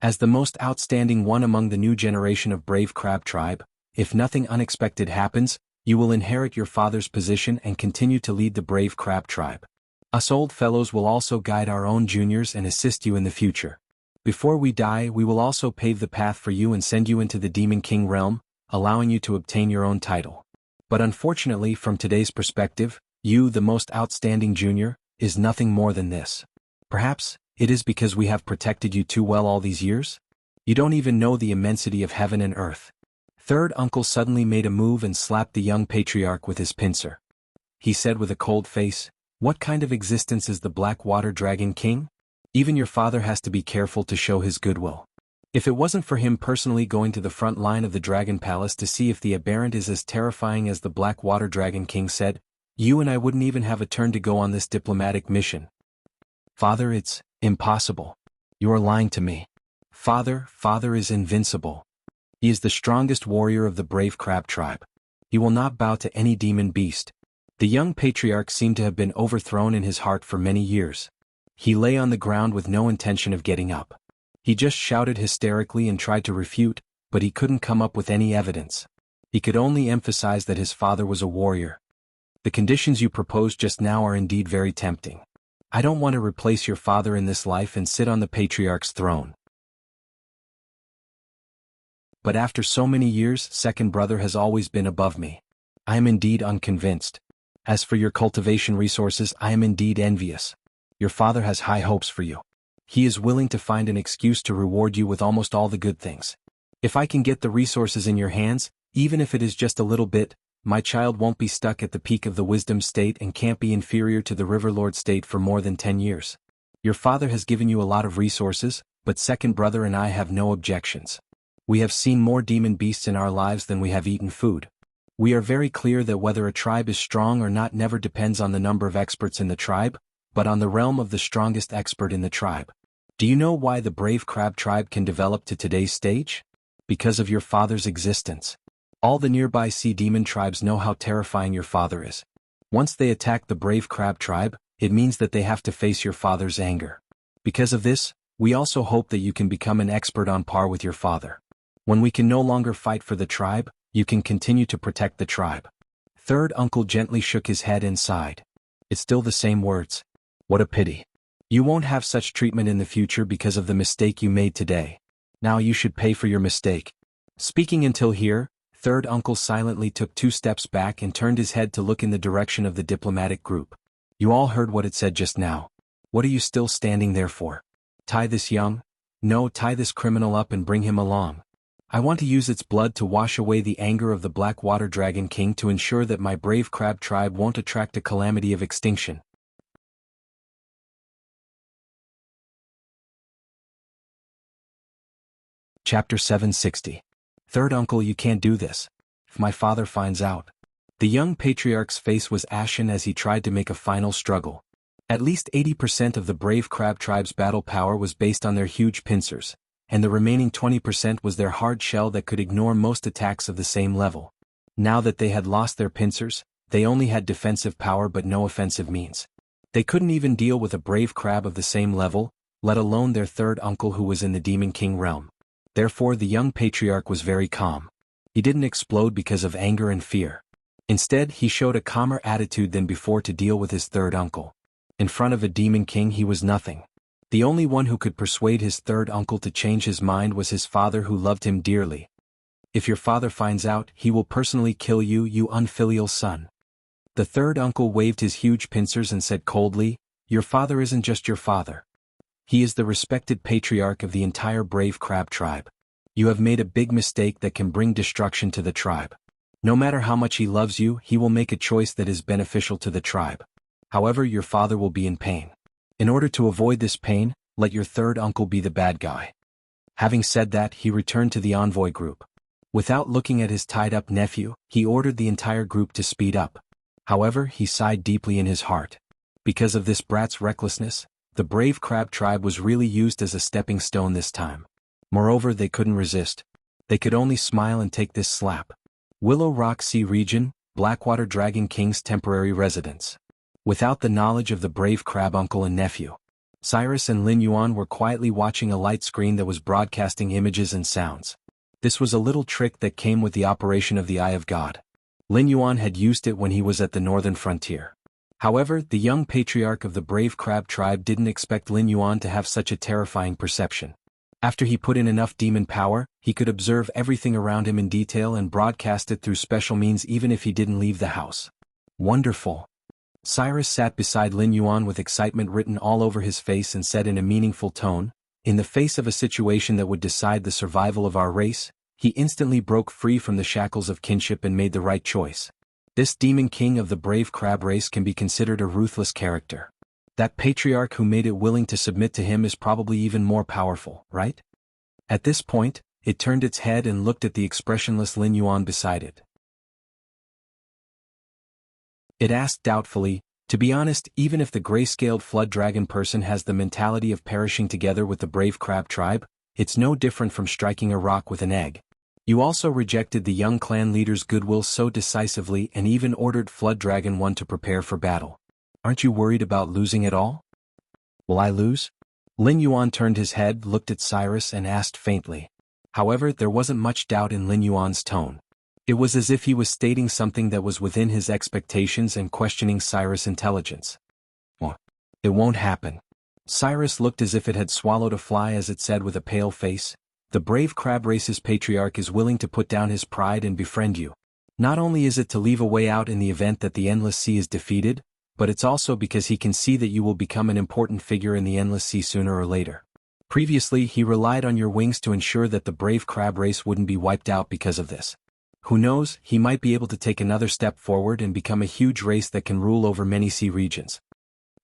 As the most outstanding one among the new generation of Brave Crab tribe, if nothing unexpected happens, you will inherit your father's position and continue to lead the Brave Crab tribe. Us old fellows will also guide our own juniors and assist you in the future. Before we die, we will also pave the path for you and send you into the Demon King realm, allowing you to obtain your own title. But unfortunately, from today's perspective, you, the most outstanding junior, is nothing more than this. Perhaps it is because we have protected you too well all these years? You don't even know the immensity of heaven and earth." Third uncle suddenly made a move and slapped the young patriarch with his pincer. He said with a cold face, "What kind of existence is the Black Water Dragon King? Even your father has to be careful to show his goodwill. If it wasn't for him personally going to the front line of the Dragon Palace to see if the aberrant is as terrifying as the Black Water Dragon King said, you and I wouldn't even have a turn to go on this diplomatic mission." "Father, it's impossible. You are lying to me. Father is invincible. He is the strongest warrior of the Brave Crab tribe. He will not bow to any demon beast." The young patriarch seemed to have been overthrown in his heart for many years. He lay on the ground with no intention of getting up. He just shouted hysterically and tried to refute, but he couldn't come up with any evidence. He could only emphasize that his father was a warrior. "The conditions you proposed just now are indeed very tempting. I don't want to replace your father in this life and sit on the patriarch's throne. But after so many years, second brother has always been above me. I am indeed unconvinced. As for your cultivation resources, I am indeed envious. Your father has high hopes for you. He is willing to find an excuse to reward you with almost all the good things. If I can get the resources in your hands, even if it is just a little bit, my child won't be stuck at the peak of the wisdom state and can't be inferior to the Riverlord state for more than 10 years. Your father has given you a lot of resources, but second brother and I have no objections. We have seen more demon beasts in our lives than we have eaten food. We are very clear that whether a tribe is strong or not never depends on the number of experts in the tribe, but on the realm of the strongest expert in the tribe. Do you know why the brave crab tribe can develop to today's stage? Because of your father's existence. All the nearby sea demon tribes know how terrifying your father is. Once they attack the brave crab tribe, it means that they have to face your father's anger. Because of this, we also hope that you can become an expert on par with your father. When we can no longer fight for the tribe, you can continue to protect the tribe. Third uncle gently shook his head and sighed. It's still the same words. What a pity. You won't have such treatment in the future because of the mistake you made today. Now you should pay for your mistake. Speaking until here, third uncle silently took 2 steps back and turned his head to look in the direction of the diplomatic group. You all heard what it said just now. What are you still standing there for? Tie this tie this criminal up and bring him along. I want to use its blood to wash away the anger of the Black Water Dragon King to ensure that my brave crab tribe won't attract a calamity of extinction. Chapter 760. Third uncle, you can't do this. If my father finds out. The young patriarch's face was ashen as he tried to make a final struggle. At least 80% of the brave crab tribe's battle power was based on their huge pincers, and the remaining 20% was their hard shell that could ignore most attacks of the same level. Now that they had lost their pincers, they only had defensive power but no offensive means. They couldn't even deal with a brave crab of the same level, let alone their third uncle who was in the Demon King realm. Therefore the young patriarch was very calm. He didn't explode because of anger and fear. Instead, he showed a calmer attitude than before to deal with his third uncle. In front of a Demon King he was nothing. The only one who could persuade his third uncle to change his mind was his father, who loved him dearly. If your father finds out, he will personally kill you, you unfilial son. The third uncle waved his huge pincers and said coldly, your father isn't just your father. He is the respected patriarch of the entire brave crab tribe. You have made a big mistake that can bring destruction to the tribe. No matter how much he loves you, he will make a choice that is beneficial to the tribe. However, your father will be in pain. In order to avoid this pain, let your third uncle be the bad guy. Having said that, he returned to the envoy group. Without looking at his tied-up nephew, he ordered the entire group to speed up. However, he sighed deeply in his heart. Because of this brat's recklessness, the brave crab tribe was really used as a stepping stone this time. Moreover, they couldn't resist. They could only smile and take this slap. Willow Rock Sea Region, Blackwater Dragon King's temporary residence. Without the knowledge of the brave crab uncle and nephew, Cyrus and Lin Yuan were quietly watching a light screen that was broadcasting images and sounds. This was a little trick that came with the operation of the Eye of God. Lin Yuan had used it when he was at the northern frontier. However, the young patriarch of the brave crab tribe didn't expect Lin Yuan to have such a terrifying perception. After he put in enough demon power, he could observe everything around him in detail and broadcast it through special means even if he didn't leave the house. Wonderful. Cyrus sat beside Lin Yuan with excitement written all over his face and said in a meaningful tone, in the face of a situation that would decide the survival of our race, he instantly broke free from the shackles of kinship and made the right choice. This demon king of the brave crab race can be considered a ruthless character. That patriarch who made it willing to submit to him is probably even more powerful, right? At this point, it turned its head and looked at the expressionless Lin Yuan beside it. It asked doubtfully, to be honest, even if the gray-scaled flood dragon person has the mentality of perishing together with the brave crab tribe, it's no different from striking a rock with an egg. You also rejected the young clan leader's goodwill so decisively and even ordered Flood Dragon 1 to prepare for battle. Aren't you worried about losing it all? Will I lose? Lin Yuan turned his head, looked at Cyrus and asked faintly. However, there wasn't much doubt in Lin Yuan's tone. It was as if he was stating something that was within his expectations and questioning Cyrus' intelligence. Oh, it won't happen. Cyrus looked as if it had swallowed a fly as it said with a pale face, the brave crab race's patriarch is willing to put down his pride and befriend you. Not only is it to leave a way out in the event that the Endless Sea is defeated, but it's also because he can see that you will become an important figure in the Endless Sea sooner or later. Previously, he relied on your wings to ensure that the brave crab race wouldn't be wiped out because of this. Who knows, he might be able to take another step forward and become a huge race that can rule over many sea regions.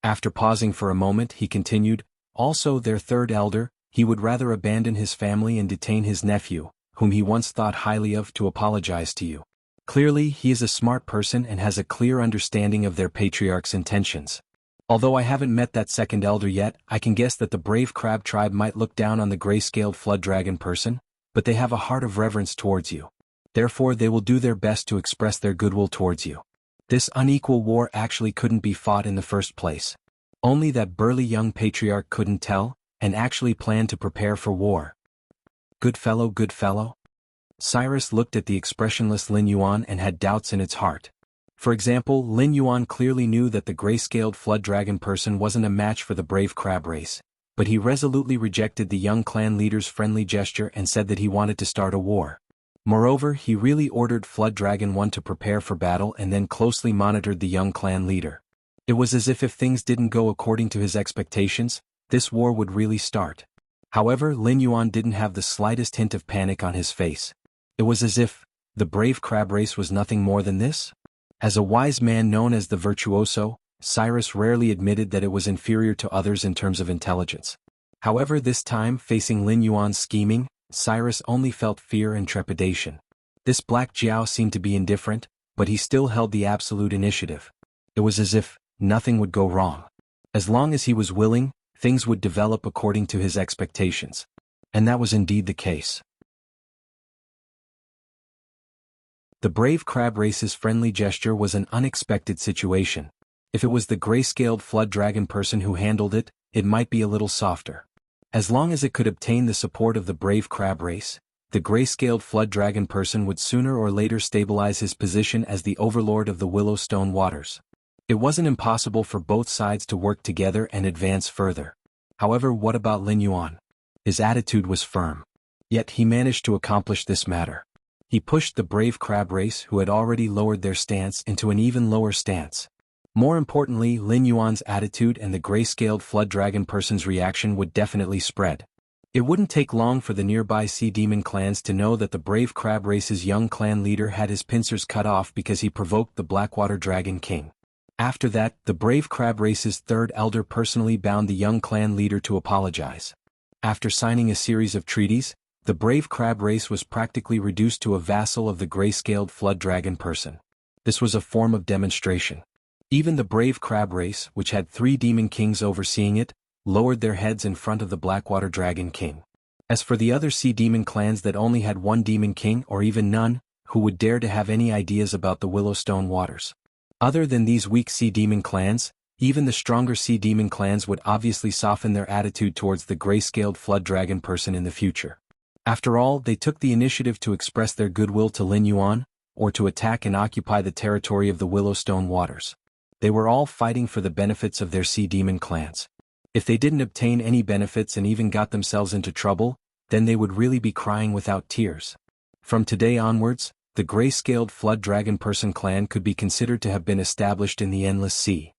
After pausing for a moment, he continued, also their third elder, he would rather abandon his family and detain his nephew, whom he once thought highly of, to apologize to you. Clearly, he is a smart person and has a clear understanding of their patriarch's intentions. Although I haven't met that second elder yet, I can guess that the brave crab tribe might look down on the gray-scaled flood dragon person, but they have a heart of reverence towards you. Therefore they will do their best to express their goodwill towards you. This unequal war actually couldn't be fought in the first place. Only that burly young patriarch couldn't tell, and actually planned to prepare for war. Good fellow, good fellow? Cyrus looked at the expressionless Lin Yuan and had doubts in its heart. For example, Lin Yuan clearly knew that the gray-scaled flood dragon person wasn't a match for the brave crab race, but he resolutely rejected the young clan leader's friendly gesture and said that he wanted to start a war. Moreover, he really ordered Flood Dragon 1 to prepare for battle and then closely monitored the young clan leader. It was as if things didn't go according to his expectations, this war would really start. However, Lin Yuan didn't have the slightest hint of panic on his face. It was as if the brave crab race was nothing more than this. As a wise man known as the virtuoso, Cyrus rarely admitted that it was inferior to others in terms of intelligence. However, this time, facing Lin Yuan's scheming, Cyrus only felt fear and trepidation. This Black Jiao seemed to be indifferent, but he still held the absolute initiative. It was as if nothing would go wrong. As long as he was willing, things would develop according to his expectations. And that was indeed the case. The brave crab race's friendly gesture was an unexpected situation. If it was the gray-scaled flood dragon person who handled it, it might be a little softer. As long as it could obtain the support of the brave crab race, the gray-scaled flood dragon person would sooner or later stabilize his position as the overlord of the Willowstone waters. It wasn't impossible for both sides to work together and advance further. However, what about Lin Yuan? His attitude was firm. Yet he managed to accomplish this matter. He pushed the brave crab race, who had already lowered their stance, into an even lower stance. More importantly, Lin Yuan's attitude and the gray-scaled flood dragon person's reaction would definitely spread. It wouldn't take long for the nearby sea demon clans to know that the brave crab race's young clan leader had his pincers cut off because he provoked the Blackwater Dragon King. After that, the brave crab race's third elder personally bound the young clan leader to apologize. After signing a series of treaties, the brave crab race was practically reduced to a vassal of the gray-scaled flood dragon person. This was a form of demonstration. Even the brave crab race, which had 3 demon kings overseeing it, lowered their heads in front of the Blackwater Dragon King. As for the other sea demon clans that only had 1 demon king or even none, who would dare to have any ideas about the Willowstone waters? Other than these weak sea demon clans, even the stronger sea demon clans would obviously soften their attitude towards the gray-scaled flood dragon person in the future. After all, they took the initiative to express their goodwill to Lin Yuan, or to attack and occupy the territory of the Willowstone waters. They were all fighting for the benefits of their sea demon clans. If they didn't obtain any benefits and even got themselves into trouble, then they would really be crying without tears. From today onwards, the gray-scaled flood dragon person clan could be considered to have been established in the Endless Sea.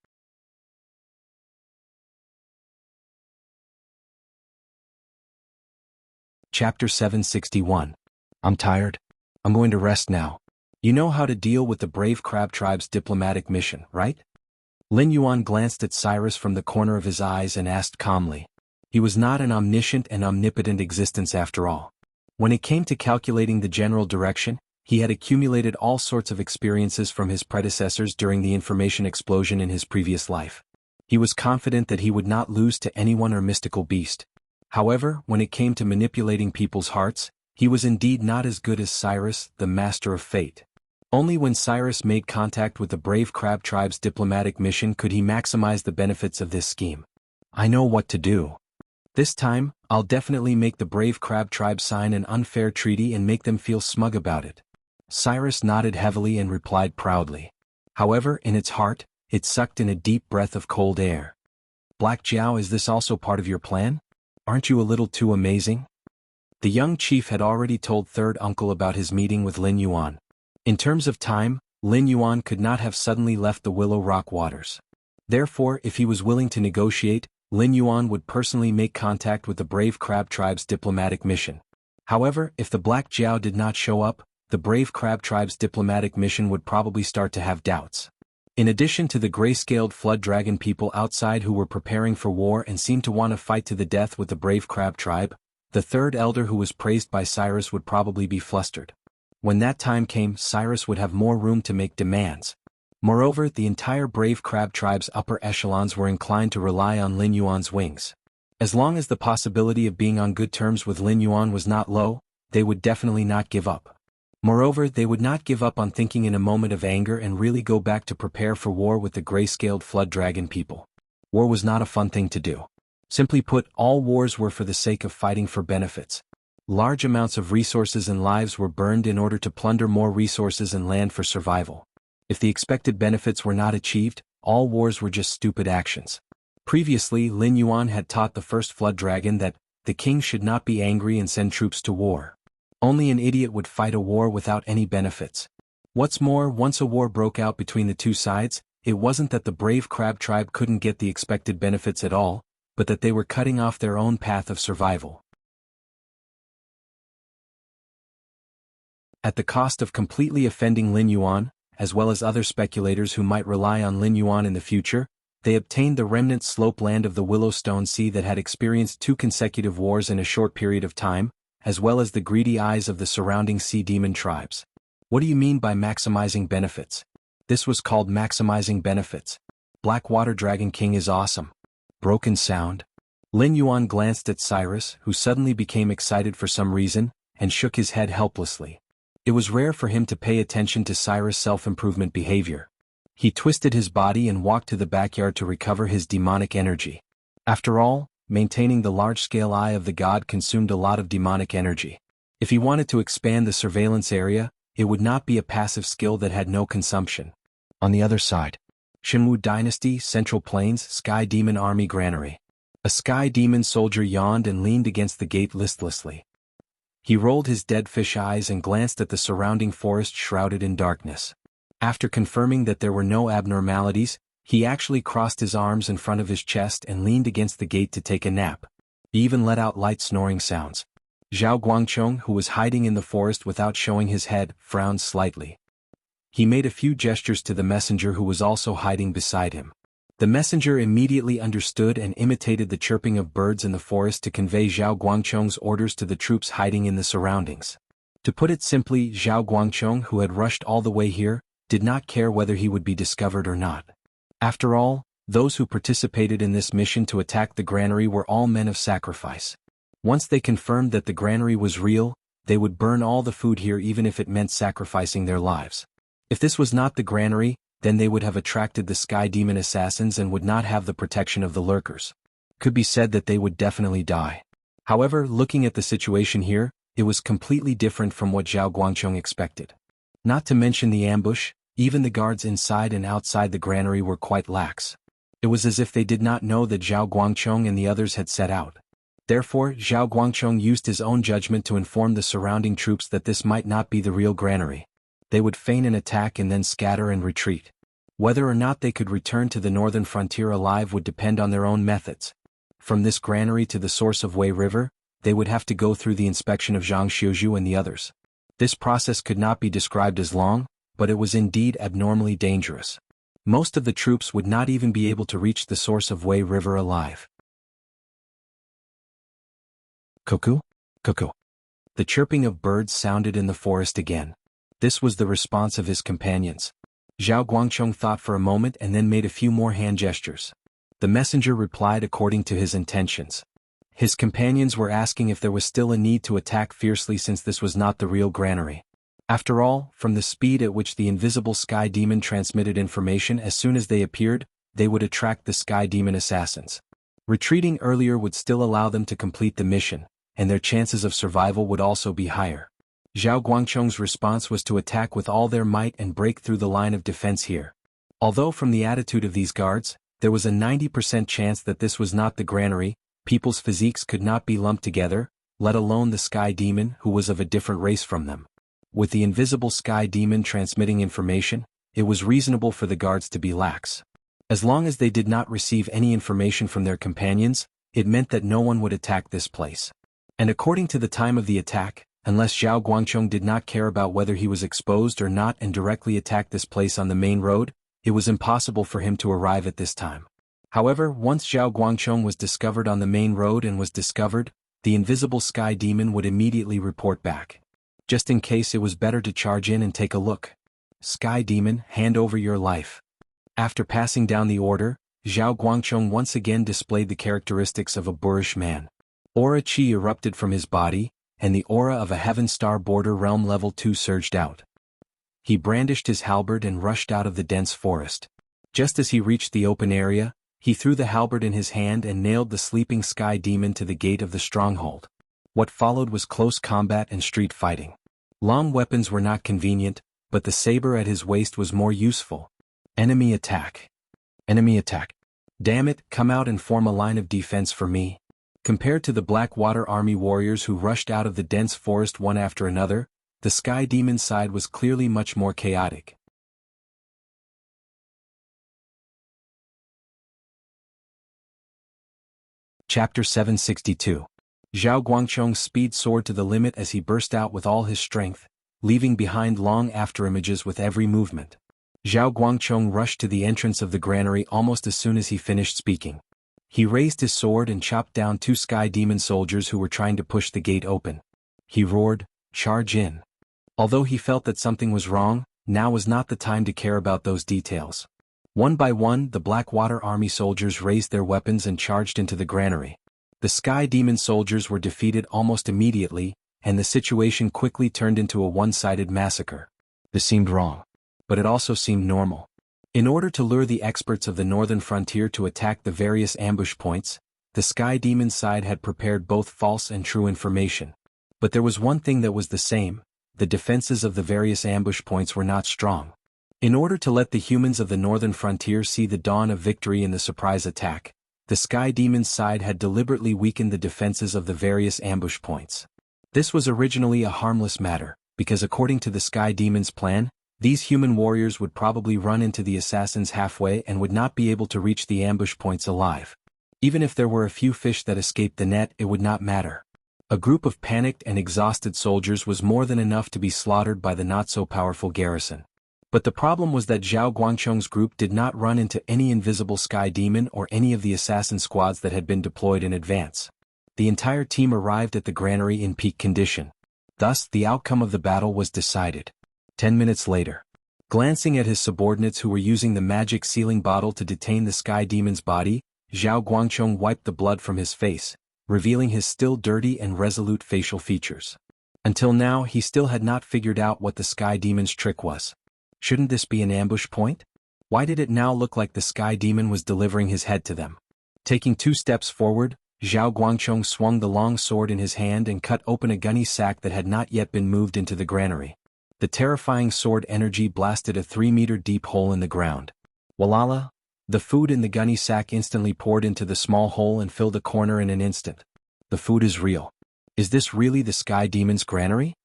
Chapter 761. I'm tired. I'm going to rest now. You know how to deal with the brave crab tribe's diplomatic mission, right? Lin Yuan glanced at Cyrus from the corner of his eyes and asked calmly. He was not an omniscient and omnipotent existence after all. When it came to calculating the general direction, he had accumulated all sorts of experiences from his predecessors during the information explosion in his previous life. He was confident that he would not lose to anyone or mystical beast. However, when it came to manipulating people's hearts, he was indeed not as good as Cyrus, the master of fate. Only when Cyrus made contact with the brave crab tribe's diplomatic mission could he maximize the benefits of this scheme. I know what to do. This time, I'll definitely make the brave crab tribe sign an unfair treaty and make them feel smug about it. Cyrus nodded heavily and replied proudly. However, in its heart, it sucked in a deep breath of cold air. Black Jiao, is this also part of your plan? Aren't you a little too amazing? The young chief had already told third uncle about his meeting with Lin Yuan. In terms of time, Lin Yuan could not have suddenly left the Willow Rock waters. Therefore, if he was willing to negotiate, Lin Yuan would personally make contact with the Brave Crab Tribe's diplomatic mission. However, if the Black Jiao did not show up, the Brave Crab Tribe's diplomatic mission would probably start to have doubts. In addition to the gray-scaled flood dragon people outside who were preparing for war and seemed to want to fight to the death with the Brave Crab Tribe, the third elder who was praised by Cyrus would probably be flustered. When that time came, Cyrus would have more room to make demands. Moreover, the entire Brave Crab Tribe's upper echelons were inclined to rely on Lin Yuan's wings. As long as the possibility of being on good terms with Lin Yuan was not low, they would definitely not give up. Moreover, they would not give up on thinking in a moment of anger and really go back to prepare for war with the gray-scaled flood dragon people. War was not a fun thing to do. Simply put, all wars were for the sake of fighting for benefits. Large amounts of resources and lives were burned in order to plunder more resources and land for survival. If the expected benefits were not achieved, all wars were just stupid actions. Previously, Lin Yuan had taught the first flood dragon that the king should not be angry and send troops to war. Only an idiot would fight a war without any benefits. What's more, once a war broke out between the two sides, it wasn't that the Brave Crab Tribe couldn't get the expected benefits at all, but that they were cutting off their own path of survival. At the cost of completely offending Lin Yuan, as well as other speculators who might rely on Lin Yuan in the future, they obtained the remnant slope land of the Willowstone Sea that had experienced 2 consecutive wars in a short period of time, as well as the greedy eyes of the surrounding sea demon tribes. What do you mean by maximizing benefits? This was called maximizing benefits. Black Water Dragon King is awesome. Broken sound. Lin Yuan glanced at Cyrus, who suddenly became excited for some reason, and shook his head helplessly. It was rare for him to pay attention to Cyrus' self-improvement behavior. He twisted his body and walked to the backyard to recover his demonic energy. After all, maintaining the large-scale eye of the god consumed a lot of demonic energy. If he wanted to expand the surveillance area, it would not be a passive skill that had no consumption. On the other side, Shenwu Dynasty, Central Plains, Sky Demon Army Granary. A Sky Demon soldier yawned and leaned against the gate listlessly. He rolled his dead fish eyes and glanced at the surrounding forest shrouded in darkness. After confirming that there were no abnormalities, he actually crossed his arms in front of his chest and leaned against the gate to take a nap. He even let out light snoring sounds. Zhao Guangchong, who was hiding in the forest without showing his head, frowned slightly. He made a few gestures to the messenger who was also hiding beside him. The messenger immediately understood and imitated the chirping of birds in the forest to convey Zhao Guangchong's orders to the troops hiding in the surroundings. To put it simply, Zhao Guangchong, who had rushed all the way here, did not care whether he would be discovered or not. After all, those who participated in this mission to attack the granary were all men of sacrifice. Once they confirmed that the granary was real, they would burn all the food here even if it meant sacrificing their lives. If this was not the granary, then they would have attracted the Sky Demon assassins and would not have the protection of the lurkers. Could be said that they would definitely die. However, looking at the situation here, it was completely different from what Zhao Guangchong expected. Not to mention the ambush, even the guards inside and outside the granary were quite lax. It was as if they did not know that Zhao Guangchong and the others had set out. Therefore, Zhao Guangchong used his own judgment to inform the surrounding troops that this might not be the real granary. They would feign an attack and then scatter and retreat. Whether or not they could return to the northern frontier alive would depend on their own methods. From this granary to the source of Wei River, they would have to go through the inspection of Zhang Xiuzhu and the others. This process could not be described as long, but it was indeed abnormally dangerous. Most of the troops would not even be able to reach the source of Wei River alive. Cuckoo? Cuckoo. The chirping of birds sounded in the forest again. This was the response of his companions. Zhao Guangchong thought for a moment and then made a few more hand gestures. The messenger replied according to his intentions. His companions were asking if there was still a need to attack fiercely since this was not the real granary. After all, from the speed at which the invisible Sky Demon transmitted information as soon as they appeared, they would attract the Sky Demon assassins. Retreating earlier would still allow them to complete the mission, and their chances of survival would also be higher. Zhao Guangchong's response was to attack with all their might and break through the line of defense here. Although from the attitude of these guards, there was a 90% chance that this was not the granary, people's physiques could not be lumped together, let alone the Sky Demon who was of a different race from them. with the invisible sky demon transmitting information, it was reasonable for the guards to be lax. As long as they did not receive any information from their companions, it meant that no one would attack this place. And according to the time of the attack, unless Zhao Guangchong did not care about whether he was exposed or not and directly attacked this place on the main road, it was impossible for him to arrive at this time. However, once Zhao Guangchong was discovered on the main road and was discovered, the invisible sky demon would immediately report back. Just in case, it was better to charge in and take a look. Sky demon, hand over your life. After passing down the order, Zhao Guangchong once again displayed the characteristics of a boorish man. Aura Qi erupted from his body, and the aura of a Heaven Star Border Realm Level 2 surged out. He brandished his halberd and rushed out of the dense forest. Just as he reached the open area, he threw the halberd in his hand and nailed the sleeping sky demon to the gate of the stronghold. What followed was close combat and street fighting. Long weapons were not convenient, but the saber at his waist was more useful. Enemy attack. Enemy attack. Damn it, come out and form a line of defense for me. Compared to the Blackwater Army warriors who rushed out of the dense forest one after another, the sky demon's side was clearly much more chaotic. Chapter 762. Zhao Guangchong speed soared to the limit as he burst out with all his strength, leaving behind long afterimages with every movement. Zhao Guangchong rushed to the entrance of the granary almost as soon as he finished speaking. He raised his sword and chopped down 2 sky demon soldiers who were trying to push the gate open. He roared, "Charge in." Although he felt that something was wrong, now was not the time to care about those details. One by one, the Blackwater Army soldiers raised their weapons and charged into the granary. The sky demon soldiers were defeated almost immediately, and the situation quickly turned into a one-sided massacre. This seemed wrong. But it also seemed normal. In order to lure the experts of the northern frontier to attack the various ambush points, the sky demon side had prepared both false and true information. But there was one thing that was the same: the defenses of the various ambush points were not strong. In order to let the humans of the northern frontier see the dawn of victory in the surprise attack, the sky demon's side had deliberately weakened the defenses of the various ambush points. This was originally a harmless matter, because according to the sky demon's plan, these human warriors would probably run into the assassins halfway and would not be able to reach the ambush points alive. Even if there were a few fish that escaped the net, it would not matter. A group of panicked and exhausted soldiers was more than enough to be slaughtered by the not-so-powerful garrison. But the problem was that Zhao Guangchong's group did not run into any invisible sky demon or any of the assassin squads that had been deployed in advance. The entire team arrived at the granary in peak condition. Thus, the outcome of the battle was decided. 10 minutes later. Glancing at his subordinates who were using the magic sealing bottle to detain the sky demon's body, Zhao Guangchong wiped the blood from his face, revealing his still dirty and resolute facial features. Until now, he still had not figured out what the sky demon's trick was. Shouldn't this be an ambush point? Why did it now look like the sky demon was delivering his head to them? Taking 2 steps forward, Zhao Guangchong swung the long sword in his hand and cut open a gunny sack that had not yet been moved into the granary. The terrifying sword energy blasted a 3-meter-deep hole in the ground. Walala! The food in the gunny sack instantly poured into the small hole and filled a corner in an instant. The food is real. Is this really the sky demon's granary?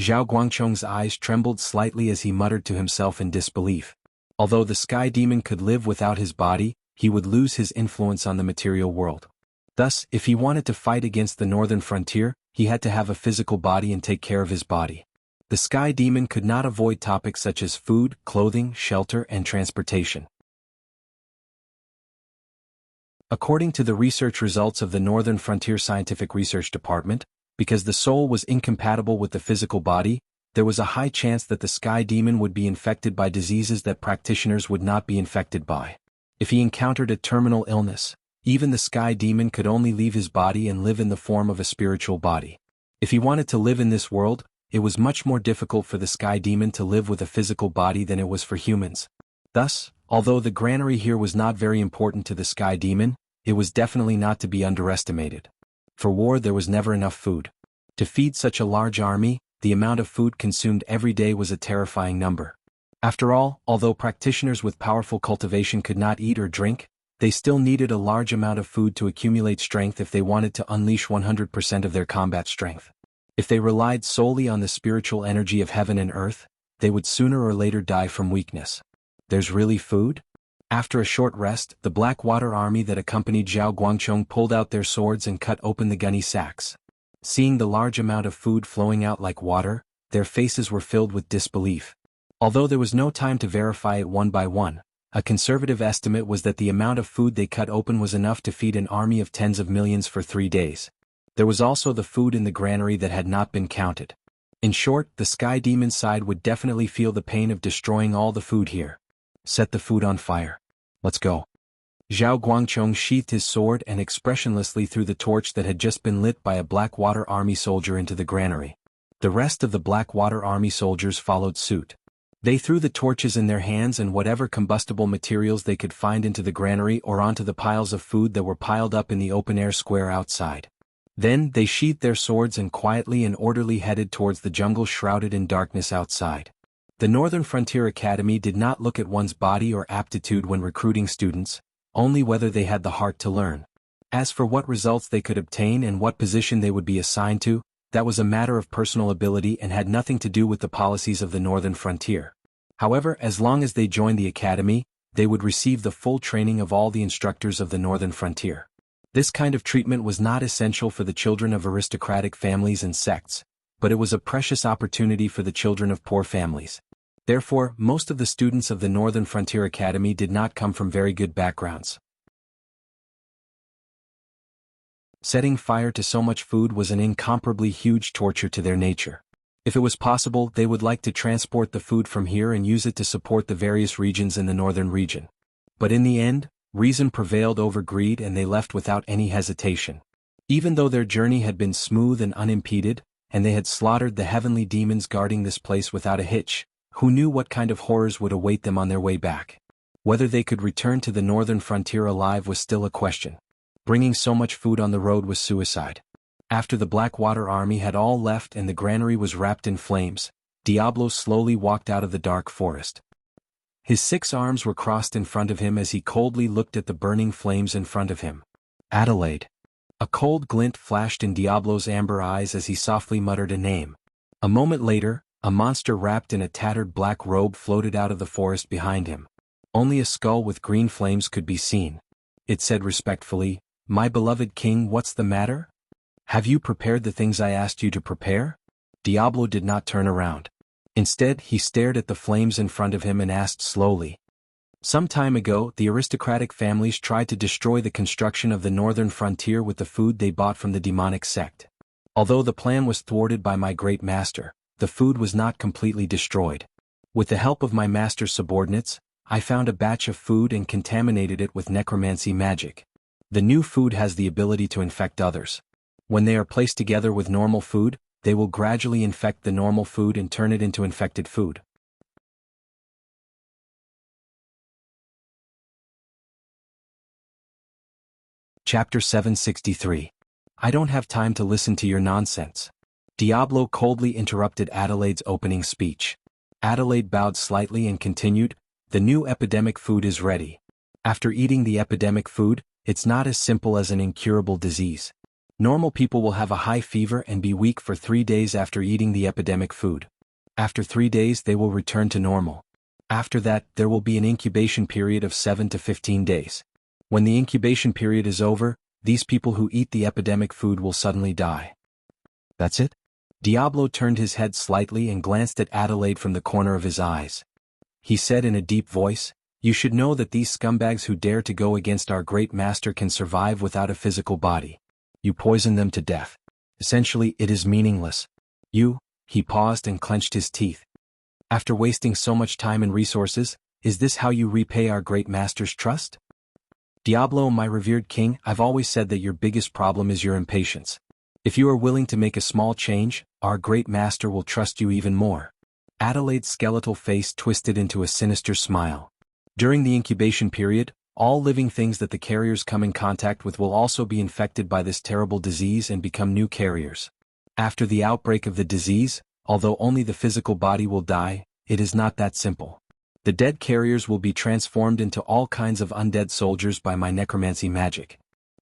Zhao Guangchong's eyes trembled slightly as he muttered to himself in disbelief. Although the sky demon could live without his body, he would lose his influence on the material world. Thus, if he wanted to fight against the northern frontier, he had to have a physical body and take care of his body. The sky demon could not avoid topics such as food, clothing, shelter, and transportation. According to the research results of the Northern Frontier Scientific Research Department, because the soul was incompatible with the physical body, there was a high chance that the sky demon would be infected by diseases that practitioners would not be infected by. If he encountered a terminal illness, even the sky demon could only leave his body and live in the form of a spiritual body. If he wanted to live in this world, it was much more difficult for the sky demon to live with a physical body than it was for humans. Thus, although the granary here was not very important to the sky demon, it was definitely not to be underestimated. For war there was never enough food. To feed such a large army, the amount of food consumed every day was a terrifying number. After all, although practitioners with powerful cultivation could not eat or drink, they still needed a large amount of food to accumulate strength if they wanted to unleash 100% of their combat strength. If they relied solely on the spiritual energy of heaven and earth, they would sooner or later die from weakness. There's really food? After a short rest, the Blackwater army that accompanied Zhao Guangchong pulled out their swords and cut open the gunny sacks. Seeing the large amount of food flowing out like water, their faces were filled with disbelief. Although there was no time to verify it one by one, a conservative estimate was that the amount of food they cut open was enough to feed an army of tens of millions for 3 days. There was also the food in the granary that had not been counted. In short, the Sky Demon side would definitely feel the pain of destroying all the food here. Set the food on fire. Let's go. Zhao Guangchong sheathed his sword and expressionlessly threw the torch that had just been lit by a Blackwater army soldier into the granary. The rest of the Blackwater army soldiers followed suit. They threw the torches in their hands and whatever combustible materials they could find into the granary or onto the piles of food that were piled up in the open-air square outside. Then they sheathed their swords and quietly and orderly headed towards the jungle shrouded in darkness outside. The Northern Frontier Academy did not look at one's body or aptitude when recruiting students, only whether they had the heart to learn. As for what results they could obtain and what position they would be assigned to, that was a matter of personal ability and had nothing to do with the policies of the Northern Frontier. However, as long as they joined the academy, they would receive the full training of all the instructors of the Northern Frontier. This kind of treatment was not essential for the children of aristocratic families and sects, but it was a precious opportunity for the children of poor families. Therefore, most of the students of the Northern Frontier Academy did not come from very good backgrounds. Setting fire to so much food was an incomparably huge torture to their nature. If it was possible, they would like to transport the food from here and use it to support the various regions in the northern region. But in the end, reason prevailed over greed and they left without any hesitation. Even though their journey had been smooth and unimpeded, and they had slaughtered the heavenly demons guarding this place without a hitch, who knew what kind of horrors would await them on their way back? Whether they could return to the northern frontier alive was still a question. Bringing so much food on the road was suicide. After the Blackwater army had all left and the granary was wrapped in flames, Diablo slowly walked out of the dark forest. His 6 arms were crossed in front of him as he coldly looked at the burning flames in front of him. Adelaide. A cold glint flashed in Diablo's amber eyes as he softly muttered a name. A moment later, a monster wrapped in a tattered black robe floated out of the forest behind him. Only a skull with green flames could be seen. It said respectfully, "My beloved king, what's the matter? Have you prepared the things I asked you to prepare?" Diablo did not turn around. Instead, he stared at the flames in front of him and asked slowly. Some time ago, the aristocratic families tried to destroy the construction of the northern frontier with the food they bought from the demonic sect. Although the plan was thwarted by my great master, the food was not completely destroyed. With the help of my master's subordinates, I found a batch of food and contaminated it with necromancy magic. The new food has the ability to infect others. When they are placed together with normal food, they will gradually infect the normal food and turn it into infected food. Chapter 763. I don't have time to listen to your nonsense. Diablo coldly interrupted Adelaide's opening speech. Adelaide bowed slightly and continued, "The new epidemic food is ready. After eating the epidemic food, it's not as simple as an incurable disease. Normal people will have a high fever and be weak for 3 days after eating the epidemic food. After 3 days they will return to normal. After that, there will be an incubation period of 7 to 15 days. When the incubation period is over, these people who eat the epidemic food will suddenly die." "That's it?" Diablo turned his head slightly and glanced at Adelaide from the corner of his eyes. He said in a deep voice, "You should know that these scumbags who dare to go against our great master can survive without a physical body. You poison them to death. Essentially, it is meaningless. He paused and clenched his teeth. "After wasting so much time and resources, is this how you repay our great master's trust?" "Diablo, my revered king, I've always said that your biggest problem is your impatience. If you are willing to make a small change, our great master will trust you even more." Adelaide's skeletal face twisted into a sinister smile. "During the incubation period, all living things that the carriers come in contact with will also be infected by this terrible disease and become new carriers. After the outbreak of the disease, although only the physical body will die, it is not that simple. The dead carriers will be transformed into all kinds of undead soldiers by my necromancy magic.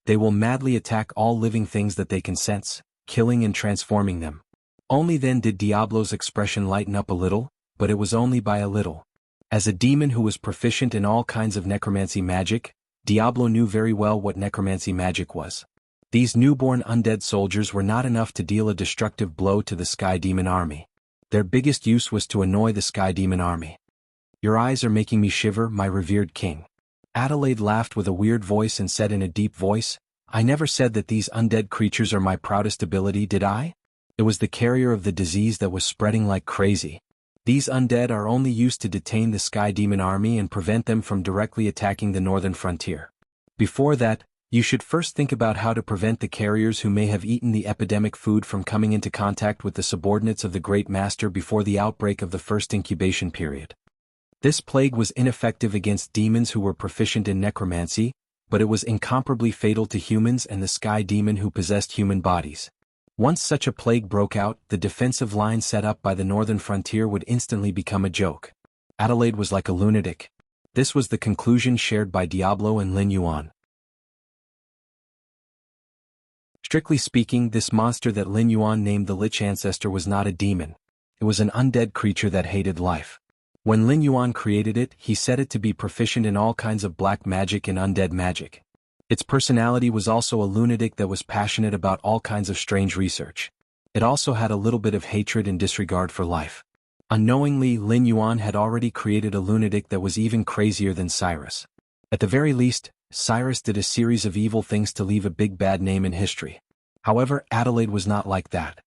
They will madly attack all living things that they can sense, killing and transforming them. Only then did Diablo's expression lighten up a little, but it was only by a little. As a demon who was proficient in all kinds of necromancy magic, Diablo knew very well what necromancy magic was. These newborn undead soldiers were not enough to deal a destructive blow to the Sky Demon army. Their biggest use was to annoy the Sky Demon army. "Your eyes are making me shiver, my revered king." Adelaide laughed with a weird voice and said in a deep voice, "I never said that these undead creatures are my proudest ability, did I? It was the carrier of the disease that was spreading like crazy. These undead are only used to detain the Sky Demon army and prevent them from directly attacking the northern frontier. Before that, you should first think about how to prevent the carriers who may have eaten the epidemic food from coming into contact with the subordinates of the Great Master before the outbreak of the first incubation period. This plague was ineffective against demons who were proficient in necromancy, but it was incomparably fatal to humans and the Sky Demon who possessed human bodies. Once such a plague broke out, the defensive line set up by the northern frontier would instantly become a joke. Adelaide was like a lunatic. This was the conclusion shared by Diablo and Lin Yuan. Strictly speaking, this monster that Lin Yuan named the Lich Ancestor was not a demon. It was an undead creature that hated life. When Lin Yuan created it, he said it to be proficient in all kinds of black magic and undead magic. Its personality was also a lunatic that was passionate about all kinds of strange research. It also had a little bit of hatred and disregard for life. Unknowingly, Lin Yuan had already created a lunatic that was even crazier than Cyrus. At the very least, Cyrus did a series of evil things to leave a big bad name in history. However, Adelaide was not like that.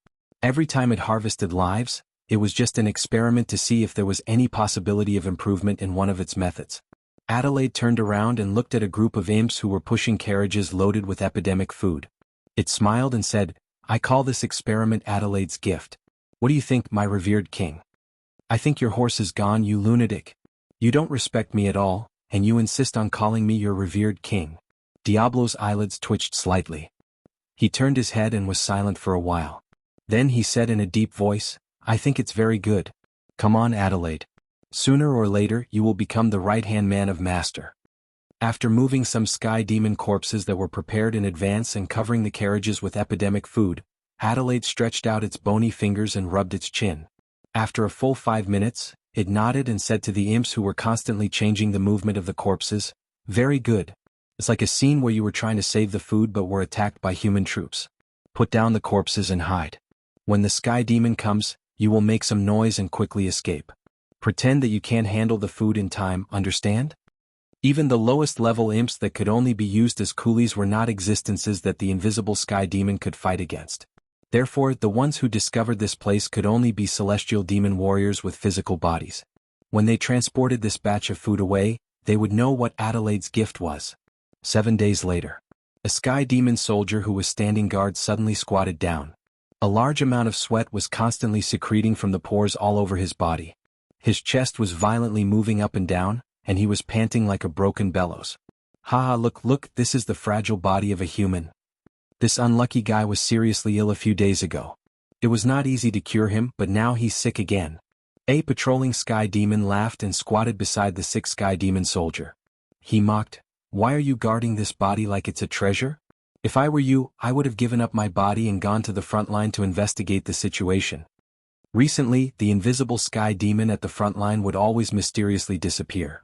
Every time it harvested lives, it was just an experiment to see if there was any possibility of improvement in one of its methods. Adelaide turned around and looked at a group of imps who were pushing carriages loaded with epidemic food. It smiled and said, "I call this experiment Adelaide's gift. What do you think, my revered king?" "I think your horse is gone, you lunatic. You don't respect me at all, and you insist on calling me your revered king." Diablo's eyelids twitched slightly. He turned his head and was silent for a while. Then he said in a deep voice, "I think it's very good. Come on, Adelaide. Sooner or later you will become the right-hand man of Master." After moving some Sky Demon corpses that were prepared in advance and covering the carriages with epidemic food, Adelaide stretched out its bony fingers and rubbed its chin. After a full 5 minutes, it nodded and said to the imps who were constantly changing the movement of the corpses, "Very good. It's like a scene where you were trying to save the food but were attacked by human troops. Put down the corpses and hide. When the Sky Demon comes, you will make some noise and quickly escape. Pretend that you can't handle the food in time, understand?" Even the lowest level imps that could only be used as coolies were not existences that the invisible Sky Demon could fight against. Therefore, the ones who discovered this place could only be celestial demon warriors with physical bodies. When they transported this batch of food away, they would know what Adelaide's gift was. 7 days later, a Sky Demon soldier who was standing guard suddenly squatted down. A large amount of sweat was constantly secreting from the pores all over his body. His chest was violently moving up and down, and he was panting like a broken bellows. "Ha, look, this is the fragile body of a human. This unlucky guy was seriously ill a few days ago. It was not easy to cure him, but now he's sick again." A patrolling Sky Demon laughed and squatted beside the sick Sky Demon soldier. He mocked, "Why are you guarding this body like it's a treasure? If I were you, I would have given up my body and gone to the front line to investigate the situation." Recently, the invisible Sky Demon at the front line would always mysteriously disappear.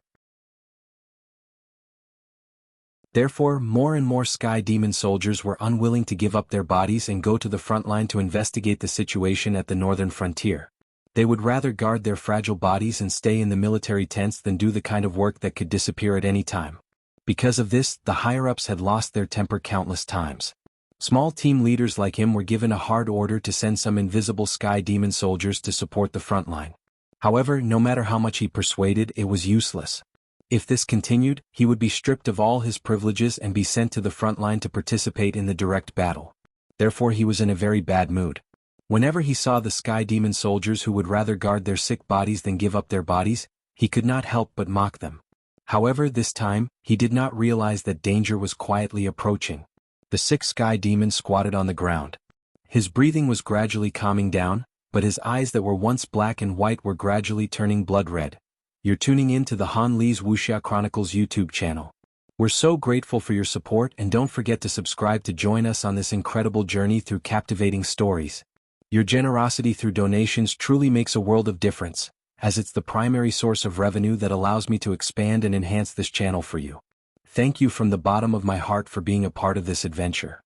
Therefore, more and more Sky Demon soldiers were unwilling to give up their bodies and go to the front line to investigate the situation at the northern frontier. They would rather guard their fragile bodies and stay in the military tents than do the kind of work that could disappear at any time. Because of this, the higher-ups had lost their temper countless times. Small team leaders like him were given a hard order to send some invisible Sky Demon soldiers to support the front line. However, no matter how much he persuaded, it was useless. If this continued, he would be stripped of all his privileges and be sent to the front line to participate in the direct battle. Therefore he was in a very bad mood. Whenever he saw the Sky Demon soldiers who would rather guard their sick bodies than give up their bodies, he could not help but mock them. However, this time, he did not realize that danger was quietly approaching. The sick Sky Demon squatted on the ground. His breathing was gradually calming down, but his eyes that were once black and white were gradually turning blood red. You're tuning in to the Han Lee's Wuxia Chronicles YouTube channel. We're so grateful for your support, and don't forget to subscribe to join us on this incredible journey through captivating stories. Your generosity through donations truly makes a world of difference, as it's the primary source of revenue that allows me to expand and enhance this channel for you. Thank you from the bottom of my heart for being a part of this adventure.